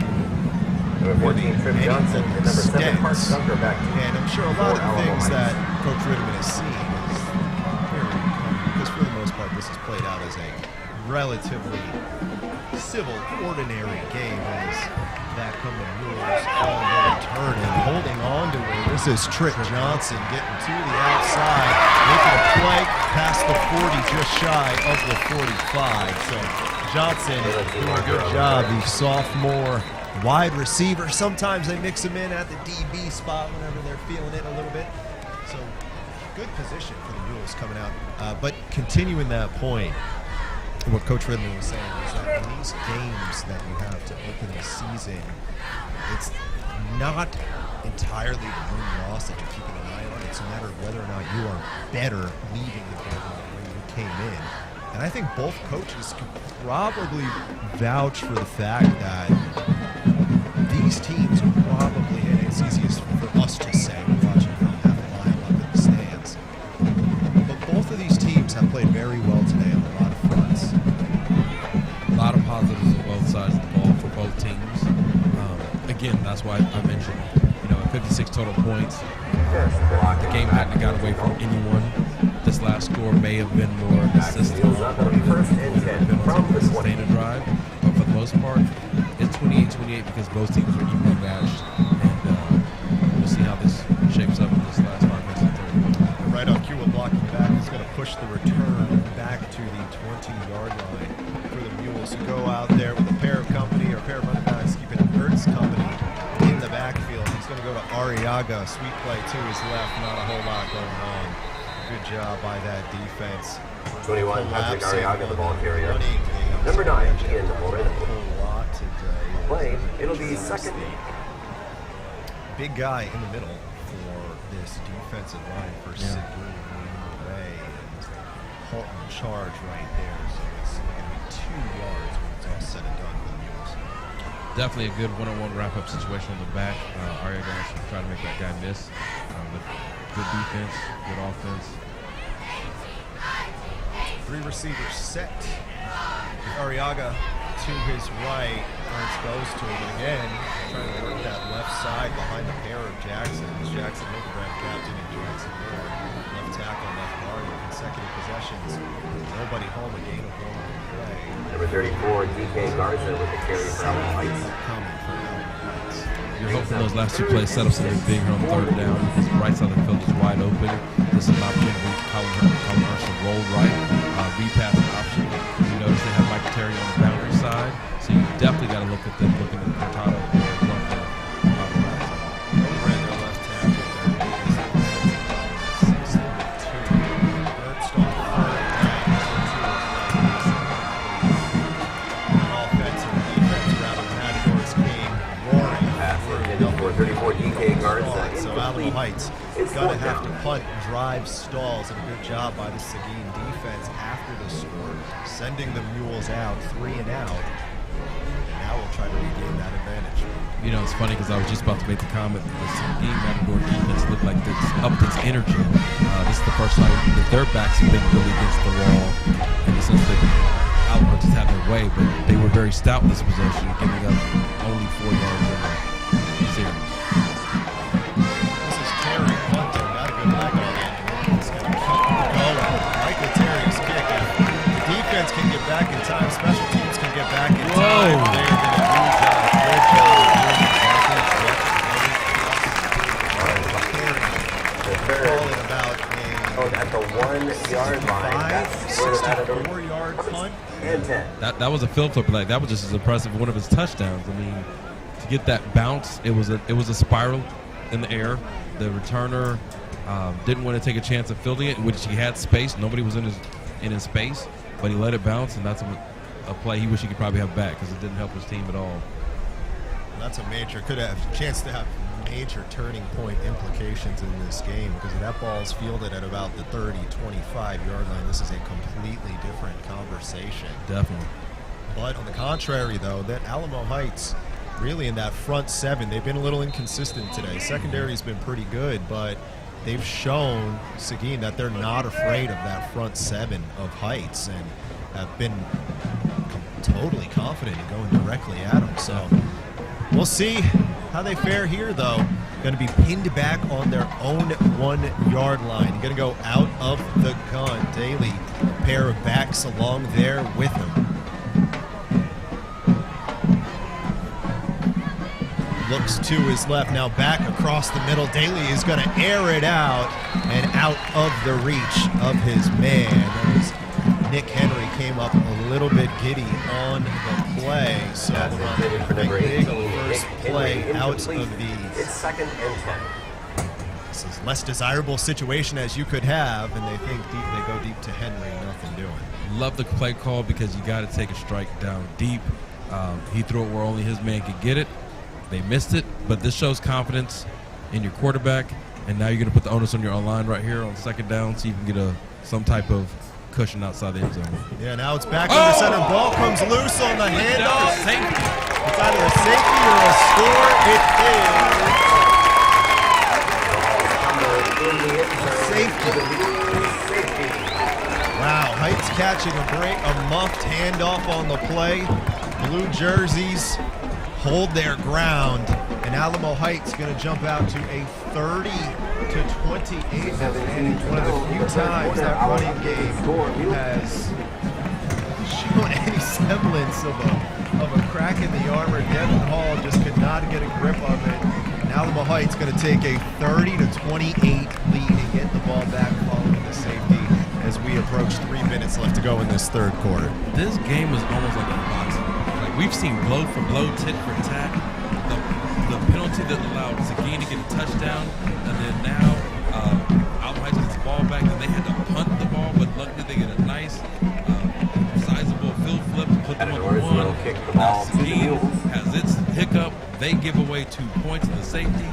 Number 14, Trip Johnson, and number 7, Park Dunker back to and I'm sure a lot of the things that Coach Riddiman has seen is because for the most part this is played out as a relatively civil, ordinary game as that come the Mules on the return and holding on to it. This is Trip Johnson getting to the outside, making a play past the 40, just shy of the 45. So Johnson doing a good job, the sophomore wide receiver. Sometimes they mix him in at the DB spot whenever they're feeling it a little bit. So good position for the Mules coming out. But continuing that point, what Coach Riddiman was saying is that in these games that you have to open the season, it's not entirely the win loss that you're keeping an eye on. It's a matter of whether or not you are better leaving the building than when you came in. And I think both coaches could probably vouch for the fact that these teams are probably, and it's easiest for us to say, watching from half a mile up in the stands, but both of these teams have played very well today on a lot of fronts. A lot of positives on both sides of the ball for both teams. Again, that's why I mentioned, 56 total points. The game hadn't got away from anyone. This last score may have been more of a system from the sustained drive, but for the most part, it's 28-28 because both teams are equally matched, and we'll see how this shapes up in this last 5 minutes of the third. Right on cue, a blocking back is going to push the return back to the 20-yard line for the Mules, who go out there with a pair of company or a pair of running backs, keeping Ertz company in the backfield. He's going to go to Arriaga. Sweet play to his left. Not a whole lot going on. Good job by that defense. 21, Patrick Arriaga, the ball carrier. Number 9, Ian Moreno. Play, it'll be second. Big guy in the middle for this defensive line for SEGUIN away. Halton charge right there. So it's going to be 2 yards when it's all said and done for the Mules. Definitely a good one-on-one wrap-up situation on the back. Arriaga actually trying to make that guy miss. But good defense, good offense. 3 receivers set. Arriaga to his right. Lance goes to him again, trying to work that left side behind the pair of Jackson. Jackson Hildebrand captain and Jackson Moore. Left tackle, left guard with consecutive possessions. Nobody home, a gain of 1 on the play. Number 34, DK Garza with the carry for Alamo Heights. You're hoping those last 2 plays set up something big here on third down because the right side of the field is wide open. This is an opportunity for Colin Herschel roll right. Repass option. You notice they have Mike Terry on the boundary side, so you definitely got to look at them looking at Cortado or Bluntman on the right side. Right, their left tackle there. 6'2". Ernst on third down. Offensive and defense rather categories came roaring through. 34 DK Garza. So Alamo Heights gonna have to punt, drive, stalls, and a good job by the Seguin defense after the score, sending the Mules out 3 and out. And now we'll try to regain that advantage. It's funny because I was just about to make the comment that the Seguin Matador defense looked like it's upped its energy. This is the first time that their backs have been really against the wall, and essentially Alamo just had their way, but they were very stout in this possession, giving up only 4 yards in the series. Terry punting, not a good leg on it. It's going to keep going. Michael Terry's kick. The defense can get back in time. Special teams can get back in time. They're going to do a good job of doing exactly what at the 1 yard line. 64-yard punt. And 10. That was a field flip leg. That was just as impressive as one of his touchdowns. I mean, to get that bounce, it was a spiral in the air. The returner Didn't want to take a chance of fielding it, which he had space. Nobody was in his space, but he let it bounce, and that's a play he wish he could probably have back because it didn't help his team at all. That's a major, could have a chance to have major turning point implications in this game because if that ball's fielded at about the 30, 25 yard line, this is a completely different conversation. Definitely. But on the contrary, though, that Alamo Heights, really in that front seven, they've been a little inconsistent today. Secondary's been pretty good, but they've shown, Seguin, that they're not afraid of that front seven of Heights and have been totally confident in going directly at them. So we'll see how they fare here, though. Going to be pinned back on their own 1 yard line. Going to go out of the gun. Daly, pair of backs along there with him. Looks to his left, now back across the middle. Daly is going to air it out and out of the reach of his man. As Nick Henry came up a little bit giddy on the play. So a big first play out of the It's 2nd and 10. This is less desirable situation as you could have, and they think deep. They go deep to Henry, nothing doing. Love the play call because you got to take a strike down deep. He threw it where only his man could get it. They missed it, but this shows confidence in your quarterback, and now you're going to put the onus on your line right here on 2nd down so you can get some type of cushion outside the end zone. Yeah, now it's back under center. Ball comes loose on the handoff. It's either a safety or a score. It is safety. Wow, Heights catching a muffed handoff on the play. Blue jerseys hold their ground, and Alamo Heights going to jump out to a 30-28 advantage. One of the few times that running game has shown any semblance of a crack in the armor. Devin Hall just could not get a grip of it. And Alamo Heights going to take a 30-28 lead and get the ball back following the safety as we approach 3 minutes left to go in this 3rd quarter. This game is almost like a boxing. We've seen blow for blow, tit for tat. The penalty that allowed Seguin to get a touchdown, and then now Alamo Heights gets the ball back, and they had to punt the ball, but luckily they get a nice, sizable field flip to put them on the 1. Now Seguin has its hiccup. They give away 2 points in the safety.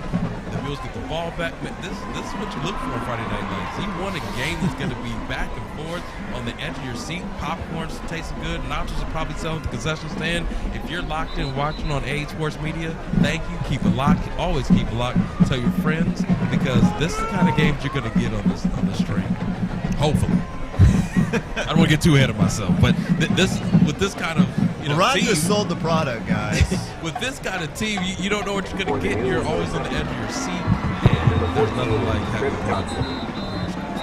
The Mules get the ball back. This is what you look for on Friday Night Lights. You want a game that's going to be back and forth on the edge of your seat. Popcorn's tasting good. Nachos are probably selling at the concession stand. If you're locked in watching on A Sports Media, thank you. Keep it locked. Always keep it locked. Tell your friends because this is the kind of games you're going to get on this stream. Hopefully. I don't want to get too ahead of myself, but with this kind of Ron team, just sold the product, guys. With this kind of team, you don't know what you're going to get. You're always on the edge of your seat, and there's nothing like having a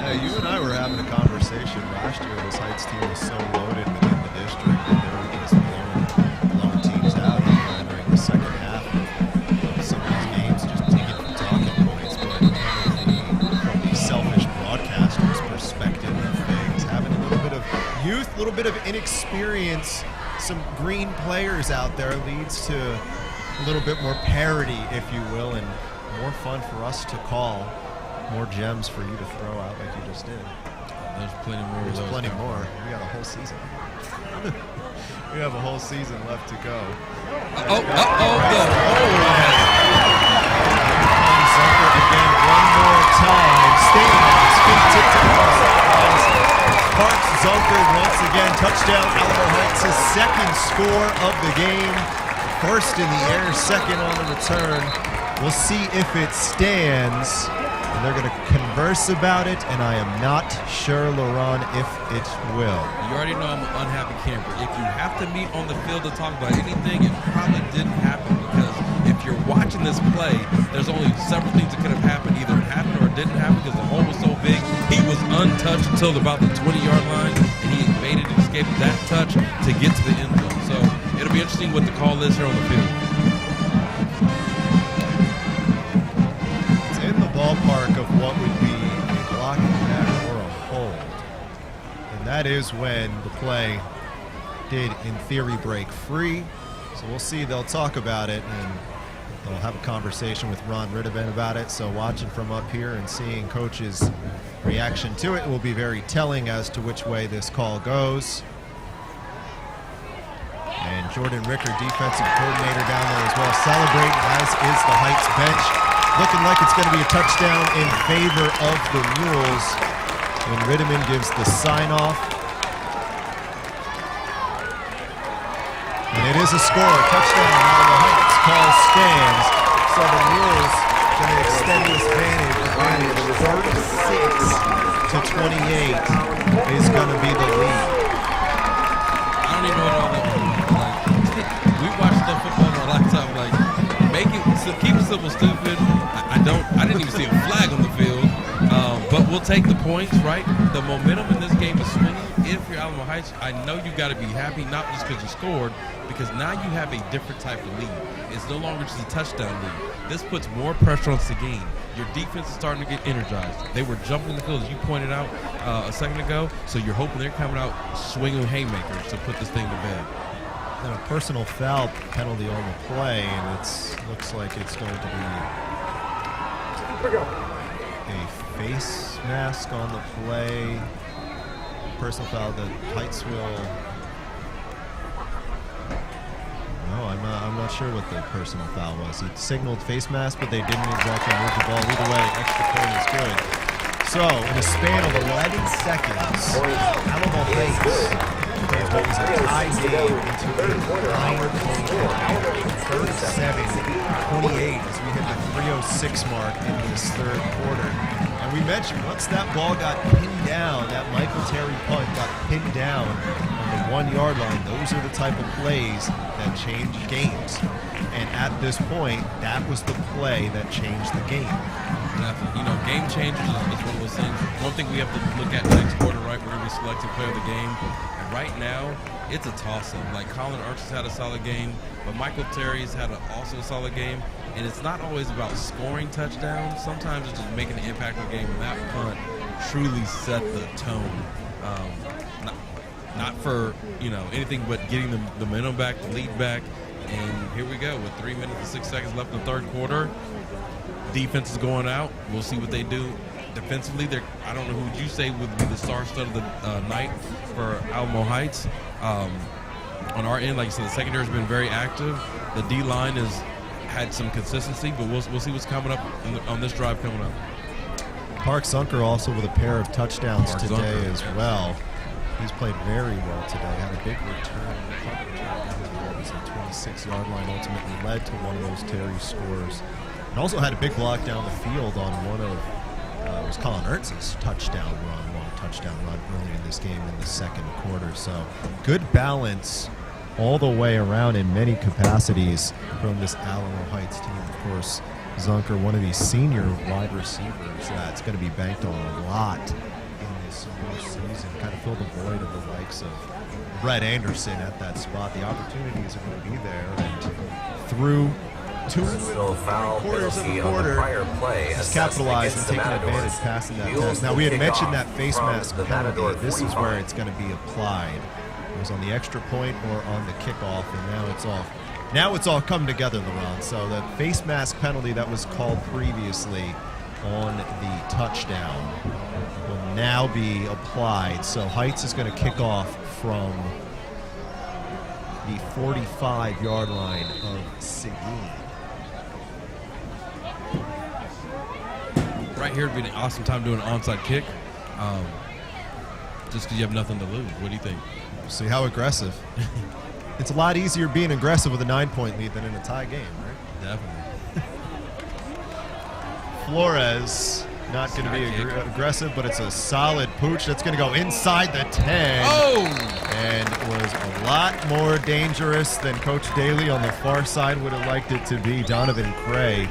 Yeah, you and I were having a conversation last year. This Heights team was so loaded within the district that they were just blowing teams out during the second half of some of these games, just taking from talking points. But from the selfish broadcaster's perspective of things, having a little bit of youth, a little bit of inexperience, some green players out there leads to a little bit more parity, if you will, and more fun for us to call. More gems for you to throw out like you just did. There's plenty more. There's plenty more. We got a whole season. We have a whole season left to go. Again, one more time. Staying on his feet. Parks Zunker once again. Touchdown. Alamo Heights' 2nd score of the game. 1st in the air, 2nd on the return. We'll see if it stands. And they're going to converse about it, and I am not sure, LaRhon, if it will. You already know I'm an unhappy camper. If you have to meet on the field to talk about anything, it probably didn't happen because if you're watching this play, there's only several things that could have happened. Either it happened or it didn't happen because the hole was so big. He was untouched until about the 20-yard line, and he evaded and escaped that touch to get to the end zone. So it'll be interesting what the call is here on the field. Ballpark of what would be a blocking back or a hold. And that is when the play did, in theory, break free. So we'll see. They'll talk about it. And They'll have a conversation with Ron Ritterman about it, so watching from up here and seeing Coach's reaction to it will be very telling as to which way this call goes. And Jordan Ricker, defensive coordinator down there as well, celebrating, as is the Heights bench. Looking like it's going to be a touchdown in favor of the Mules when Ritterman gives the sign-off. And it is a score, touchdown out of the Heights. Call stands, so the Mules going to extend this advantage 36 to 28 is going to be the lead. I don't even know what all that was. Like, we watched enough football in our lifetime. Like, keep it simple, stupid. I didn't even see a flag on the field. But we'll take the points, right? The momentum in this game is swinging. If you're Alamo Heights, I know you got to be happy, not just because you scored, because now you have a different type of lead. It's no longer just a touchdown lead. This puts more pressure on Seguin. Your defense is starting to get energized. They were jumping the field, as you pointed out a second ago, so you're hoping they're coming out swinging haymakers to put this thing to bed. And a personal foul penalty on the play, and it looks like it's going to be a face mask on the play. Personal foul, the Heights will... No, I'm not sure what the personal foul was. He signaled face mask, but they didn't exactly move the ball. Either way, extra point is good. So, in a span of 11 seconds, Alamo Heights plays what was a tie game into a 9-point game. 37-28 as we hit the 3:06 mark in this third quarter. And we mentioned once that ball got pinned down, that Michael Terry punt got pinned down on the 1-yard line, those are the type of plays that change games. And at this point, that was the play that changed the game. Definitely. You know, game changers is one of those things. One thing we have to look at next quarter, right? We're going to be selecting player of the game. And right now, it's a toss-up. Like, Colin Archer's had a solid game, but Michael Terry's had also a solid game. And it's not always about scoring touchdowns. Sometimes it's just making an impact on the game. And that punt truly set the tone. Not for, you know, anything but getting the momentum back, the lead back. And here we go with 3 minutes and 6 seconds left in the third quarter. Defense is going out. We'll see what they do defensively. I don't know who would you say would be the star stud of the night for Alamo Heights. On our end, like I said, the secondary has been very active. The D-line has had some consistency, but we'll see what's coming up on this drive coming up. Park Zunker also with a pair of touchdowns today as well. He's played very well today. Had a big return. It was a 26-yard line, ultimately led to one of those Terry scores. And also had a big block down the field on one of it was Colin Ertz's touchdown run, long touchdown run early in this game in the second quarter. So good balance all the way around in many capacities from this Alamo Heights team. Of course, Zunker, one of these senior wide receivers that's going to be banked on a lot in this new season. Kind of fill the void of the likes of Brett Anderson at that spot. The opportunities are going to be there, and through two quarters of a quarter, he's capitalized and taking advantage, passing that test. Now, we had mentioned that face mask penalty. This is where it's going to be applied. It was on the extra point or on the kickoff, and now it's all come together, LaRon. So the face mask penalty that was called previously on the touchdown will now be applied. So Heights is going to kick off from the 45-yard line of Seguin. Right here would be an awesome time doing an onside kick, just because you have nothing to lose. What do you think? See how aggressive. It's a lot easier being aggressive with a 9-point lead than in a tie game, right? Definitely. Flores, not going to be aggressive, but it's a solid pooch that's going to go inside the 10. Oh! And it was a lot more dangerous than Coach Daly on the far side would have liked it to be. Donovan Cray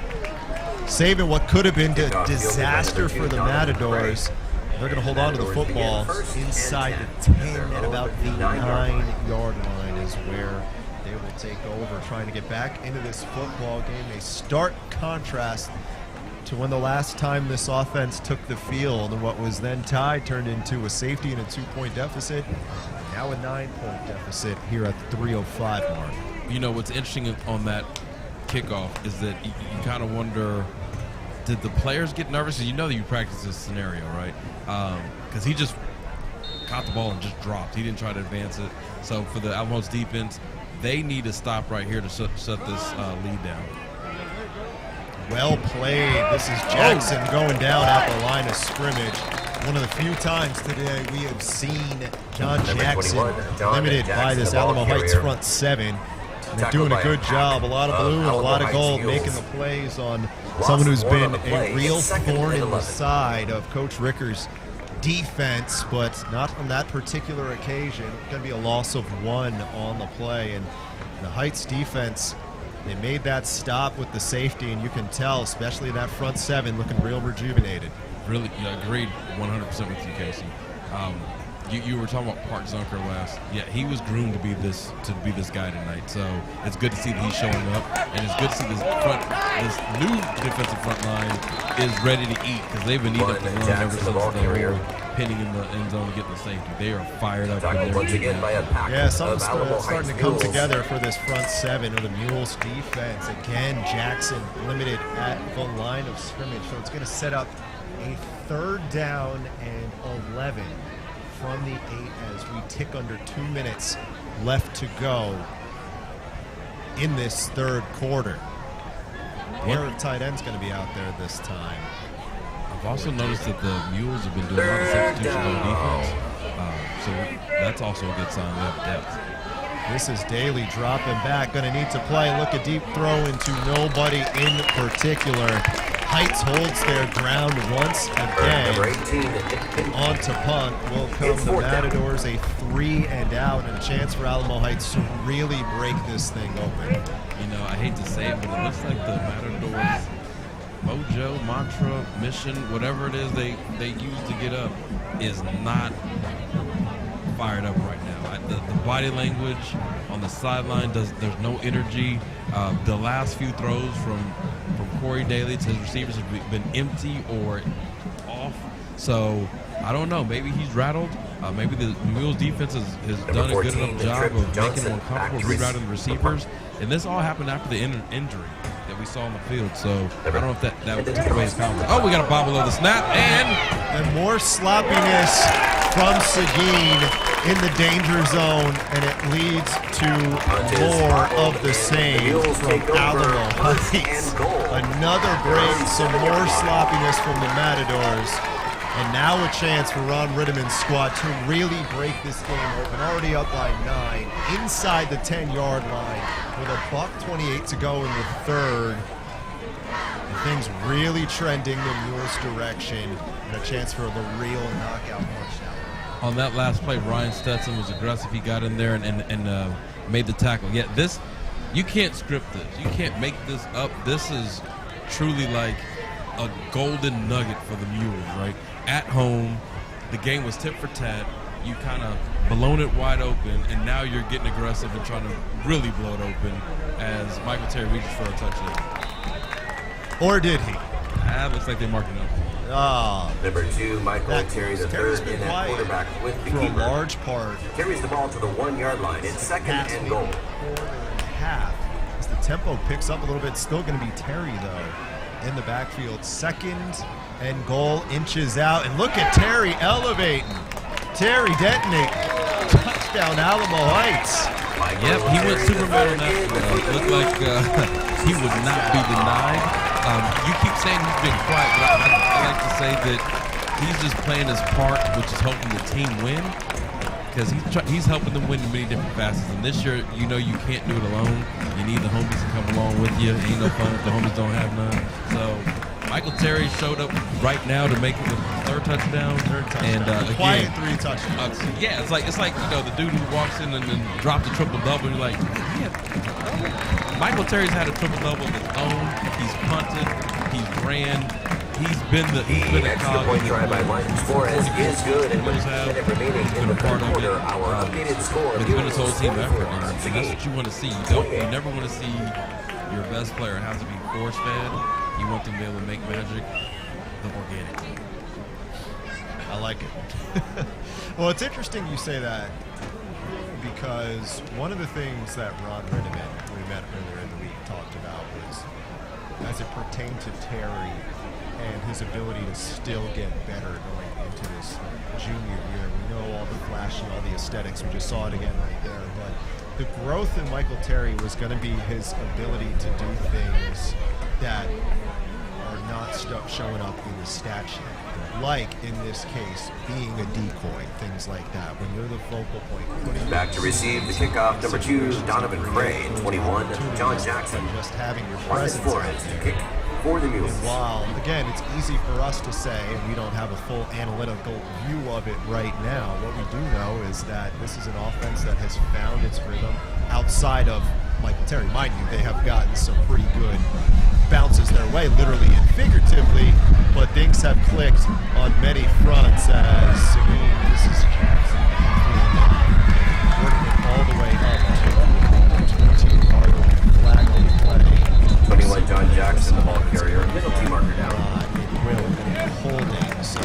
saving what could have been a disaster for the Matadors. They're going to hold on to the football inside the 10 at about the 9-yard line is where they will take over, trying to get back into this football game. A stark contrast to when the last time this offense took the field and what was then tied turned into a safety and a 2-point deficit. Now a 9-point deficit here at the 3:05 mark. You know what's interesting on that kickoff is that you kind of wonder, did the players get nervous? You know that you practice this scenario, right? Because he just caught the ball and just dropped. He didn't try to advance it. So for the Alamo's defense, they need to stop right here to shut this lead down. Well played. This is Jackson going down at the line of scrimmage. One of the few times today we have seen John Jackson limited by this Alamo Heights front seven. And they're doing a good job. A lot of blue and a lot of gold, making the plays on someone who's been a real thorn in the side of Coach Ricker's defense, but not on that particular occasion. It's going to be a loss of 1 on the play. And the Heights defense, they made that stop with the safety, and you can tell, especially that front seven, looking real rejuvenated. Really, agreed 100% with you, Casey. You were talking about Park Zunker last. Yeah, he was groomed to be this guy tonight. So it's good to see that he's showing up, and it's good to see this new defensive front line is ready to eat, because they've been eating up the run ever since they were pinning in the end zone to get the safety. They are fired up. Yeah, something's starting to come together for this front seven of the Mules defense. Again, Jackson limited at the line of scrimmage, so it's going to set up a 3rd down and 11 from the 8 as we tick under 2 minutes left to go in this 3rd quarter. Pair of tight ends going to be out there this time. I've also noticed that the Mules have been doing a lot of substitution on defense, so that's also a good sign. They have depth. This is Daly dropping back, going to need to play. Look, a deep throw into nobody in particular. Heights holds their ground once again. On to punt will come the Matadors, a 3 and out, and a chance for Alamo Heights to really break this thing open. You know, I hate to say it, but it looks like the Matadors mojo, mantra, mission, whatever it is they use to get up is not fired up right now. The body language on the sideline, there's no energy. The last few throws from Corey Daly to his receivers have been empty or off. So I don't know. Maybe he's rattled. Maybe the Mules defense has done a good enough job of making them uncomfortable, rerouting the receivers. And this all happened after the injury that we saw on the field. So I don't know if that took away his confidence. Oh, we got a bobble of the snap, and more sloppiness from Seguin in the danger zone, and it leads to more of the same from Alamo Heights. Another break, some more sloppiness from the Matadors, and now a chance for Ron Ritteman's squad to really break this game open. Already up by 9, inside the 10-yard line with a $1:28 to go in the 3rd. And things really trending the Mules' direction, and a chance for the real knockout touchdown. On that last play, Ryan Stetson was aggressive. He got in there and made the tackle. Yeah, this, you can't script this. You can't make this up. This is truly like a golden nugget for the Mules, right? At home, the game was tit for tat. You kind of blown it wide open, and now you're getting aggressive and trying to really blow it open as Michael Terry reaches for a touchdown. Or did he? Looks like they marked it up. Number 2, Michael Terry, the third in at quarterback with the keeper. For a large part. Carries the ball to the 1-yard line. It's 2nd and goal. Half. As the tempo picks up a little bit, still going to be Terry, though, in the backfield. 2nd and goal, inches out. And look at Terry elevating. Terry detonating. Touchdown, Alamo Heights. Yep, he went Superman on that. Looked like he would not be denied. You keep saying he's been quiet, but I like to say that he's just playing his part, which is helping the team win, because he's helping them win in many different facets. And this year, you know you can't do it alone. You need the homies to come along with you. Ain't no fun if the homies don't have none. So Michael Terry showed up right now to make it the 3rd touchdown. And again, quiet 3 touchdowns. Yeah, it's like you know, the dude who walks in and then dropped a triple-double. You're like, yeah. Michael Terry's had a triple-double of his own. He's punted. He's ran. He's been a cog. Point try by Martin Flores is good, and with 1 minute remaining in the 3rd quarter, our updated score it's been a whole team effort, and that's what you want to see. You never want to see your best player have to be force-fed. You want them to be able to make magic the organic. I like it. Well, it's interesting you say that, because one of the things that Ron Ritteman, we met earlier in the week, talked about was as it pertained to Terry and his ability to still get better going into this junior year. We know all the flashy, all the aesthetics. We just saw it again right there. But the growth in Michael Terry was going to be his ability to do things that are not showing up in the stat sheet. Like, in this case, being a decoy, things like that. When you're the focal point. Back to receive the kickoff, number 2, Donovan Gray, 21, John Jackson. Just having your Marcus presence Flores to kick for the Mules. And while, again, it's easy for us to say, and we don't have a full analytical view of it right now, what we do know is that this is an offense that has found its rhythm outside of Michael Terry. Mind you, they have gotten some pretty good bounces their way, literally and figuratively, but things have clicked on many fronts as SEGUIN, this is Jackson, working it all the way up to the 20-yard flag on the play. 21, John Jackson, the ball carrier, penalty marker down. It will be holding, so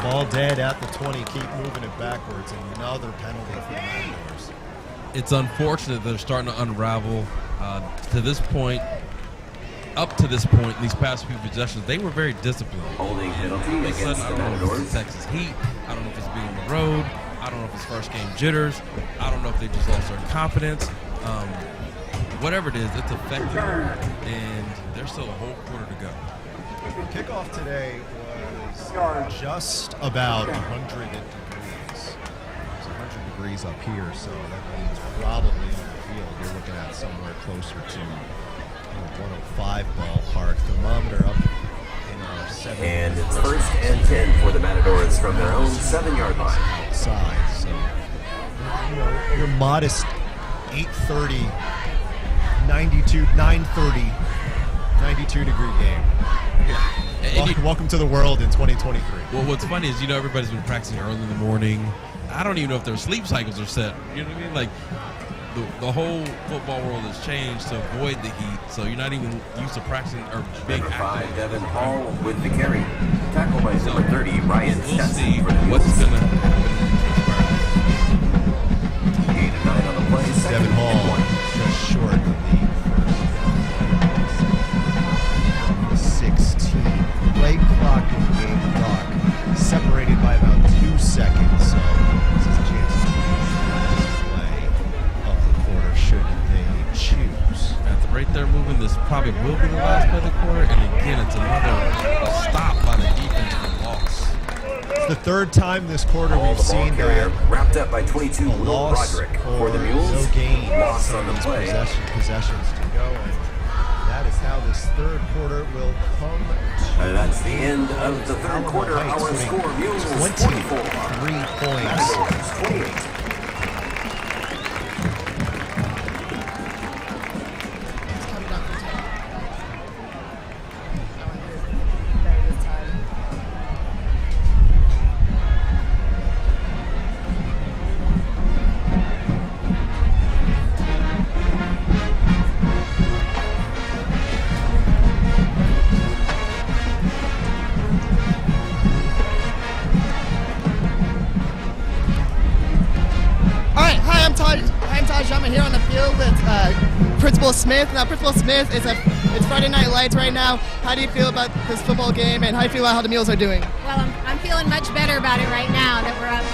ball dead at the 20, keep moving it backwards, another penalty for the Matadors. It's unfortunate they're starting to unravel. To this point, up to this point, these past few possessions, they were very disciplined. Holding penalty against I the don't know if Matadors. it's Texas Heat. I don't know if it's being on the road. I don't know if it's first game jitters. I don't know if they just lost their confidence. Whatever it is, it's effective, and there's still a whole quarter to go. Kickoff today was just about 100 degrees. It's 100 degrees up here, so that means probably on the field you're looking at somewhere closer to 105 ballpark. Thermometer up in our 7. And it's 1st and 10 for the Matadors from their own 7-yard line. Outside, so your modest 8:30, 9:30, 92 degree game. Yeah. Welcome to the world in 2023. Well, what's funny is, everybody's been practicing early in the morning. I don't even know if their sleep cycles are set. You know what I mean? Like, the whole football world has changed to avoid the heat, so you're not even used to practicing or being Number 5, active. Devin Hall with the carry. Tackled by number 30, Ryan We'll Stetson see for the what's Mules. going to happen. 8 and 9 on the play. Second Devin and Hall 1. just short of the 16. Play clock and game clock separated by about 2 seconds, so this is a chance to play of the quarter should they choose. At the rate they're moving, this probably will be the last play of the quarter, and again, it's another stop by the defense for loss. It's the third time this quarter we've The ball seen carrier that wrapped up by 22, Will loss Broderick or for the Mules. no gain Loss from on the these play. possessions to go, and that is how this third quarter will come to That's the end of the third quarter. Heights Our putting score, Mules 23 44. points. Matadors 28. I'm here on the field with Principal Smith. Now, Principal Smith, it's Friday Night Lights right now. How do you feel about this football game, and how do you feel about how the Mules are doing? Well, I'm feeling much better about it right now that we're up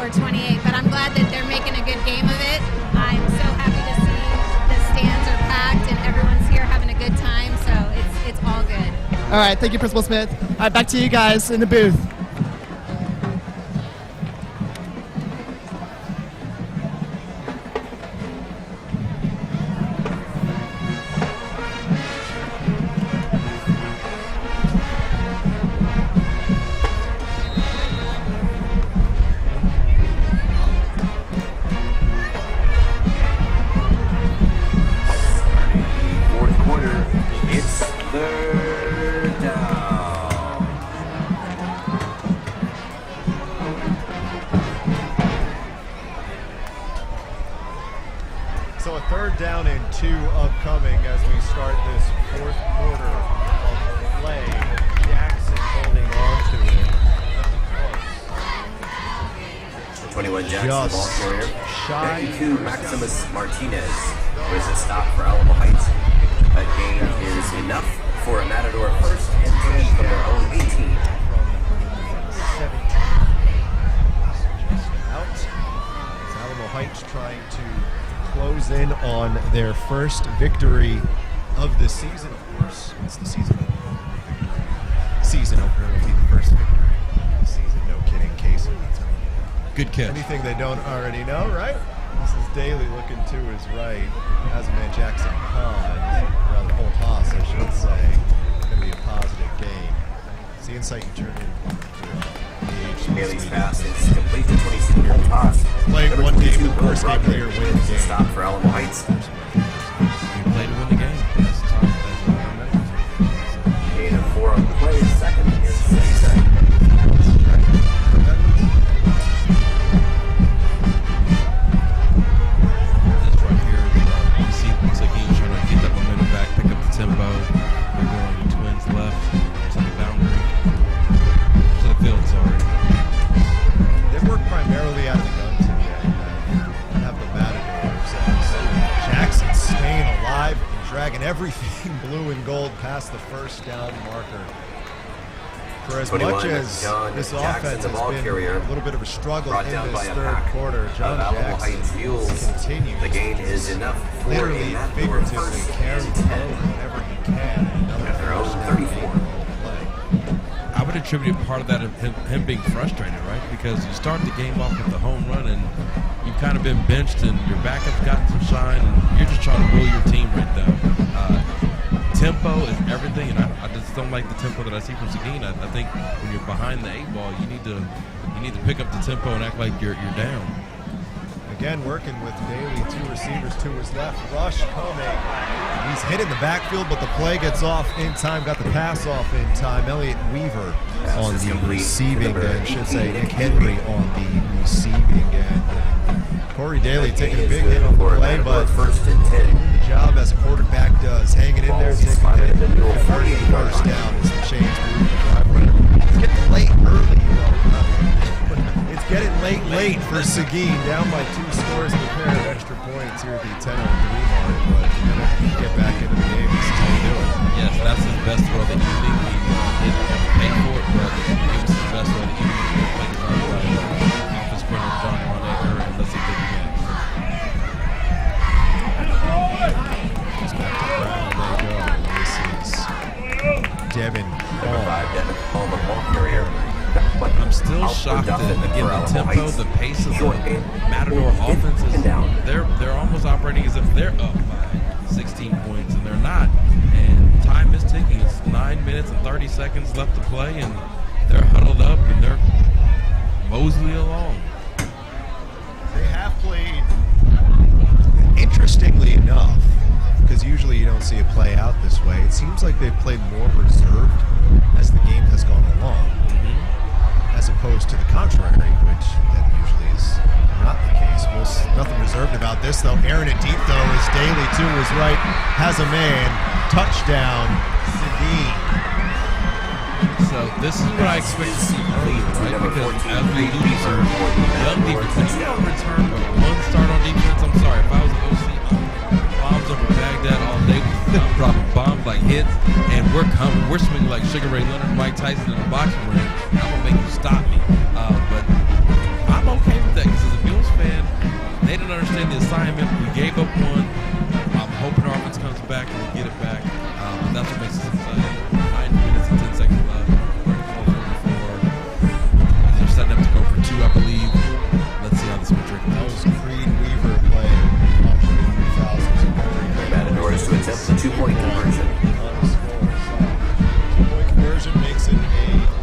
44-28, but I'm glad that they're making a good game of it. I'm so happy to see the stands are packed and everyone's here having a good time, so it's all good. All right, thank you, Principal Smith. All right, back to you guys in the booth. Down and 2 upcoming as we start this fourth quarter of play. Jackson holding on to it. 21 Jackson, the ball carrier. Shy 92 Maximus Martinez. There's a stop for Alamo Heights. A gain is enough for a Matador first and 10 from their own 18. Out. It's Alamo Heights trying to close in on their first victory of the season. Of course, it's the season opener. Season opener will be the first victory of the season. No kidding, Casey. Good catch. Anything they don't already know, right? This is Daly looking to his right. As a man, Jackson Kahn, rather whole toss, I should say. It's going to be a positive game. It's the insight you turn in. Daly's pass is complete to 26 full toss. Playing one game, the first game player win the game. Stop for Alamo Heights. You play to win the game. That's tough. Gain of 4 on the play, second is Seguin. This right here, you see Seguin trying to get that momentum back, pick up the tempo. They're going twins left to the boundary. To the field, sorry. They've worked primarily out of the gun today. Have the Matadors as Jackson staying alive and dragging everything blue and gold past the first down marker. For as much as this offense has been a little bit of a struggle in this third quarter, John Jackson continues the gain is enough for literally, figuratively carry the load whenever he can. Their own 34. I would attribute part of that of him being frustrated, right? Because you start the game off with the home run and you've kind of been benched and your backup's gotten some shine and you're just trying to will your team right now. Tempo is everything, and I just don't like the tempo that I see from Seguin. I think when you're behind the 8-ball, you need to pick up the tempo and act like you're down. Again, working with Daly, 2 receivers to his left. Rush coming. He's hit in the backfield, but the play gets off in time. Got the pass off in time. Elliott Weaver on the receiving end. Should say Nick Henry on the receiving end. Corey Daly taking a big hit on the play, but first and 10. The job as a quarterback does, hanging in there, taking a hit. First down as the chains move the driveway. It's getting late early, It's getting late for Seguin, down by 2 scores and a pair of extra points here at the 10-3 mark, but get back into the game. This is how you do it. Yes, that's his best throw of the evening. He didn't pay for it, but it was his best throw of the evening. Like his own offense sprinter John Longacre, and let's see if they can get. Devin Hall, the ball carrier. I'm still shocked that, again, the tempo, the pace of the Matador offense is, they're almost operating as if they're up by 16 points, and they're not. And time is ticking. It's 9 minutes and 30 seconds left to play, and they're huddled up, and they're mosey along. They have played, interestingly enough, because usually you don't see it play out this way, it seems like they've played more reserved as the game has gone along, as opposed to the contrary, which that usually is not the case. Nothing reserved about this, though. Aaron it deep, though, as Daly to his right has a man. Touchdown, Seguin. So this is what I expect to see earlier, right? Because as we lose our young defense, when you don't return but 1 start on defense, I'm sorry, if I was an OC, bombs over Baghdad all day. I'm dropping bombs like hits, and we're coming. We're swinging like Sugar Ray Leonard, Mike Tyson in the boxing ring. I'm gonna make you stop me. But I'm okay with that because as a Mules fan, they didn't understand the assignment. We gave up 1. I'm hoping our offense comes back and we get it back. But that's what makes it exciting. 9 minutes and 10 seconds left. 44. They're setting up to go for 2, I believe. Let's see how this one trickles. That was Creed Weaver playing. Matadors to attempt the 2-point conversion. 2-point conversion makes it a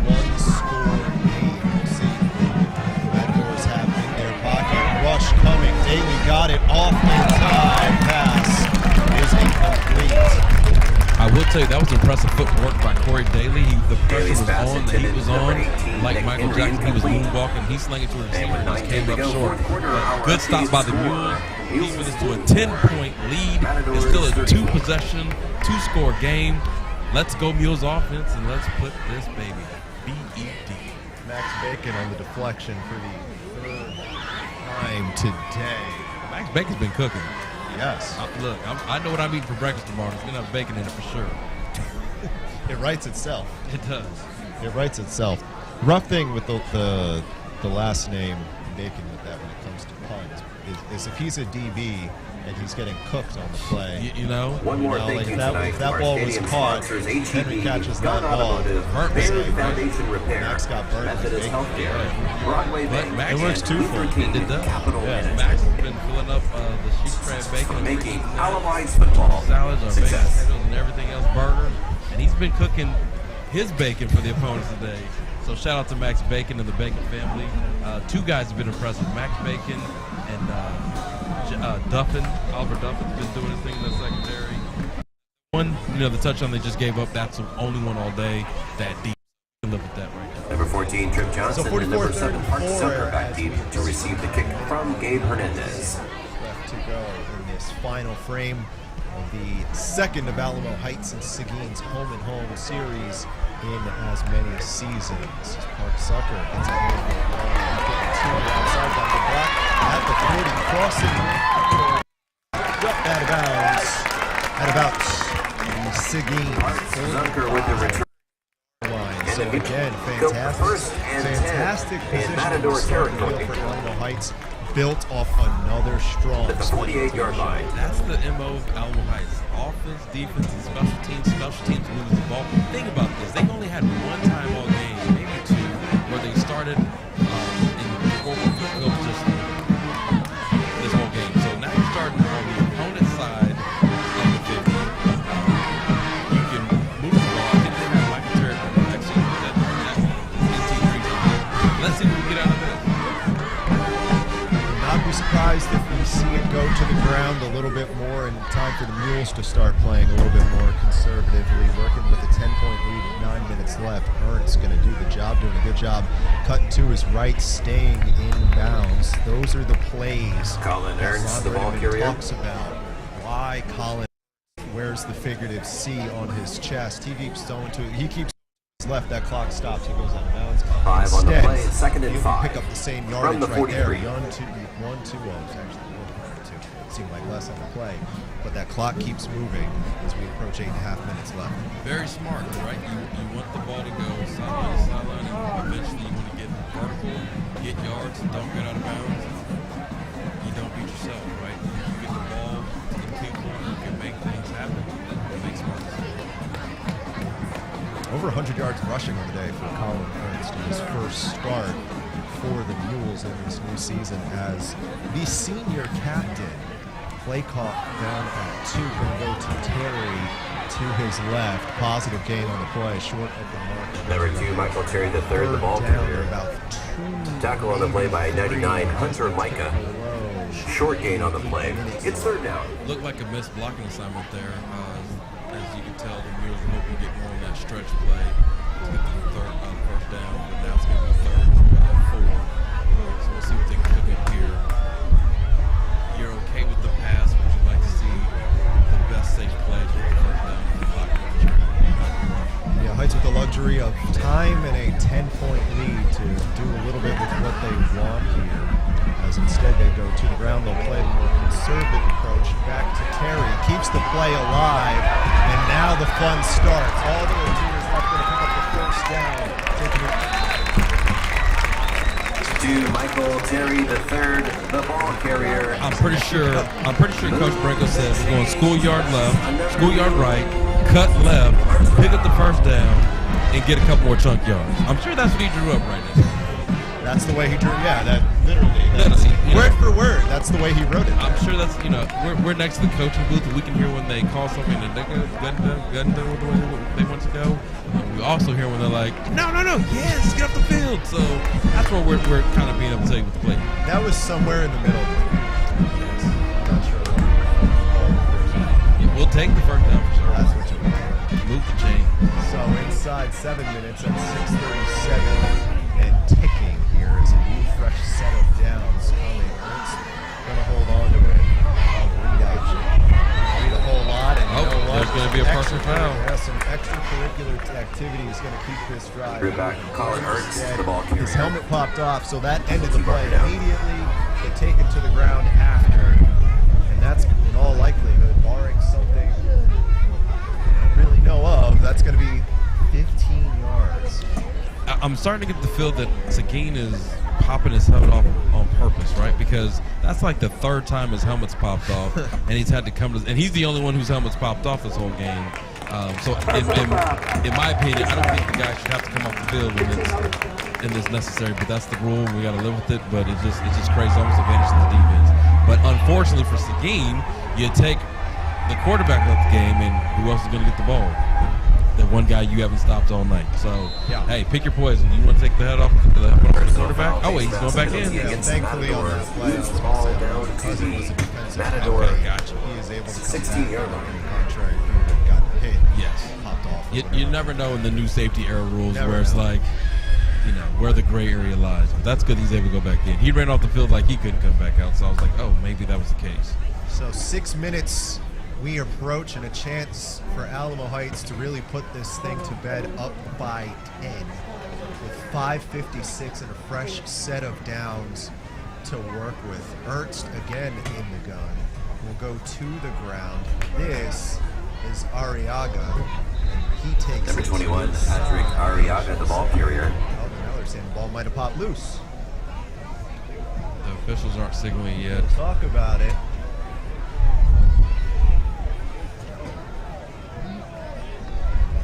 1-score game. See, Matadors have in their pocket. Rush coming. Daly got it off in time. Pass is incomplete. I will tell you, that was impressive footwork by Corey Daly. The pressure was on, the heat was on. Like Michael Jackson, he was moonwalking. He slung it to a receiver and just came up short. Good stop by the Mules. Even it's to a 10-point lead. It's still a 2-possession, 2-score game. Let's go Mules offense, and let's put this baby B-E-D. Max Bacon on the deflection for the 3rd time today. Max Bacon's been cooking. Yes. Look, I know what I'm eating for breakfast tomorrow. It's going to have bacon in it for sure. It writes itself. It does. It writes itself. Rough thing with the last name Bacon with that when it comes to puns is if he's a DB and he's getting cooked on the play. You know? One more thank like you if that ball was caught, Henry catches that ball. Baird Foundation Repair, Max got burnt. Methodist Healthcare, Broadway Bank, it works twofold. It does. Yeah. Max has been filling up the sheep crab bacon. Making Alamo football salads, our bacon success. potatoes, and everything else, burgers. And he's been cooking his bacon for the opponents today. So shout out to Max Bacon and the Bacon family. Two guys have been impressive, Max Bacon and Duffin. Oliver Duffin's been doing his thing in the secondary. One, the touchdown they just gave up, that's the only one all day. That deep. Live with that right now. Number 14, Trip Johnson, and number 7, Park Zucker back deep to receive the kick from Gabe Hernandez. Left to go in this final frame of the second of Alamo Heights and Seguin's home-and-home series in as many seasons. This is Park Zucker gets a hand on the ball. Getting two on the outside down the block at the 40, crossing out of bounds at about the Seguin. Zucker with the return. So again, fantastic position Matador territory for Alamo Heights, built off another strong at the 48-yard line. That's the MO of Alamo Heights. Offense, defense, and special teams. Special teams lose the ball. Think about this. They've only had one time all game, maybe two, where they started in fourth field goal position this whole game. So now you're starting on the opponent's side of the 50. You can move the ball. I think they have Michael Terry next season. That let's see what we get out of this. Not be surprised if we see it go to the ground a little bit more, and time for the Mules to start playing a little bit more conservatively, working with a 10-point lead with 9 minutes left. Ernst's going to do the job, doing a good job, cutting to his right, staying in bounds. Those are the plays Colin that Ernst, Ron the ball Redmond carrier. talks about. Why Colin wears the figurative C on his chest. He keeps going to it. He keeps left, that clock stops, he goes out of bounds. 5 on the Instead, play, second and he'll 5. pick up the same From yardage the right there. 43. 1-2, actually. Seemed like less on the play, but that clock keeps moving as we approach 8.5 minutes left. Very smart, right? You want the ball to go sideline to sideline, and eventually you want to get vertical, get yards, and don't get out of bounds. You don't beat yourself, right? You get the ball to the people, you can make things happen. It makes smart decisions. Over 100 yards rushing on the day for Colin Ernst in his first start for the Mules in this new season as the senior captain. Play caught down at 2, going to go to Terry to his left. Positive gain on the play, short of the mark. Number 2, Michael Terry the third, the ball carrier. Tackle on the play by 99, Hunter Micah. Short gain on the play. It's third down. Looked like a missed blocking assignment there. As you can tell, the Mules were hoping to get more on that stretch play to get to the first down, but now it's going to be third and 4. So we'll see what they can do here. You're okay with the pass, but you'd like to see the best safe plays with the first down and the blocking. Yeah, Heights with the luxury of time and a 10-point lead to do a little bit with what they want here. As instead they go to the ground, they'll play the more conservative approach. Back to Terry, keeps the play alive, and now the fun starts. All the Rangers left going to pick up the first down. Taking it to Michael Terry the third, the ball carrier. I'm pretty sure Coach Branco said we're going schoolyard left, schoolyard right, cut left, pick up the first down, and get a couple more chunk yards. I'm sure that's what he drew up right now. That's the way he drew. Yeah, that literally. Word for word, that's the way he wrote it. I'm sure that's we're next to the coaching booth and we can hear when they call something and they're gun what they want to go. And we also hear when they're like, no, yes, get off the field. So that's where we're kind of being able to take with the play. That was somewhere in the middle. Yes. I'm not sure. Yeah, we'll take the first down for sure. That's what you want. Move the chain. So inside 7 minutes at 6:37 and ticking here as a new fresh set of downs coming. Ernst gonna hold on to it. Read a whole lot, and you know what? There's gonna be a personal foul. Yeah, some extracurricular activity is gonna keep this drive. Drew back, Colin Ernst, the ball carrier. His helmet popped off, so that ended the play immediately. They take it to the ground after, and that's in all likelihood, barring something I don't really know of, that's going to be 15 yards. I'm starting to get the feel that Seguin is popping his helmet off on purpose, right? Because that's like the third time his helmet's popped off, and he's had to come to, and he's the only one whose helmet's popped off this whole game. So in my opinion, I don't think the guy should have to come off the field when it's necessary, but that's the rule. We got to live with it, but it's just crazy, almost advantage to the defense. But unfortunately for Seguin, you take the quarterback of the game, and who else is going to get the ball? The one guy you haven't stopped all night. So, hey, pick your poison. You want to take the head off the quarterback? Oh, wait, he's going back in. Yeah, thankfully on that play, because it was a defensive play, gotcha. He is able to come back in the contrary if he would have gotten hit. Yes. Popped off. You never know in the new safety era rules where it's like, you know, where the gray area lies. But that's good he's able to go back in. He ran off the field like he couldn't come back out, so I was like, oh, maybe that was the case. So 6 minutes we approach, and a chance for Alamo Heights to really put this thing to bed, up by 10 with 5:56 and a fresh set of downs to work with. Ernst again in the gun will go to the ground. This is Arriaga, and he takes Number 21, Patrick Arriaga, the ball carrier. Oh, now they're saying the ball might have popped loose. The officials aren't signaling yet. Talk about it.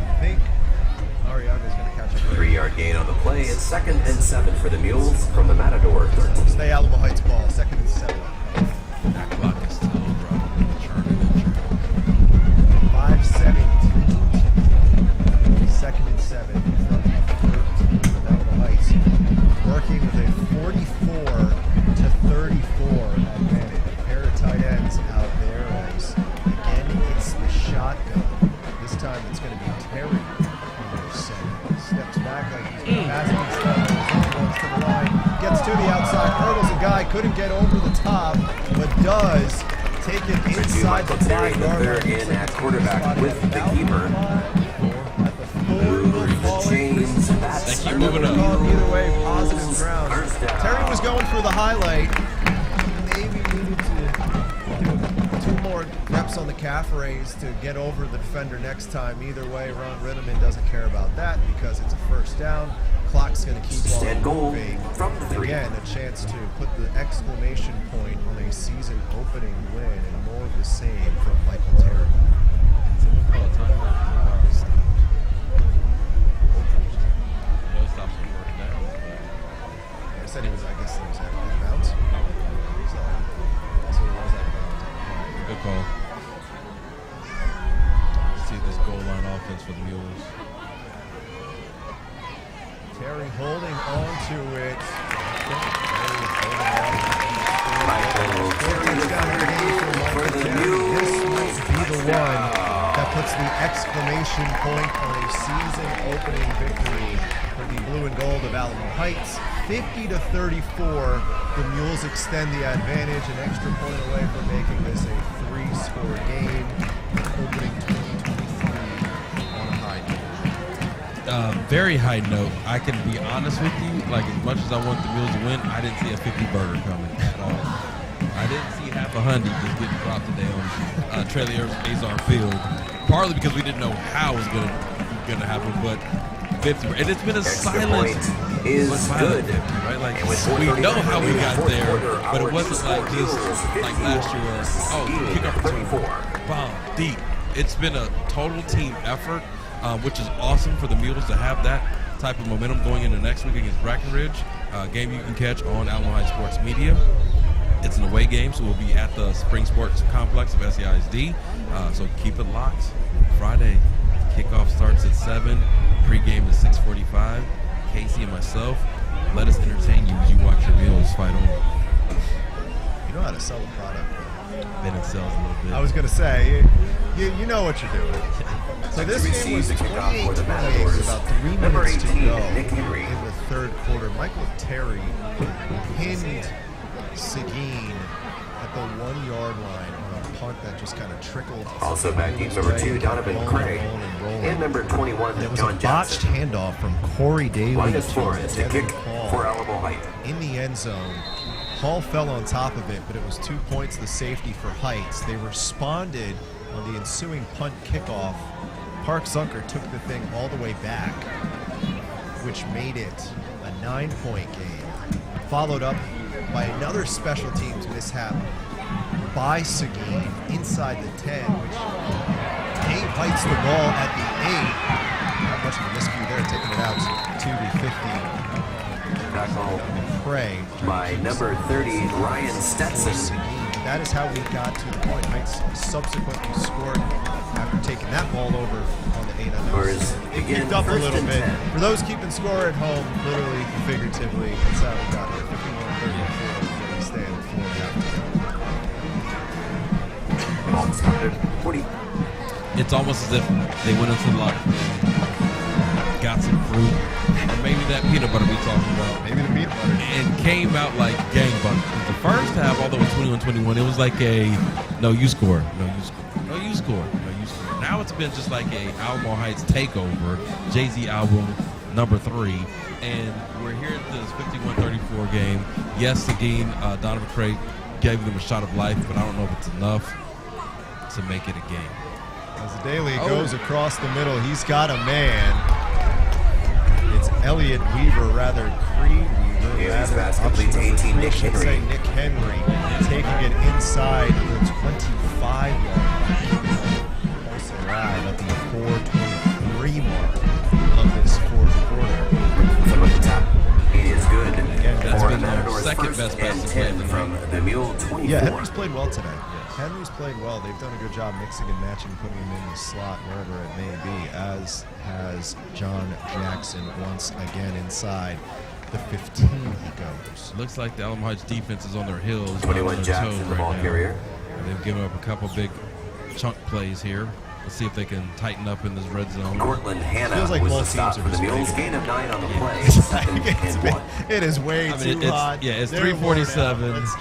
I think Arriaga's going to catch a 3-yard gain on the play. It's 2nd and 7 for the Mules from the Matadors. Stay Alamo Heights ball, 2nd and 7. That clock is still running. 5:17. 2nd and 7 from 13 from Alamo Heights. Working with a 44-34 advantage. A pair of tight ends out there as, again, it's the shotgun. This time it's going to be Terry under center. Steps back like he's been passing himself. Goes to the line. Gets to the outside. Hurdles a guy. Couldn't get over the top, but does take it inside the 5-yard line. In at quarterback with the keeper. James, that's they keep moving up. Either way, positive ground. Terry was going for the highlight. Maybe needed to do 2 more reps on the calf raise to get over the defender next time. Either way, Ron Ritterman doesn't care about that because it's a first down. Clock's going to keep on moving. Again, a chance to put the exclamation point on a season-opening win, and more of the same from Michael Terry. I said he was, I guess he was at bounds. So he was at bounds. Good call. See this goal line offense for the Mules. Terry holding on to it. for the Mules. This might be the one that puts the exclamation point on a season-opening victory for the blue and gold of Alamo Heights. 50-34, the Mules extend the advantage, an extra point away from making this a 3-score game, opening 2023 on a high note. Very high note. I can be honest with you, like as much as I want the Mules to win, I didn't see a 50-burger coming at all. I didn't see half a hundred just getting dropped today on TRAYLOR AZAR field, partly because we didn't know how it was gonna happen, but 50, and it's been a silent is good, 50, right? Like we know how we got there, but it wasn't like this, like last year where kick off return, bomb deep. It's been a total team effort, which is awesome for the Mules to have that type of momentum going into next week against Brackenridge. Game you can catch on Alamo High Sports Media. It's an away game, so we'll be at the Spring Sports Complex of SEISD. So keep it locked. Friday, kickoff starts at 7. Pre-game is 6:45. Casey and myself, let us entertain you as you watch your Mules fight on. You know how to sell a product. Bennett sells a little bit. I was going to say, you know what you're doing. So this game was 28-28, about 3 minutes to go in the third quarter. Michael Terry pinned Seguin at the 1-yard line on a punt that just kind of trickled. Also back in number 2, Donovan Craig, and number 21, There was John a botched Johnson. handoff from Corey Daly Linus to Flores to Devin kick Paul for Alamo Heights. in the end zone. Hall fell on top of it, but it was 2 points the safety for Heights. They responded on the ensuing punt kickoff. Park Zunker took the thing all the way back, which made it a 9-point game. Followed up by another special teams mishap by Seguin inside the 10, which gave Heights the ball at the 8. Not much of a miscue there, taking it out to the 50. Tackle Pray by number 30, Ryan Stetson. That is how we got to the point. Heights subsequently scored after taking that ball over on the 8. It picked up a little bit. For those keeping score at home, literally, figuratively, that's how we got here. 51-34. We stay at 4.5. Ball started 40. It's almost as if they went into the locker room, got some fruit, or maybe that peanut butter we talking about. Maybe the peanut butter. And came out like gangbusters. The first half, although it was 21-21, it was like a no, you score, no, you score, no, you score, no, you score. Now it's been just like a Alamo Heights takeover, Jay-Z album #3, and we're here at this 51-34 game. Yes, Seguin, Donovan Craig gave them a shot of life, but I don't know if it's enough to make it a game. As the Daily goes across the middle, he's got a man. It's Elliott Weaver, rather Creed Weaver. His pass complete to 18, Nick Henry. Nick Henry taking it inside the 25-yard line. Also arrive at the 4:23 mark of this fourth quarter. From the top, he is good. Again, that's for been their Matador's second best pass 10 from the Mule 24. Yeah, Henry's played well today. Henry's played well. They've done a good job mixing and matching, putting him in the slot wherever it may be, as has John Jackson once again inside the 15 he goes. Looks like the Alamo Heights defense is on their heels. 21 on their Jackson, toes the ball now. carrier. They've given up a couple big chunk plays here. Let's see if they can tighten up in this red zone. Cortland Hanna Feels like was both the stop teams are for the just Mules. waiting. Gain of 9 on the play. Second and 1. It is way too hot. Yeah, it's They're 3:47. worn out.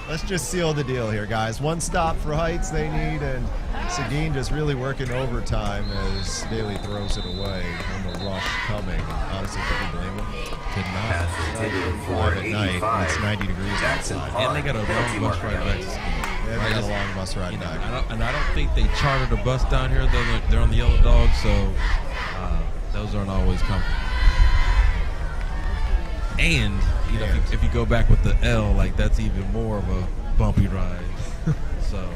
Let's just seal the deal here, guys. One stop for Heights they need, and Seguin just really working overtime as Daly throws it away on the rush coming. Honestly, could you blame him? Could not. Pass intended for Live at night, 85. it's 90 degrees Jackson outside. And they got a long bus ride back to school. Yeah, they got a long bus ride back. I don't think they chartered a bus down here. They're on the Yellow Dog, so those aren't always comfortable. And you know, if you go back with the L, like that's even more of a bumpy ride. So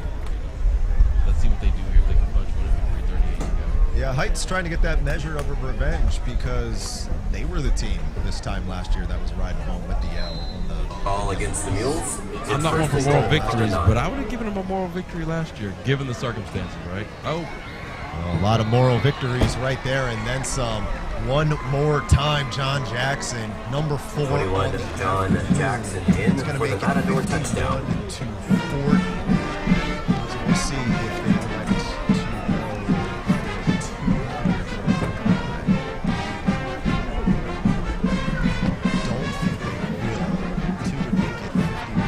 let's see what they do here. If they can punch one at 3:38 to go. Yeah, Heights trying to get that measure of a revenge because they were the team this time last year that was riding home with the L on the Ball against the Mules. I'm not one for moral victories, but I would have given them a moral victory last year, given the circumstances, right? Well, a lot of moral victories right there, and then some. One more time, John Jackson, number 4. 21, John Jackson in It's going to for make the it Matador touchdown. 51 to 40. So we'll see if they elect to go 2. Don't think they will. 2 would make it 51.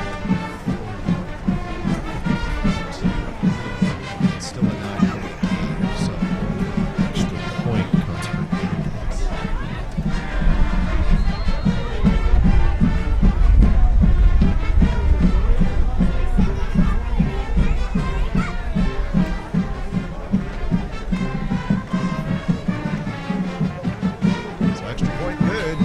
It's still a 9-point game, so extra point contribution. So extra point good.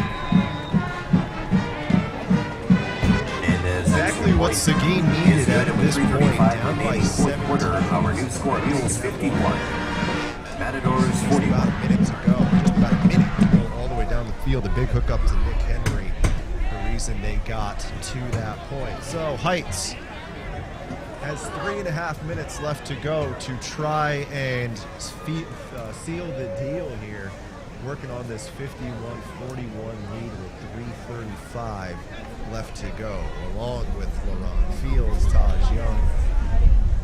Exactly what Seguin needed at this point, down by 7. Quarter, our new score, Mules 51. Matadors 41. About a minute to go. Just about a minute to go all the way down the field. A big hookup to Nick Henry. The reason they got to that point. So Heights has 3.5 minutes left to go to try and seal the deal here. Working on this 51-41 lead with 3:35 left to go. Along with LaRhon Fields, Taj Young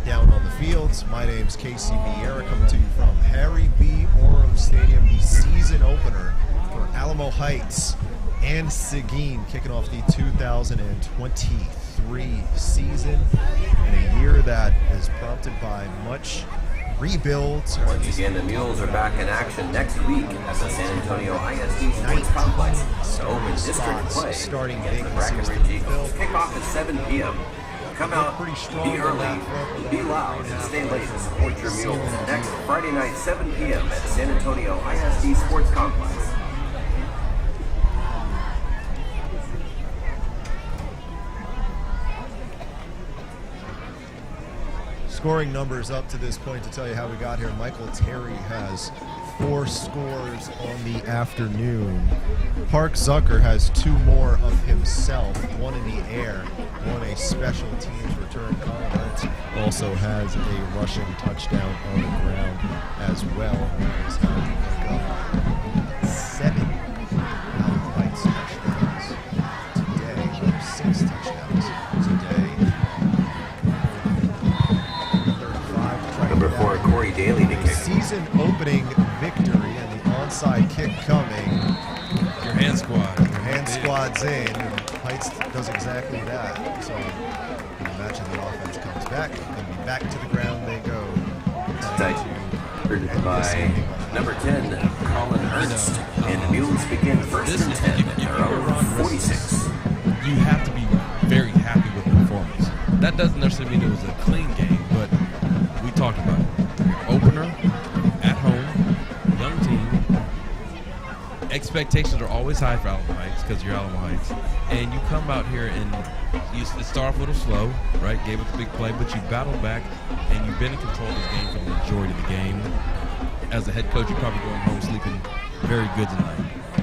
down on the fields. My name's Casey VIERA, coming to you from Harry B. OREM Stadium, the season opener for Alamo Heights and Seguin, kicking off the 2023 season in a year that is prompted by much rebuilds. Once again, the Mules are back in action next week at the San Antonio ISD Sports Complex to open district play starting The vacancies to Breckenridge be Eagles filled. kick off at 7 p.m. Come out, Pretty strong be on early, that front. be loud, and stay late to support your mules. Next Friday night, 7 p.m. at San Antonio ISD Sports Complex. Scoring numbers up to this point to tell you how we got here. Michael Terry has 4 scores on the afternoon. Park Zucker has 2 more of himself, 1 in the air, 1 a special teams return. Commentators also has a rushing touchdown on the ground as well. That is how we pick up 7 outright touchdowns today, or 6 touchdowns today. Number 4, Corey Daly to kick. Season opening victory and the onside kick coming. Your hand squad. Your hand squad's in. And Heights does exactly that. So imagine the offense comes back and back to the ground they go. By number 10, Colin Ernst. And the Mules begin first and 10 at their own 46. You have to be very happy with the performance. That doesn't necessarily mean it was a clean game, but we talked about it. Opener, at home, young team. Expectations are always high for Alamo Heights because you're Alamo Heights. And you come out here and you start off a little slow, right? Gave up the big play, but you battled back and you've been in control of this game for the majority of the game. As a head coach, you're probably going home sleeping very good tonight.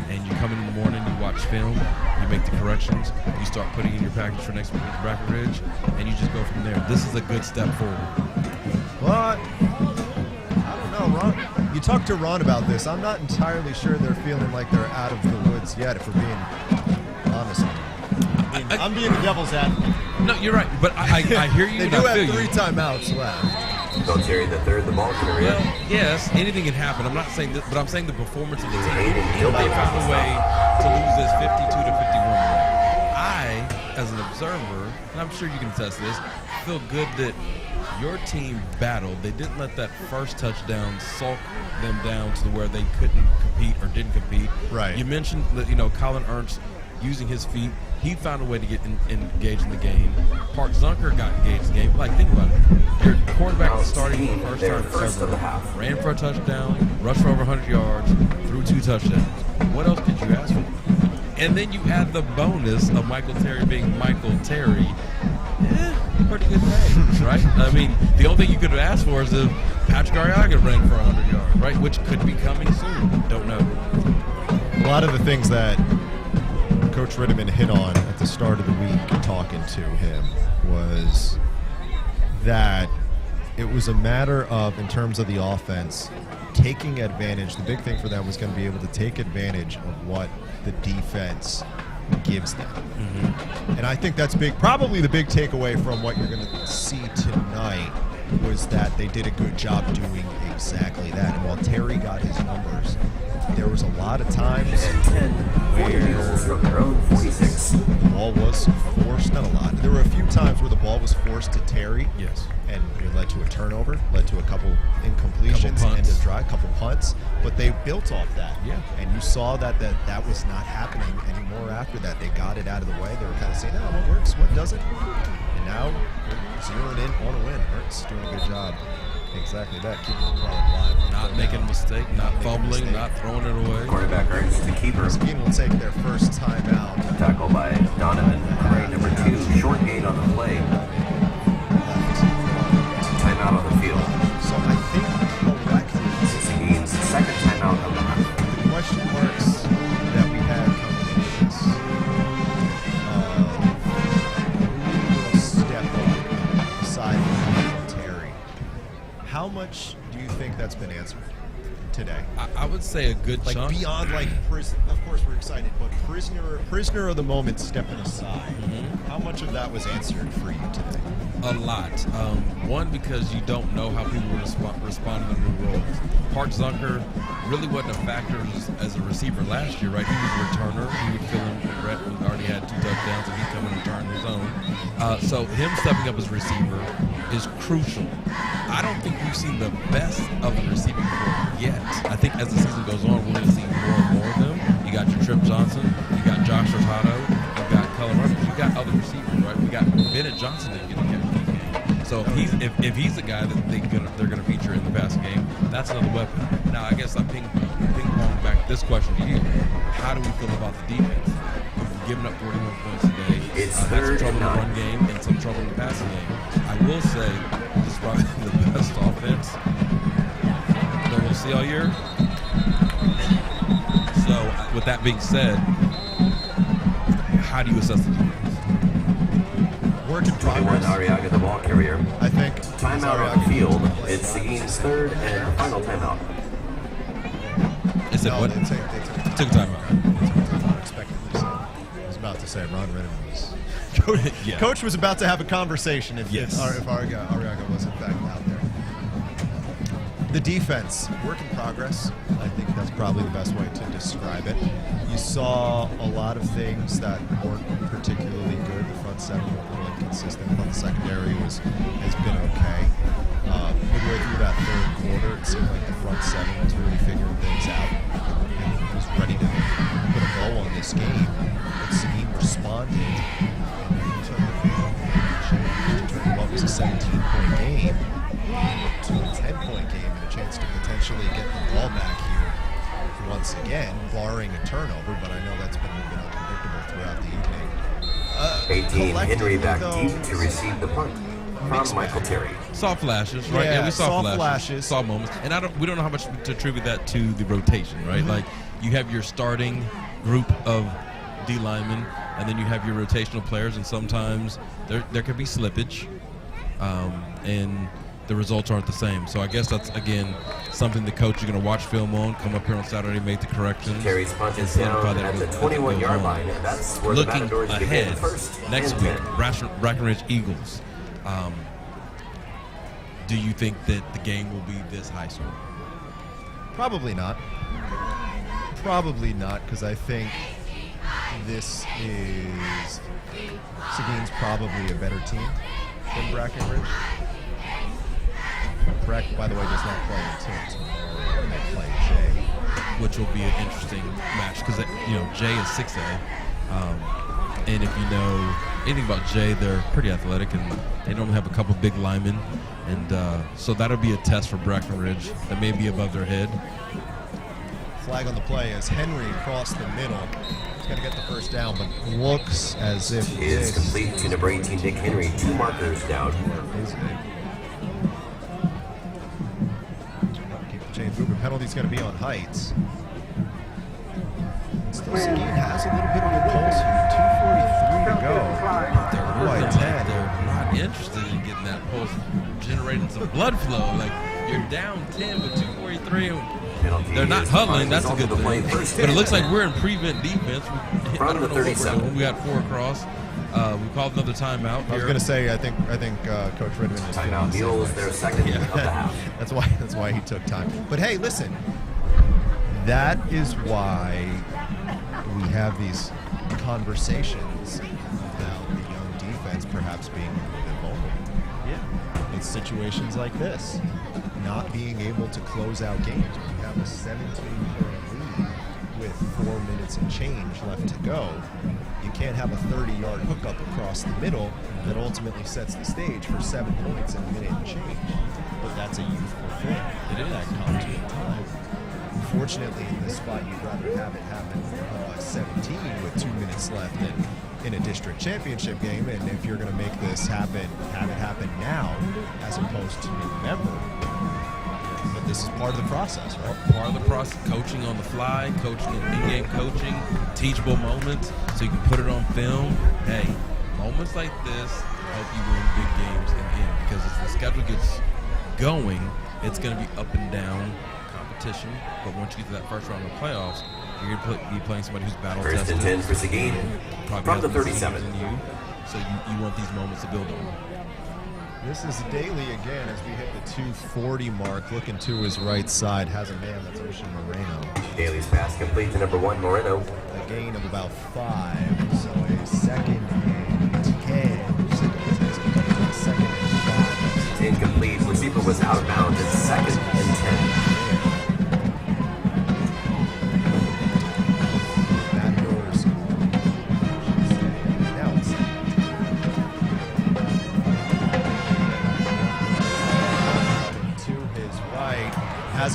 And you come in the morning, you watch film, you make the corrections, you start putting in your package for next week at Breckenridge, and you just go from there. This is a good step forward. But I don't know, Ron. You talked to Ron about this. I'm not entirely sure they're feeling like they're out of the woods yet, if we're being honest. I'm being the devil's advocate. No, you're right, but I hear you. They and do I feel have 3 you. timeouts left. Bill Terry the third, the ball carrier. Well, yes, anything can happen. I'm not saying this, but I'm saying the performance of the team. They found a way to lose this 52 to 51 way. I, as an observer, and I'm sure you can attest to this, feel good that your team battled. They didn't let that first touchdown sulk them down to where they couldn't compete or didn't compete. Right. You mentioned that, Colin Ernst using his feet. He found a way to get engaged in the game. Park Zucker got engaged in the game. Like, think about it. Your quarterback is starting for the first time ever. Ran for a touchdown, rushed for over 100 yards, threw 2 touchdowns. What else could you ask for? And then you add the bonus of Michael Terry being Michael Terry. Pretty good pay, right? I mean, the only thing you could have asked for is if Patrick Arriaga ran for 100 yards, right? Which could be coming soon. Don't know. A lot of the things that Coach Ritteman hit on at the start of the week talking to him was that it was a matter of, in terms of the offense, taking advantage. The big thing for them was going to be able to take advantage of what the defense gives them. And I think that's big. Probably the big takeaway from what you're going to see tonight was that they did a good job doing exactly that. And while Terry got his numbers, there was a lot of times where the ball was forced, not a lot. There were a few times where the ball was forced to Terry. Yes. And it led to a turnover, led to a couple incompletions, and a drive, couple punts. But they built off that. Yeah. And you saw that was not happening anymore after that. They got it out of the way. They were kind of saying, no, what works, what doesn't. And now they're zeroing in on a win. Ernst's doing a good job. Exactly that, keeping the crowd alive. Not making a mistake, not fumbling, not throwing it away. Quarterback Ernst, the keeper. SEGUIN will take their first timeout. Tackle by Donovan Gray, number 2, short gain on the play. Timeout on the field. So I think collectively, SEGUIN's second timeout of the half. The question marks that we had coming into this, who will step up beside Terry? How much do you think that's been answered today? I would say a good chunk. Beyond of course we're excited, but prisoner of the moment stepping aside. How much of that was answered for you today? A lot. One, because you don't know how people will respond to the new roles. Park Zucker really wasn't a factor as a receiver last year, right? He was a returner. He would fill in for Brett, who already had 2 touchdowns, and he'd come and return his own. So him stepping up as a receiver is crucial. I don't think we've seen the best of the receiving corps yet. I think as the season goes on, we're going to see more and more of them. You got your Trip Johnson, you got Josh Hurtado, got other receivers, right? We got Bennett Johnson didn't get a catch in this game. So if he's the guy that they're gonna feature in the passing game, that's another weapon. Now I guess I'm ping pong back this question to you. How do we feel about the defense? We've given up 41 points today. It's had some third trouble in and the 9. run game and some trouble in the passing game. I will say this is probably the best offense that we'll see all year. So with that being said, how do you assess the defense? Work in progress. Arriaga, the ball carrier. I think. Timeout on the field. It's Seguin's third and final timeout. It said what? They took Took a timeout. Unexpectedly so. I was about to say Ron Rittman was. Yeah. Coach was about to have a conversation if Arriaga was in fact out there. The defense, work in progress. I think that's probably the best way to describe it. You saw a lot of things that weren't particularly good. The front seven were a little inconsistent. I thought the secondary has been okay. Midway through that third quarter, it seemed like the front seven was really figuring things out and was ready to put a bow on this game. But Seguin responded and turned what was a 17-point game to a 10-point game and a chance to potentially get the ball back here once again, barring a turnover, but I know that's been a little bit unpredictable throughout the evening. 18, Henry back deep to receive the punt from Michael Terry. Saw flashes, right? Yeah, we saw flashes. Saw moments. And we don't know how much to attribute that to the rotation, right? Like, you have your starting group of D linemen, and then you have your rotational players, and sometimes there could be slippage, and the results aren't the same. So I guess that's, again, something the coach is going to watch film on, come up here on Saturday, make the corrections. Terry's punt is down at the 21-yard line. That's where the Looking Matadors begin ahead, first. next week, Breckenridge Eagles. Do you think that the game will be this high score? Probably not. Probably not, because I think this is Seguin's probably a better team than Breckenridge. Breck, by the way, does not play until tomorrow. They play Jay, which will be an interesting match because Jay is 6A, and if you know anything about Jay, they're pretty athletic and they normally have a couple big linemen, and so that'll be a test for Breckenridge that may be above their head. Flag on the play as Henry across the middle. He's going to get the first down, but looks as if it's complete to number 18, Nick Henry. 2 markers down. James Booper penalty's going to be on Heights. Still, Seguin has a little bit on the pulse here. 2:43 to go. They're not interested in getting that pulse, generating some blood flow. Like, you're down 10 with 2:43. They're not huddling. That's a good thing. But it looks like we're in prevent defense. I don't know what we're doing. We got 4 across. We called another timeout. I was going to say, I think Coach Rittman is timeout. Mules their second of the half. That's why he took time. But hey, listen, that is why we have these conversations about the young defense perhaps being a little bit vulnerable. Yeah, it's situations like this, not being able to close out games. When you have a 17-point lead with 4 minutes and change left to go. You can't have a 30-yard hookup across the middle that ultimately sets the stage for 7 points in a minute and change. But that's a youthful thing. It is. That comes with time. Unfortunately, in this spot, you'd rather have it happen by 17 with 2 minutes left than in a district championship game. And if you're going to make this happen, have it happen now as opposed to November. But this is part of the process, right? Part of the process, coaching on the fly, coaching in-game coaching, teachable moments, so you can put it on film. Hey, moments like this help you win big games in the end, because as the schedule gets going, it's going to be up and down competition. But once you get to that first round of playoffs, you're going to be playing somebody who's battle tested. First and 10 for Seguin from the 37. So you want these moments to build on. This is Daly again as we hit the 240 mark. Looking to his right side, has a man, that's Ocean Moreno. Daly's pass complete to number 1, Moreno. A gain of about 5, so a 2nd and 10. Second and 5. It's incomplete. Receiver was out of bounds. It's 2nd and 10. Matadors. Now it's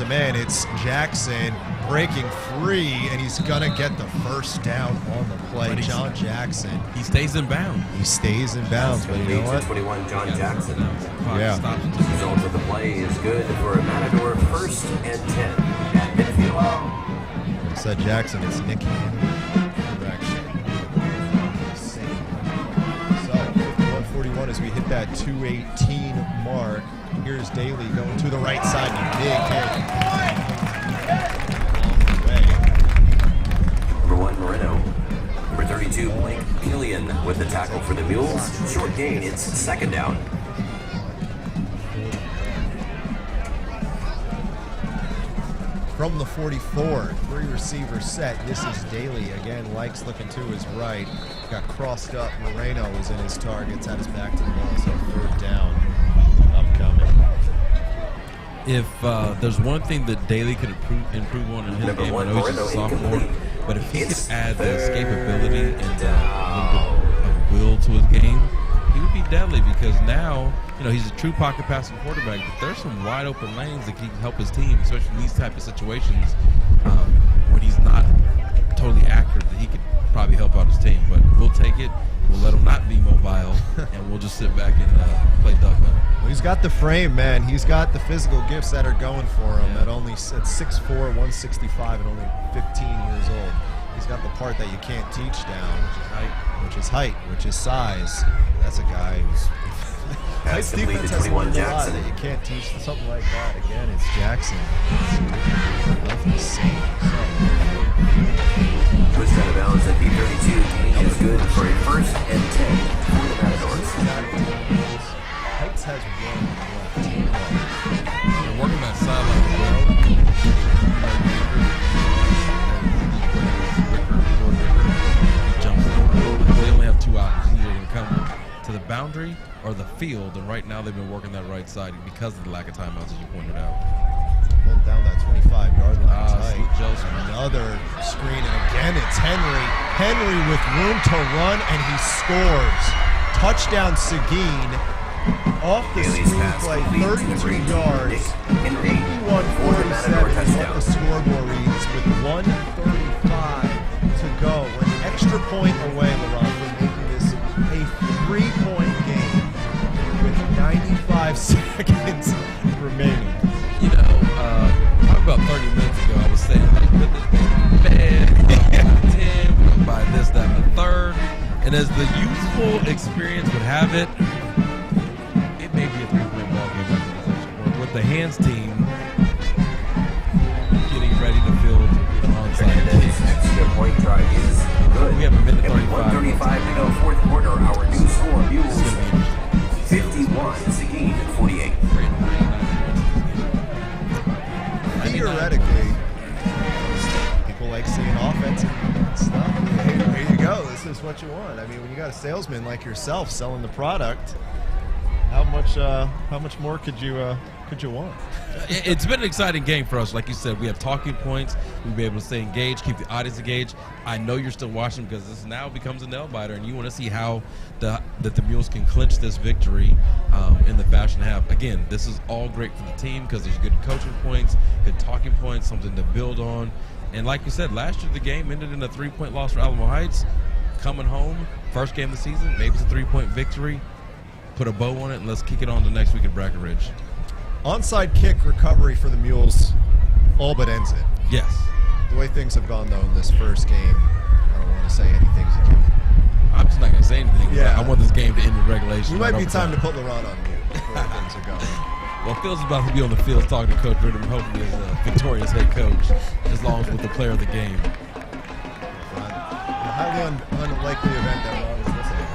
the man. It's Jackson breaking free, and he's gonna get the first down on the play. John Jackson. He stays in bounds. He stays in bounds, but you know what? 21, John Jackson. Yeah. The result of the play is good for a Matador 1st and 10 at midfield. Said Jackson, it's Nicky. Correction. So 141 as we hit that 218 mark. Here's Daly going to the right side. Big hit. Number 1, Moreno. Number 32, Blake Killian with the tackle for the Mules. Short gain, it's 2nd down. From the 44, 3 receiver set. This is Daly. Again, Likes looking to his right. Got crossed up. Moreno is in his targets. Had his back to the ball. So 3rd down upcoming. If there's one thing that Daly could improve on in his game, I know he's just a sophomore, but if he could add the escapability and a little bit of will to his game, he would be deadly, because now, you know, he's a true pocket passing quarterback, but there's some wide open lanes that he can help his team, especially in these type of situations when he's not totally accurate, that he could probably help out his team. But we'll take it. We'll let him not be mobile, and we'll just sit back and play duck hunt. Well, he's got the frame, man. He's got the physical gifts that are going for him. At 6'4", 165, and only 15 years old. He's got the part that you can't teach down, which is height, which is size. That's a guy who's Pass complete to 21, Jackson. That you can't teach something like that. Again, it's Jackson. Twist out of bounds at the 32. Gain is good for a 1st and 10 for the Matadors. Heights has one left. They're working that sideline well. They only have 2 options. Either going to come to the boundary or the field, and right now they've been working that right side because of the lack of timeouts, as you pointed out. Pulled down that 25-yard line. Sweet Joseph. Another screen, and again it's Henry. Henry with room to run, and he scores. Touchdown Seguin. Off the screenplay, 32 yards, 81-47 is what the scoreboard reads with 1:35 to go. An extra point away, LaRhon, from making this a 3-point game with 95 seconds remaining. You know, about 30 minutes ago, I was saying, like, put this baby bed, 10, we're going to buy this, that, and the third. And as the youthful experience would have it, it may be a 3-point ball game after this extra. With the hands team getting ready to field onside. Extra point drive is good. We have a minute 35. 1:35 to go, 4th quarter. Our new score, Mules 51, Seguin 48. Theoretically, people like seeing offensive stuff. Here you go. This is what you want. I mean, when you got a salesman like yourself selling the product, how much more could you want? It's been an exciting game for us. Like you said, we have talking points. We'll be able to stay engaged, keep the audience engaged. I know you're still watching because this now becomes a nail biter, and you want to see how the Mules can clinch this victory in the fashion half. Again, this is all great for the team because there's good coaching points, good talking points, something to build on. And like you said, last year the game ended in a 3-point loss for Alamo Heights. Coming home, first game of the season, maybe it's a 3-point victory. Put a bow on it, and let's kick it on to next week at Bracken Ridge. Onside kick recovery for the Mules all but ends it. Yes. The way things have gone, though, in this first game, I don't want to say anything. I'm just not going to say anything. Yeah. I want this game to end in regulation. We might be time to put LaRhon on mute before things are going. Well, Phil's about to be on the field talking to Coach Ridham, hopefully as a victorious head coach, as long as with the player of the game. A highly unlikely event that Ron is listening.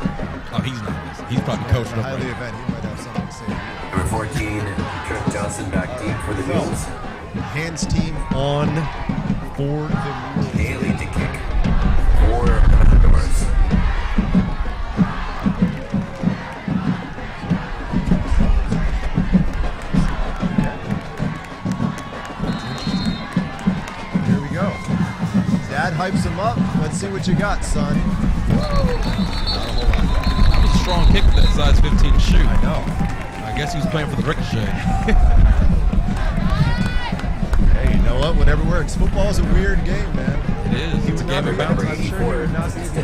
Oh, he's not listening. He's probably coaching up highly right event. He might have something to say. Number 14, Trent Johnson back deep for the Mules. Hands team on for the Mules. Daly to kick for the Matadors. Here we go. Dad hypes him up. Let's see what you got, son. That was a strong kick with that size 15 shoot. I know. I guess he was playing for the ricochet. what? Whatever works. Football is a weird game, man. It is. It's a game of boundaries. I'm sure he would not be able to go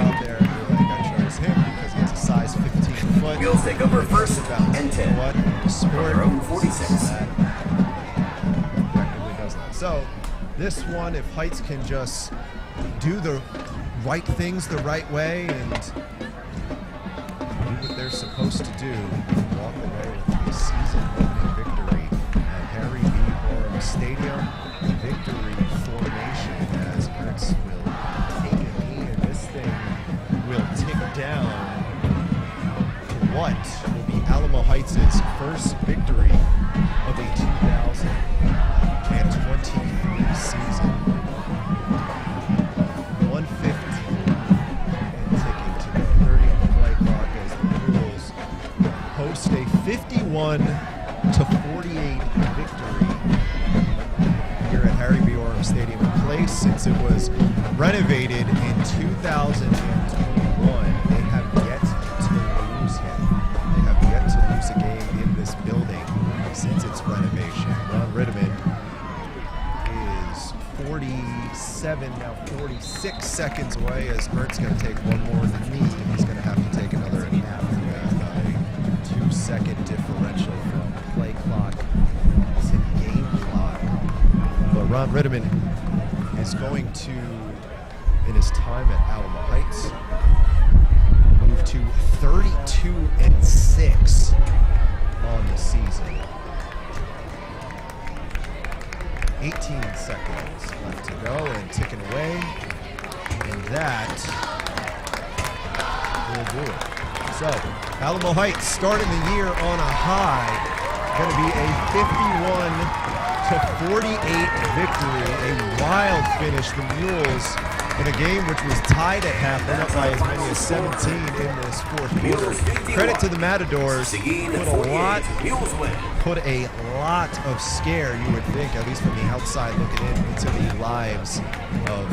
out there and be like, I chose him because he has a size 15 foot. Mules take over first and 10. What? The sport. On their own 46. Effectively does that. So, this one, if Heights can just do the right things the right way and do what they're supposed to do, walk away with a season-opening victory at Harry B. OREM Stadium. Victory formation as Ericks will take a knee, and this thing will tick down to what will be Alamo Heights' first victory of the 2023 season. 115 and ticking to the 30 on the play clock as the Mules host a 51-48 victory here at Harry B. OREM Stadium in place. Since it was renovated in 2021, they have yet to lose him. They have yet to lose a game in this building since its renovation. Ron Ritteman is 47, now 46 seconds away as Mert's going to take one more knee. He's going to have to take another after that by 2-second differential from play clock to game clock. But Ron Ritteman is going to, in his time at Alamo Heights, move to 32-6 on the season. 18 seconds left to go and ticking away, and that will do it. So, Alamo Heights starting the year on a high, going to be a 51-48 victory, a wild finish. The Mules in a game which was tied at half, went up by as many as 17 in this fourth quarter. Credit to the Matadors, put a lot of scare, you would think, at least from the outside looking into the lives of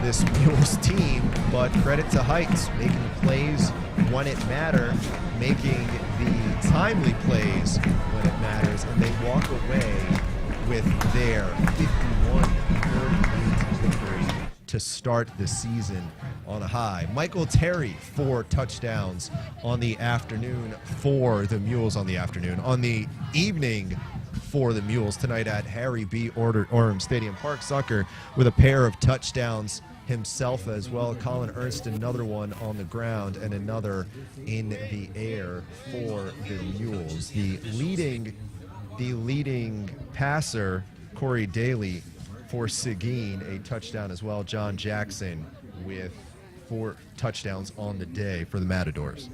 this Mules team. But credit to Heights, making the plays when it matters, making the timely plays when it matters, and they walk away with their 51-38 victory to start the season on a high. Michael Terry, 4 touchdowns on the afternoon for the Mules on the afternoon. On the evening for the Mules tonight at Harry B. OREM Stadium, Park Sucker with a pair of touchdowns himself as well. Colin Ernst, another one on the ground and another in the air for the Mules. The leading passer, Corey Daly, for Seguin, a touchdown as well. John Jackson with 4 touchdowns on the day for the Matadors.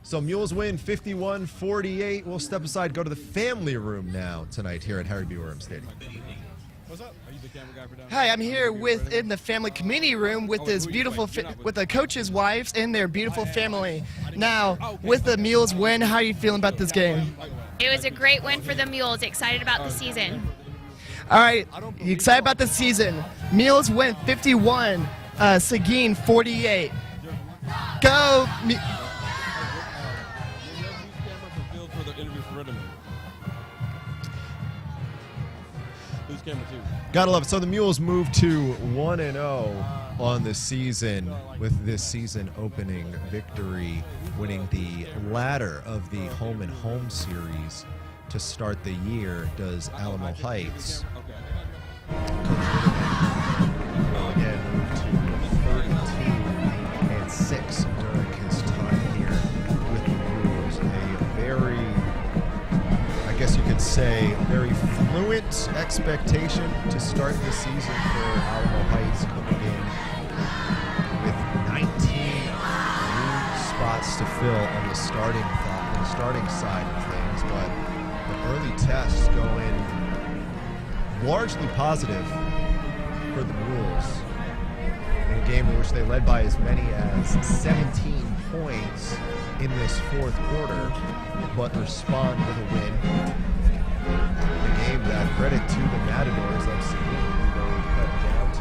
So Mules win 51-48. We'll step aside, go to the family room now tonight here at Harry B. OREM Stadium. What's up? Are you the camera guy for down? Hi, I'm here in the family committee room with this beautiful, with the coaches' wives and their beautiful family. Now, with the Mules win, how are you feeling about this game? It was a great win for the Mules. Excited about the season. All right, you excited about the season? Mules win 51, Seguin 48. Go! Gotta love it. So the Mules move to 1-0 on the season with this season opening victory, winning the latter of the home and home series to start the year. Does Alamo Heights again move to 32-6 during his time here with the Mules? A very, I guess you could say, very fluent expectation to start the season for Alamo Heights, coming in with 19 new spots to fill on the starting side of things, but the early tests going largely positive for the Mules in a game in which they led by as many as 17 points in this fourth quarter, but respond with a win. A game that, credit to the Matadors of Seguin, they cut down to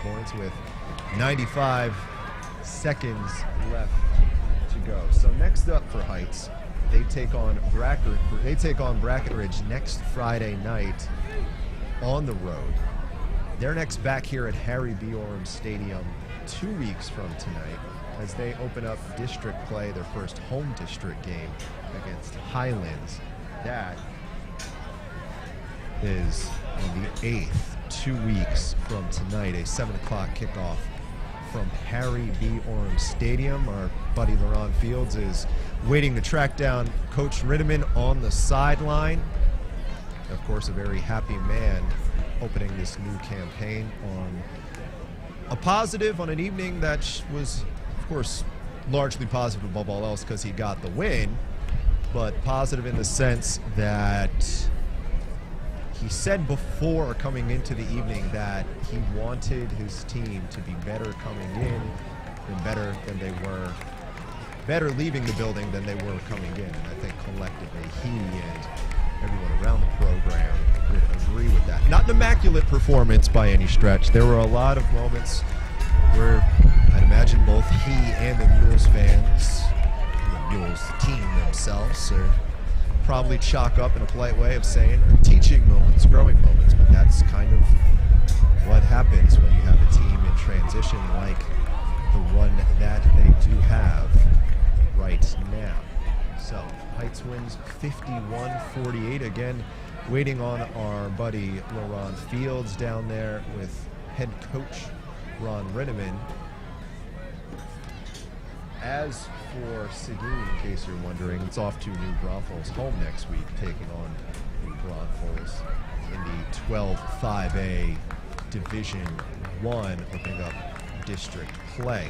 3 points with 95 seconds left to go. So next up for Heights, they take on Brackenridge next Friday night on the road. They're next back here at Harry B. Orem Stadium 2 weeks from tonight as they open up district play, their first home district game against Highlands. That is on the 8th, 2 weeks from tonight, a 7 o'clock kickoff from Harry B. Orem Stadium. Our buddy LaRhon Fields is waiting to track down Coach Ritteman on the sideline. Of course, a very happy man opening this new campaign on a positive, on an evening that was, of course, largely positive above all else because he got the win, but positive in the sense that he said before coming into the evening that he wanted his team to be better coming in and better than they were, better leaving the building than they were coming in. And I think collectively he and everyone around the program would agree with that. Not an immaculate performance by any stretch. There were a lot of moments where I'd imagine both he and the Mules fans, the Mules team themselves, are probably chalk up in a polite way of saying teaching moments, growing moments, but that's kind of what happens when you have a team in transition like the one that they do have right now. So Heights wins 51-48. Again, waiting on our buddy LaRhon Fields down there with head coach Ron Ritteman. As for Seguin, in case you're wondering, it's off to New Braunfels home next week, taking on New Braunfels in the 12-5A Division I, opening up district play.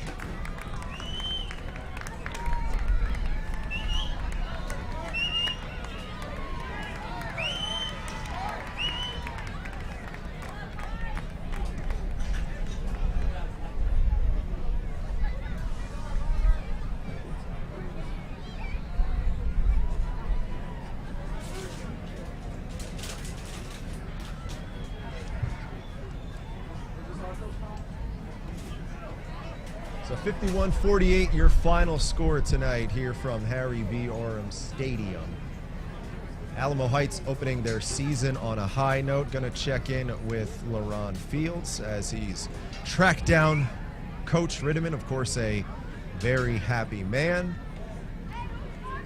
So 51-48, your final score tonight here from Harry B. Orem Stadium. Alamo Heights opening their season on a high note. Going to check in with LaRhon Fields as he's tracked down Coach Ritteman, of course, a very happy man.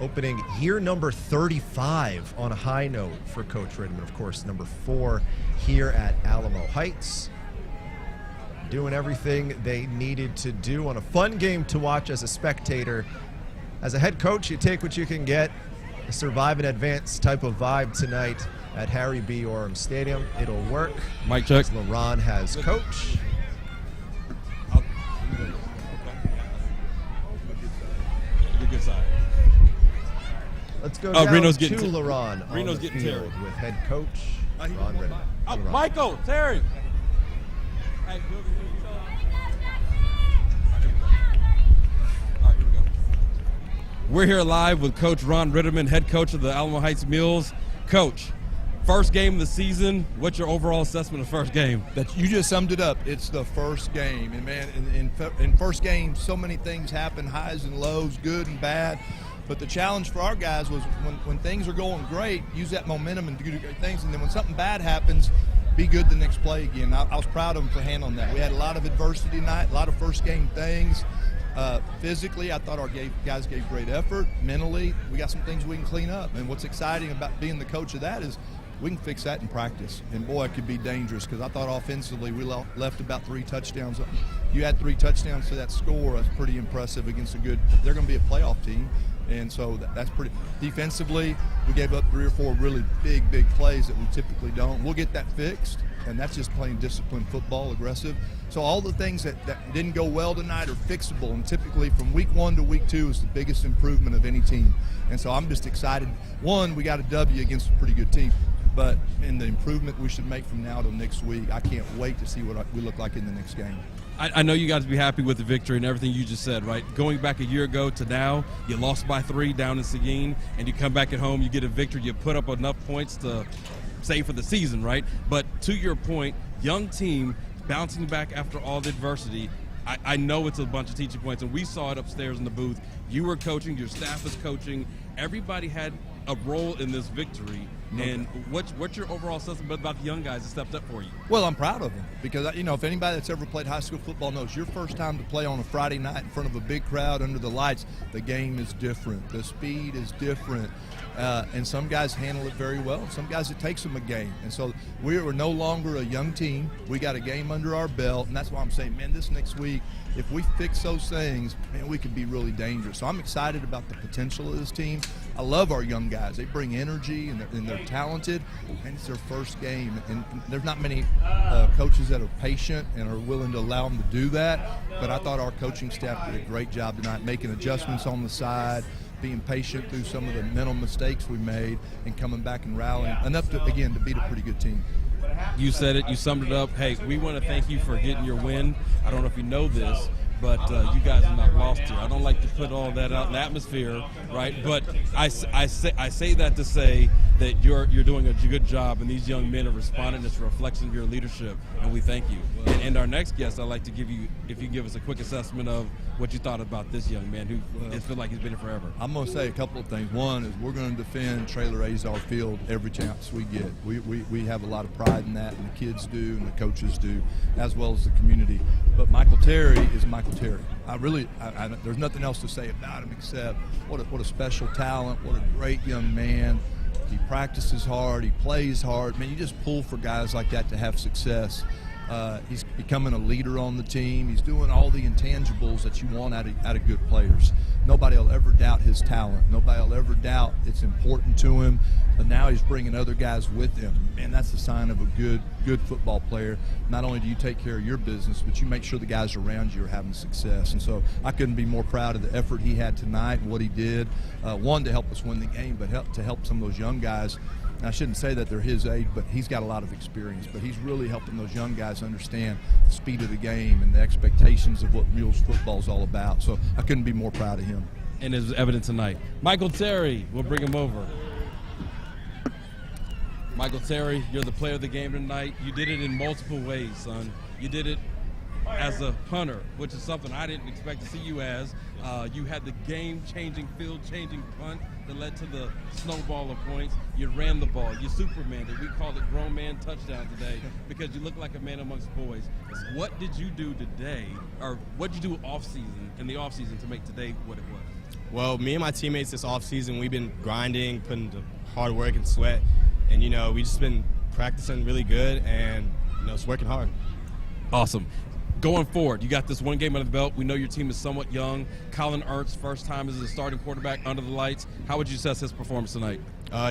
Opening year number 35 on a high note for Coach Ritteman, of course, number 4 here at Alamo Heights. Doing everything they needed to do on a fun game to watch as a spectator. As a head coach, you take what you can get. A survive and advance type of vibe tonight at Harry B. Orem Stadium. It'll work. Mic check. LaRhon has coach. Good side. Let's go down Reno's to getting LaRhon Reno's on the getting field Terry with head coach Ron Ritteman. Oh, Michael, Terry. Hey, we're here live with Coach Ron Ritteman, head coach of the Alamo Heights Mules. Coach, first game of the season. What's your overall assessment of first game? That you just summed it up. It's the first game, and man, in first game, so many things happen, highs and lows, good and bad. But the challenge for our guys was when things are going great, use that momentum and do great things, and then when something bad happens, be good the next play again. I was proud of them for handling that. We had a lot of adversity tonight, a lot of first game things. Physically, I thought our guys gave great effort. Mentally, we got some things we can clean up. And what's exciting about being the coach of that is we can fix that in practice. And boy, it could be dangerous because I thought offensively we left about 3 touchdowns. You had 3 touchdowns to that score. That's pretty impressive against a good, they're going to be a playoff team. And so that's pretty. Defensively, we gave up 3 or 4 really big plays that we typically don't. We'll get that fixed, and that's just playing disciplined football, aggressive. So all the things that didn't go well tonight are fixable, and typically from week 1 to week 2 is the biggest improvement of any team. And so I'm just excited. One, we got a W against a pretty good team, but in the improvement we should make from now till next week, I can't wait to see what we look like in the next game. I know you guys be happy with the victory and everything you just said, right? Going back a year ago to now, you lost by 3 down in Seguin, and you come back at home, you get a victory, you put up enough points to save for the season, right? But to your point, young team bouncing back after all the adversity. I know it's a bunch of teaching points, and we saw it upstairs in the booth. You were coaching, your staff is coaching. Everybody had a role in this victory. And what's your overall assessment about the young guys that stepped up for you? Well, I'm proud of them because, you know, if anybody that's ever played high school football knows your first time to play on a Friday night in front of a big crowd under the lights, the game is different. The speed is different. And some guys handle it very well. Some guys, it takes them a game. And so we are no longer a young team. We got a game under our belt. And that's why I'm saying, man, this next week, if we fix those things, man, we could be really dangerous. So I'm excited about the potential of this team. I love our young guys. They bring energy, and they're talented, and it's their first game. And there's not many coaches that are patient and are willing to allow them to do that. But I thought our coaching staff did a great job tonight, making adjustments on the side, being patient through some of the mental mistakes we made, and coming back and rallying enough to, again, to beat a pretty good team. You said it, you summed it up. Hey, we want to thank you for getting your win. I don't know if you know this, but you guys are not lost here. I don't like to put all that out in the atmosphere, right? But I say that to say that you're doing a good job, and these young men are responding. It's a reflection of your leadership, and we thank you. And our next guest, I'd like to give you, if you give us a quick assessment of what you thought about this young man who it feels like he's been here forever. I'm going to say a couple of things. One is we're going to defend TRAYLOR AZAR Field every chance we get. We have a lot of pride in that, and the kids do, and the coaches do, as well as the community. But Michael Terry is Michael Terry. There's nothing else to say about him except what a special talent, what a great young man. He practices hard, he plays hard. Man, you just pull for guys like that to have success. He's becoming a leader on the team. He's doing all the intangibles that you want out of good players. Nobody will ever doubt his talent. Nobody will ever doubt it's important to him. But now he's bringing other guys with him. Man, that's the sign of a good football player. Not only do you take care of your business, but you make sure the guys around you are having success. And so I couldn't be more proud of the effort he had tonight and what he did. One, to help us win the game, but to help some of those young guys. And I shouldn't say that they're his age, but he's got a lot of experience. But he's really helping those young guys understand the speed of the game and the expectations of what Mules football is all about. So I couldn't be more proud of him. And it's evident tonight. Michael Terry, we'll bring him over. Michael Terry, you're the player of the game tonight. You did it in multiple ways, son. You did it as a punter, which is something I didn't expect to see you as. You had the game-changing, field-changing punt that led to the snowball of points. You ran the ball. You Superman it. We called it grown man touchdown today because you look like a man amongst boys. What did you do today, or what did you do in the off-season to make today what it was? Well, me and my teammates this off-season, we've been grinding, putting the hard work and sweat, and, you know, we just been practicing really good and, you know, it's working hard. Awesome. Going forward, you got this one game under the belt. We know your team is somewhat young. Colin Ernst, first time as a starting quarterback under the lights. How would you assess his performance tonight?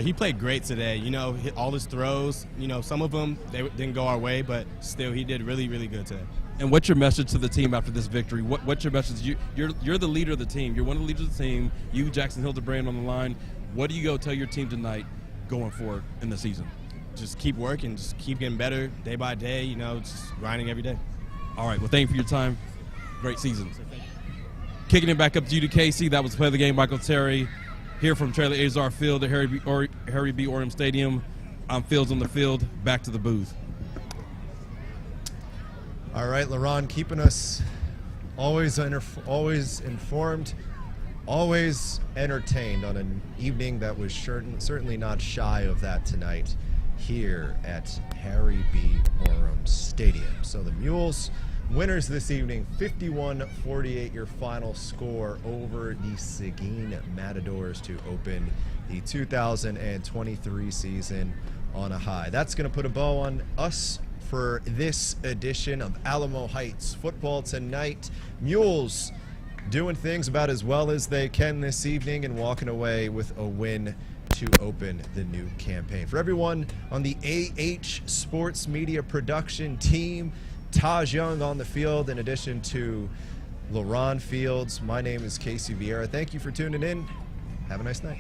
He played great today. You know, hit all his throws. You know, some of them, they didn't go our way, but still, he did really, really good today. And what's your message to the team after this victory? What's your message? You're the leader of the team. You're one of the leaders of the team. You, Jackson Hildebrand, on the line. What do you go tell your team tonight going forward in the season? Just keep working. Just keep getting better day by day. You know, just grinding every day. All right. Well, thank you for your time. Great season. Kicking it back up to you to Casey. That was the play of the game, Michael Terry, here from TRAYLOR AZAR Field at Harry B. OREM Stadium. I'm Fields on the field. Back to the booth. All right, LARHON, keeping us always informed, always entertained on an evening that was certainly not shy of that tonight here at Harry B. OREM Stadium. So the Mules, winners this evening, 51-48 your final score over the SEGUIN Matadors to open the 2023 season on a high. That's going to put a bow on us for this edition of Alamo Heights Football Tonight. Mules doing things about as well as they can this evening and walking away with a win to open the new campaign. For everyone on the AH Sports Media production team, Taj Young on the field in addition to LARHON Fields, my name is Casey Vieira. Thank you for tuning in. Have a nice night.